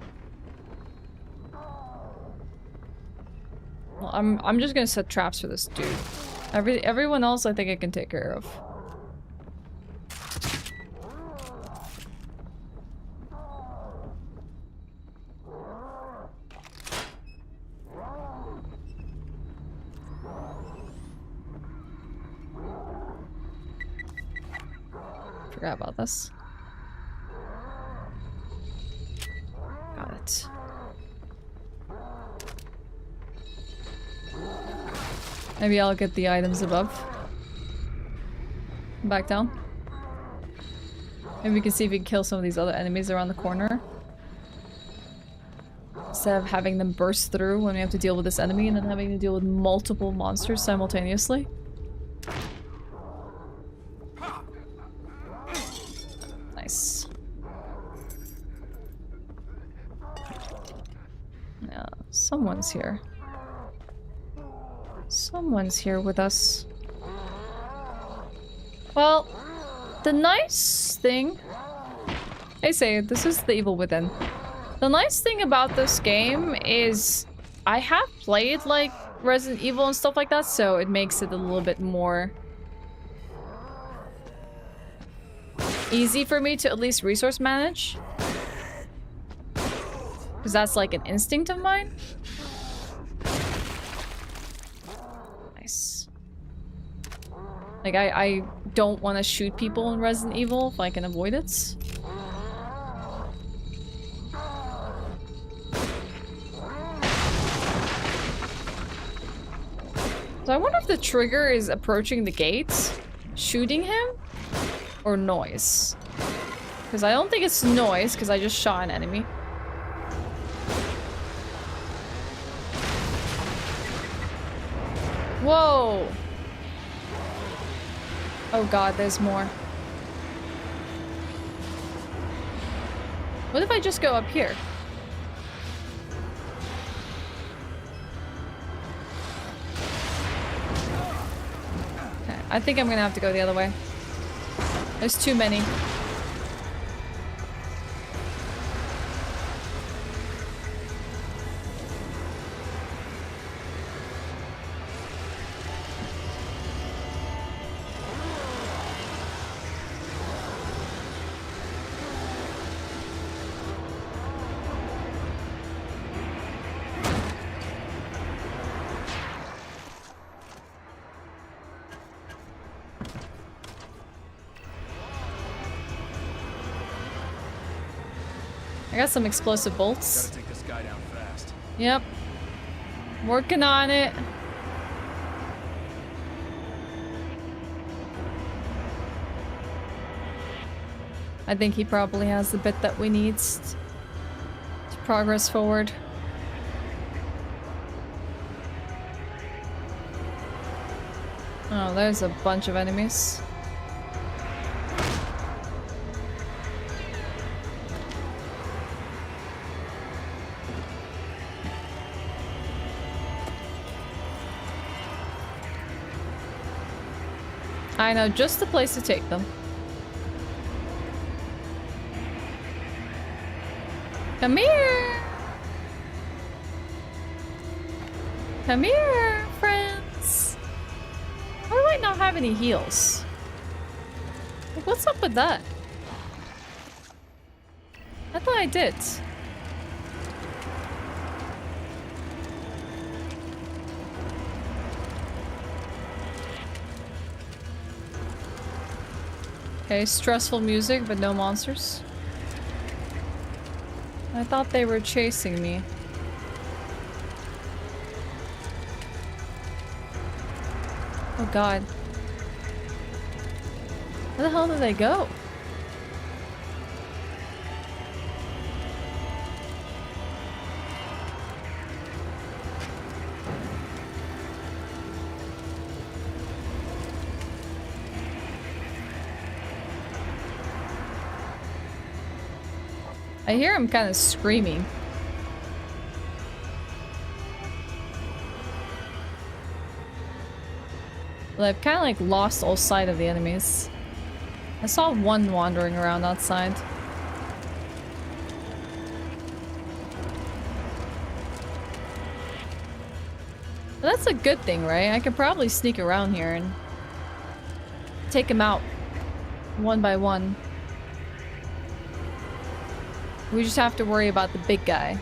well, I'm just gonna set traps for this dude. Everyone else I think I can take care of. Forgot about this. Got it. Maybe I'll get the items above. Back down. Maybe we can see if we can kill some of these other enemies around the corner. Instead of having them burst through when we have to deal with this enemy and then having to deal with multiple monsters simultaneously. Nice. Yeah, someone's here. Someone's here with us. Well, the nice thing... I say, this is the evil within. The nice thing about this game is I have played like Resident Evil and stuff like that, so it makes it a little bit more easy for me to at least resource manage. Because that's like an instinct of mine. Nice. Like, I don't want to shoot people in Resident Evil if I can avoid it. So I wonder if the trigger is approaching the gates, shooting him, or noise. Because I don't think it's noise, because I just shot an enemy. Whoa! Oh god, there's more. What if I just go up here? Okay, I think I'm gonna have to go the other way. There's too many. I got some explosive bolts. Gotta take this guy down fast. Yep. Working on it. I think he probably has the bit that we need to progress forward. Oh, there's a bunch of enemies. I know just the place to take them. Come here! Come here, friends! Why do I not have any heals? Like, what's up with that? I thought I did. Okay, stressful music, but no monsters. I thought they were chasing me. Oh god. Where the hell did they go? I hear him kind of screaming. But I've kind of like lost all sight of the enemies. I saw one wandering around outside. But that's a good thing, right? I could probably sneak around here and take him out one by one. We just have to worry about the big guy.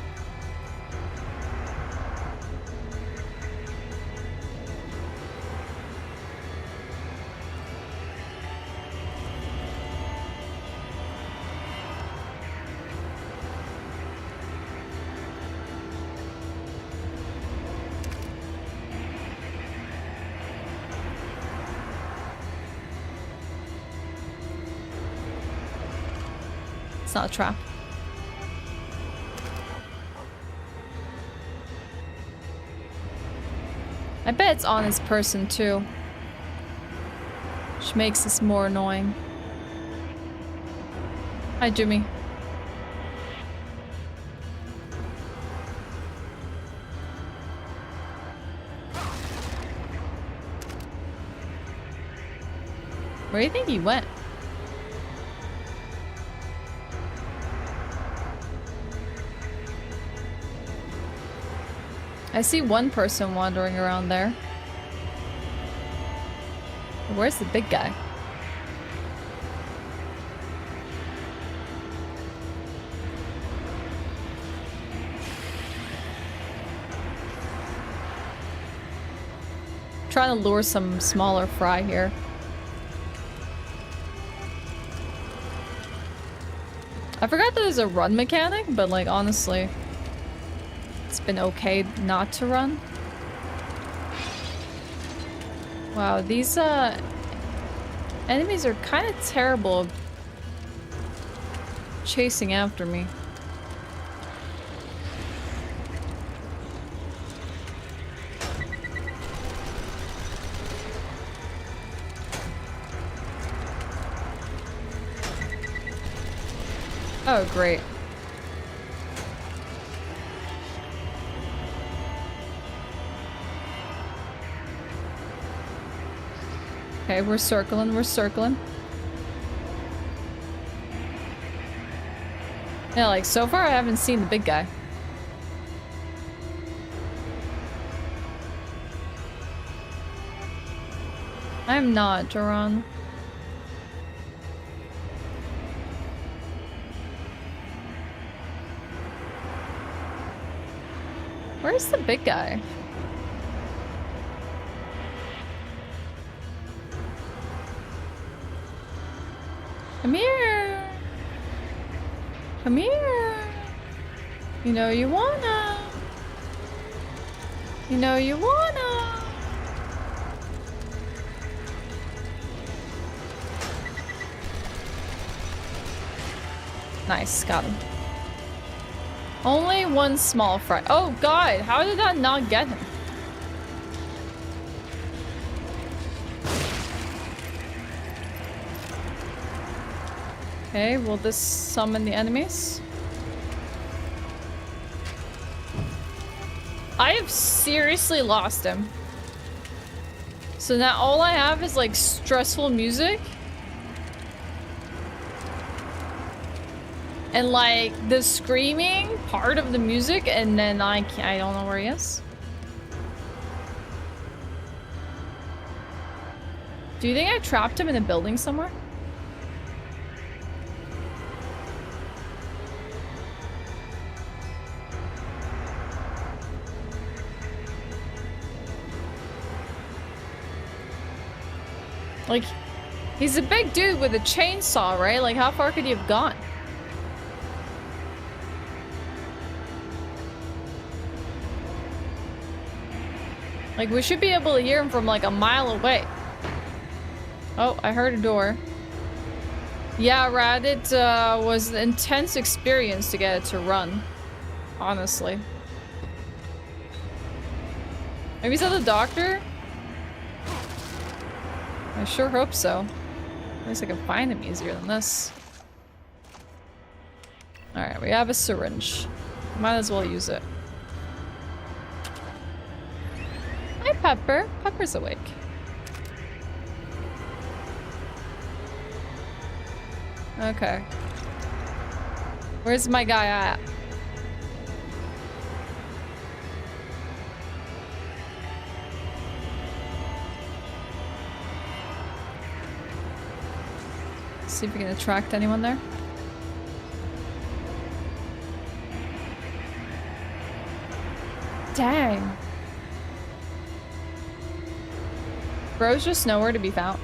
It's not a trap. I bet it's on his person too. Which makes this more annoying. Hi, Jimmy. Where do you think he went? I see one person wandering around there. Where's the big guy? Trying to lure some smaller fry here. I forgot that there's a run mechanic, but like honestly, it's been okay not to run. Wow, these enemies are kind of terrible chasing after me. Oh, great. Okay, we're circling, we're circling. Yeah, like, so far I haven't seen the big guy. I'm not, Duran. Where's the big guy? Come here. Come here. You know you wanna. You know you wanna. Nice, got him. Only one small fry. Oh god, how did that not get him? Okay, will this summon the enemies? I have seriously lost him. So now all I have is like stressful music. And like the screaming part of the music, and then I don't know where he is. Do you think I trapped him in a building somewhere? Like, he's a big dude with a chainsaw, right? Like, how far could he have gone? Like, we should be able to hear him from like a mile away. Oh, I heard a door. Yeah, Rad, it was an intense experience to get it to run. Honestly. Maybe is that the doctor? I sure hope so. At least I can find him easier than this. Alright, we have a syringe. Might as well use it. Hi, Pepper. Pepper's awake. Okay. Where's my guy at? See if we can attract anyone there. Dang. Bro's just nowhere to be found.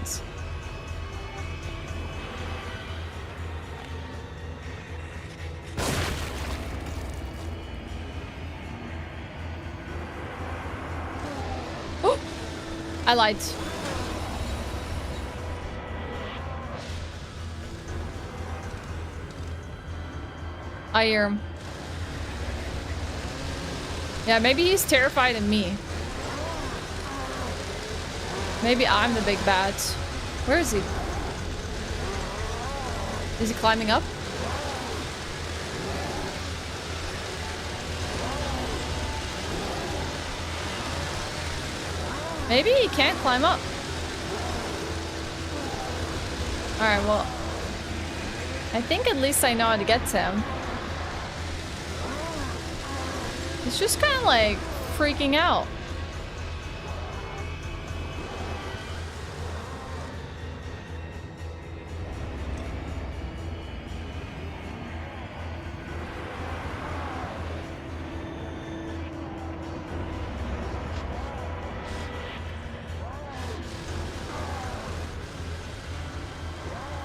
Oh! I lied. I hear him. Yeah, maybe he's terrified of me. Maybe I'm the big bad. Where is he? Is he climbing up? Maybe he can't climb up. Alright, well. I think at least I know how to get to him. He's just kind of like freaking out.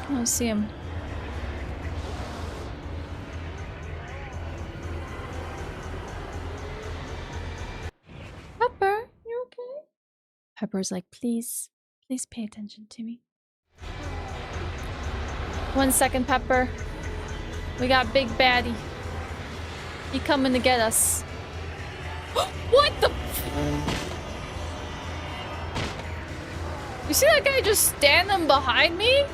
I don't see him. Pepper, you okay? Pepper's like, please pay attention to me. 1 second, Pepper. We got Big Baddie. He coming to get us. What the? You see that guy just standing behind me?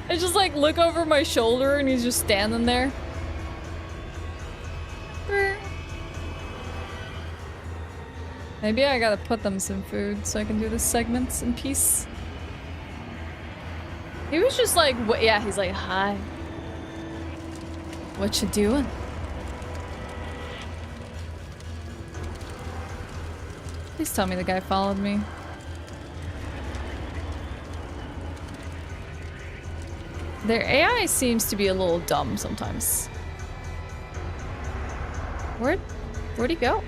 I just like look over my shoulder and he's just standing there. Maybe I gotta put them some food so I can do the segments in peace. He was just like, yeah, he's like, hi. What you doing? Please tell me the guy followed me. Their AI seems to be a little dumb sometimes. Where'd he go?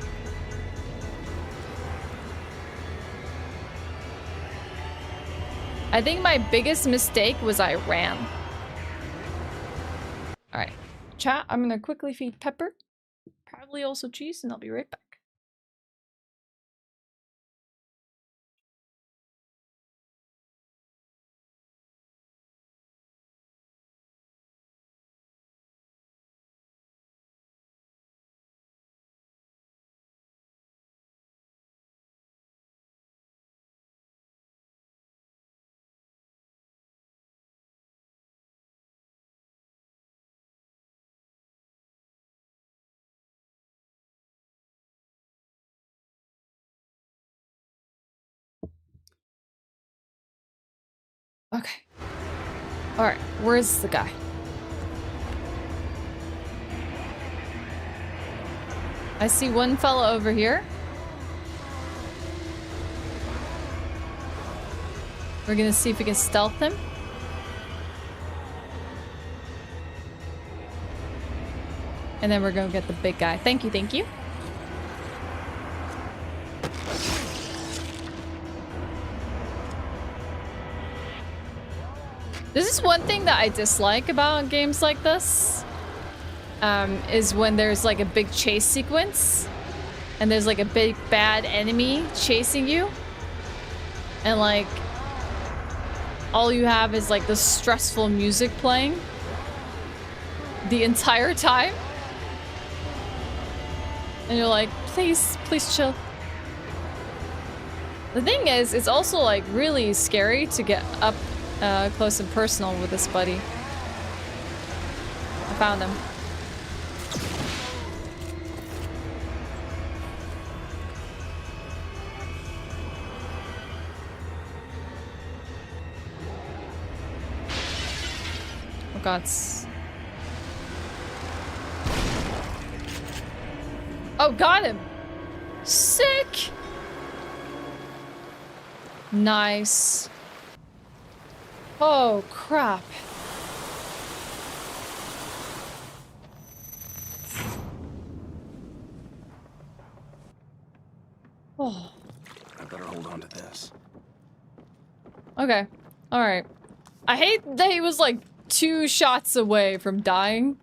I think my biggest mistake was I ran. Alright. Chat, I'm gonna quickly feed Pepper. Probably also cheese, and I'll be right back. Okay. Alright, where's the guy? I see one fella over here. We're gonna see if we can stealth him. And then we're gonna get the big guy. Thank you, thank you. This is one thing that I dislike about games like this. Is when there's like a big chase sequence. And there's like a big bad enemy chasing you. And like... all you have is like the stressful music playing. The entire time. And you're like, please chill. The thing is, it's also like really scary to get up close and personal with this buddy. I found him. God. Oh, got him. Sick. Nice. Oh, crap. Oh. I better hold on to this. Okay. Alright. I hate that he was like 2 shots away from dying.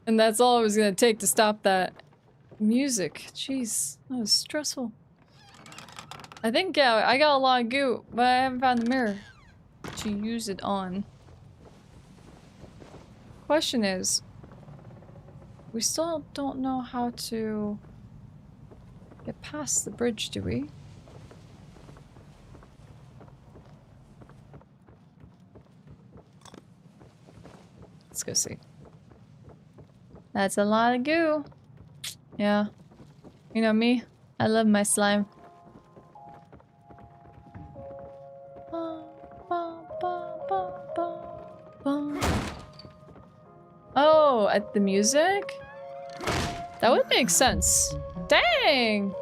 And that's all it was gonna take to stop that music. Jeez, that was stressful. I think, yeah, I got a lot of goo, but I haven't found the mirror to use it on. Question is, we still don't know how to get past the bridge, do we? Let's go see. That's a lot of goo. Yeah. You know me, I love my slime. Oh, at the music? That would make sense. Dang!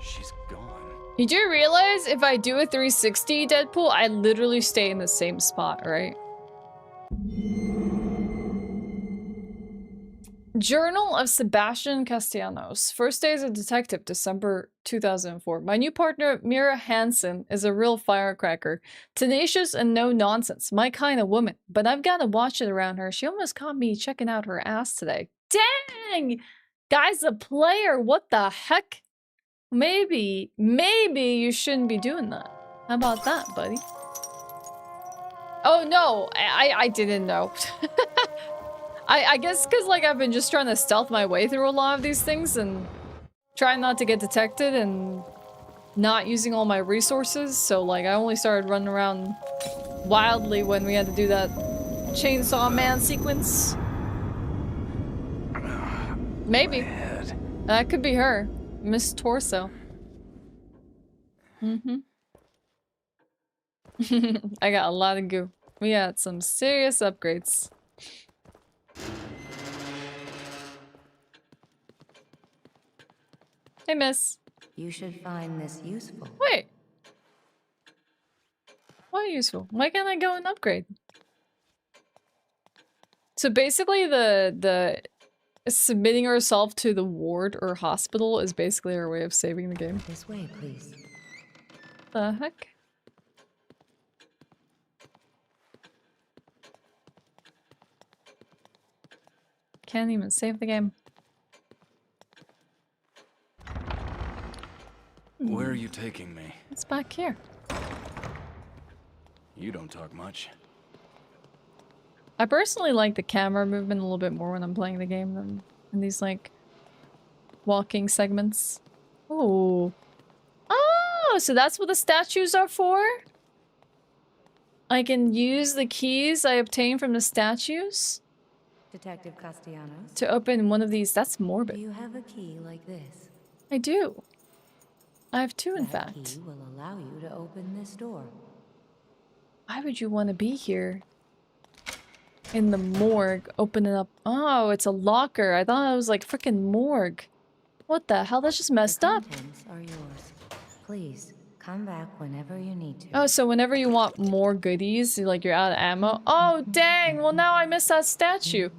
She's gone. You do realize if I do a 360 Deadpool, I literally stay in the same spot, right? Journal of Sebastian Castellanos. First day as a detective, December 2004. My new partner, Mira Hansen, is a real firecracker. Tenacious and no nonsense. My kind of woman. But I've got to watch it around her. She almost caught me checking out her ass today. Dang! Guy's a player. What the heck? Maybe you shouldn't be doing that. How about that, buddy? Oh no, I didn't know. I guess because like I've been just trying to stealth my way through a lot of these things and trying not to get detected and not using all my resources. So like I only started running around wildly when we had to do that Chainsaw Man sequence. Maybe. That could be her. Miss Torso. Mm-hmm. I got a lot of goo. We got some serious upgrades. Hey, miss. You should find this useful. Wait. Why useful? Why can't I go and upgrade? So basically the submitting herself to the ward or hospital is basically our way of saving the game. This way, please. The heck? Can't even save the game. Where are you taking me? It's back here. You don't talk much. I personally like the camera movement a little bit more when I'm playing the game than in these like walking segments. Oh. Oh, so that's what the statues are for? I can use the keys I obtained from the statues Detective Castellanos? to open one of these. That's morbid. Do you have a key like this? I do. I have 2, in That fact. key will allow you to open this door. Why would you want to be here? In the morgue, open it up. Oh, it's a locker. I thought it was like freaking morgue. What the hell? That's just messed up. Contents are yours. Please, come back whenever you need to. Oh, so whenever you want more goodies, like you're out of ammo. Oh, dang. Well, now I missed that statue.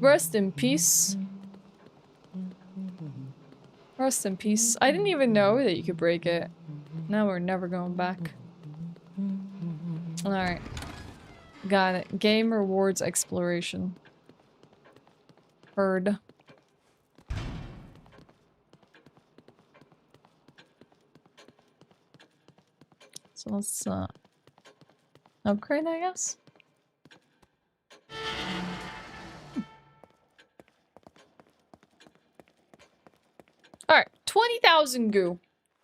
Rest in peace. Rest in peace. I didn't even know that you could break it. Now we're never going back. Alright. Got it. Game rewards exploration. Heard. So let's upgrade, I guess. Alright, 20,000 goo.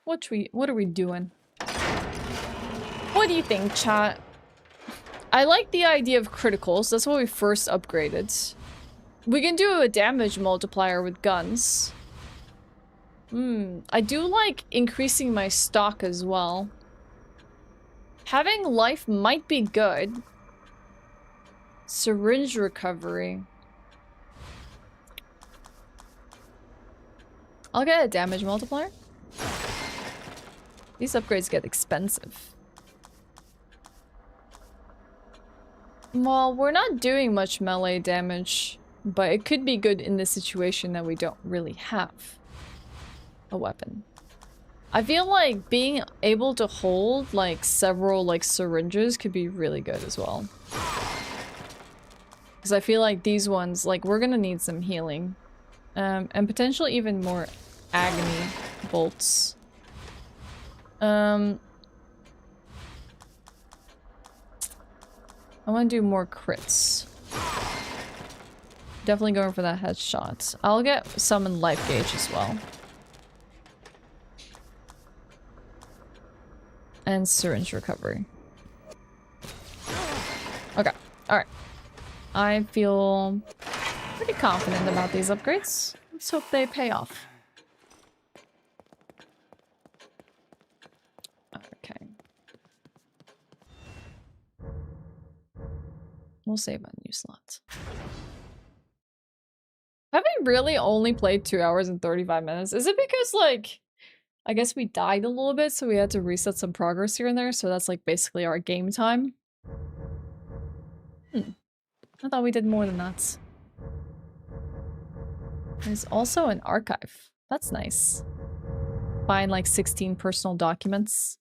What are we doing? What do you think, chat? I like the idea of criticals. That's what we first upgraded. We can do a damage multiplier with guns. I do like increasing my stock as well. Having life might be good. Syringe recovery. I'll get a damage multiplier. These upgrades get expensive. Well, we're not doing much melee damage, but it could be good in the situation that we don't really have a weapon. I feel like being able to hold like several like syringes could be really good as well. Because I feel like these ones, like we're gonna need some healing. And potentially even more agony bolts. I want to do more crits. Definitely going for that headshot. I'll get summon life gauge as well. And syringe recovery. Okay, alright. I feel pretty confident about these upgrades. Let's hope they pay off. Okay. We'll save on new slots. Have I really only played 2 hours and 35 minutes? Is it because, like, I guess we died a little bit, so we had to reset some progress here and there, so that's, like, basically our game time? I thought we did more than that. There's also an archive. That's nice. Find, like, 16 personal documents.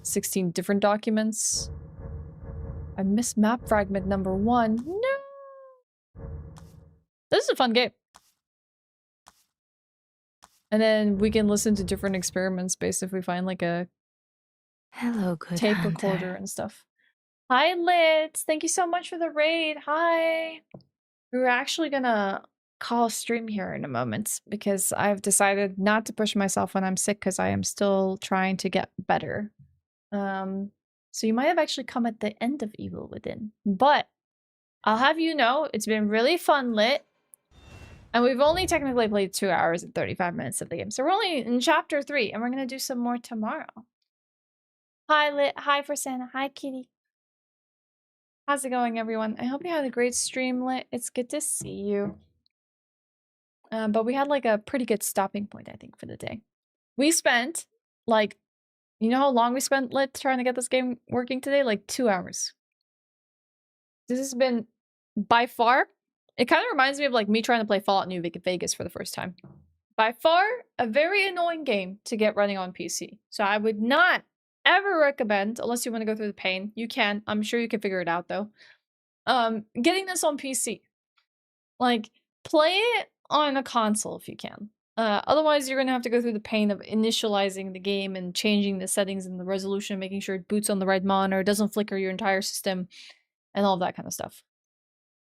16 different documents. I missed map fragment number 1. No! This is a fun game. And then we can listen to different experiments based if we find like a tape recorder and stuff. Hi, Lit! Thank you so much for the raid. Hi! We were actually gonna call a stream here in a moment because I've decided not to push myself when I'm sick because I am still trying to get better. So you might have actually come at the end of Evil Within. But I'll have you know, it's been really fun, Lit. And we've only technically played 2 hours and 35 minutes of the game. So we're only in chapter 3, and we're going to do some more tomorrow. Hi, Lit. Hi, Forsana. Hi, Kitty. How's it going, everyone? I hope you had a great stream, Lit. It's good to see you. But we had, like, a pretty good stopping point, I think, for the day. We spent, like, you know how long we spent, Lit, trying to get this game working today? Like, 2 hours. This has been, by far... It kind of reminds me of like me trying to play Fallout New Vegas for the first time. By far, a very annoying game to get running on PC. So I would not ever recommend, unless you want to go through the pain. You can. I'm sure you can figure it out though. Getting this on PC. Like, play it on a console if you can. Otherwise, you're going to have to go through the pain of initializing the game and changing the settings and the resolution, making sure it boots on the right monitor, doesn't flicker your entire system, and all of that kind of stuff.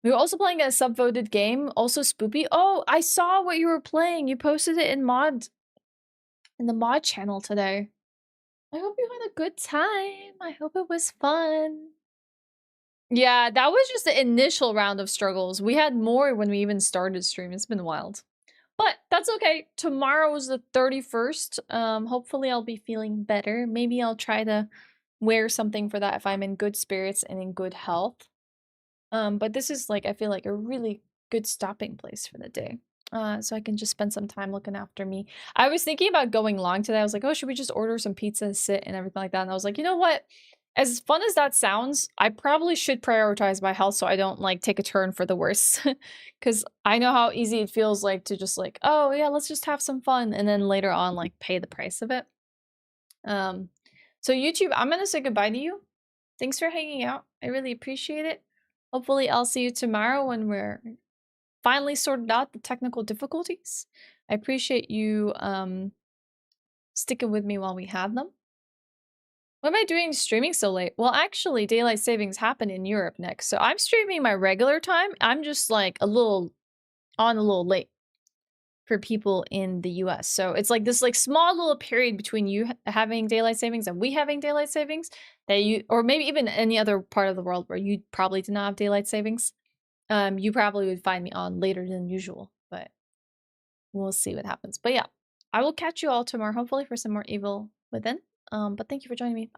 We were also playing a sub-voted game, also Spoopy. Oh, I saw what you were playing. You posted it in the mod channel today. I hope you had a good time. I hope it was fun. Yeah, that was just the initial round of struggles. We had more when we even started stream. It's been wild. But that's okay. Tomorrow is the 31st. Hopefully I'll be feeling better. Maybe I'll try to wear something for that if I'm in good spirits and in good health. But this is like, I feel like a really good stopping place for the day. So I can just spend some time looking after me. I was thinking about going long today. I was like, oh, should we just order some pizza and sit and everything like that? And I was like, you know what? As fun as that sounds, I probably should prioritize my health so I don't like take a turn for the worse. Because I know how easy it feels like to just like, oh yeah, let's just have some fun. And then later on, like pay the price of it. So YouTube, I'm going to say goodbye to you. Thanks for hanging out. I really appreciate it. Hopefully I'll see you tomorrow when we're finally sorted out the technical difficulties. I appreciate you sticking with me while we had them. What am I doing streaming so late? Well, actually, daylight savings happen in Europe next, so I'm streaming my regular time. I'm just like a little late for people in the US. So it's like this like small little period between you having daylight savings and we having daylight savings that you, or maybe even any other part of the world where you probably did not have daylight savings. You probably would find me on later than usual, but we'll see what happens. But yeah, I will catch you all tomorrow, hopefully for some more Evil Within. But thank you for joining me.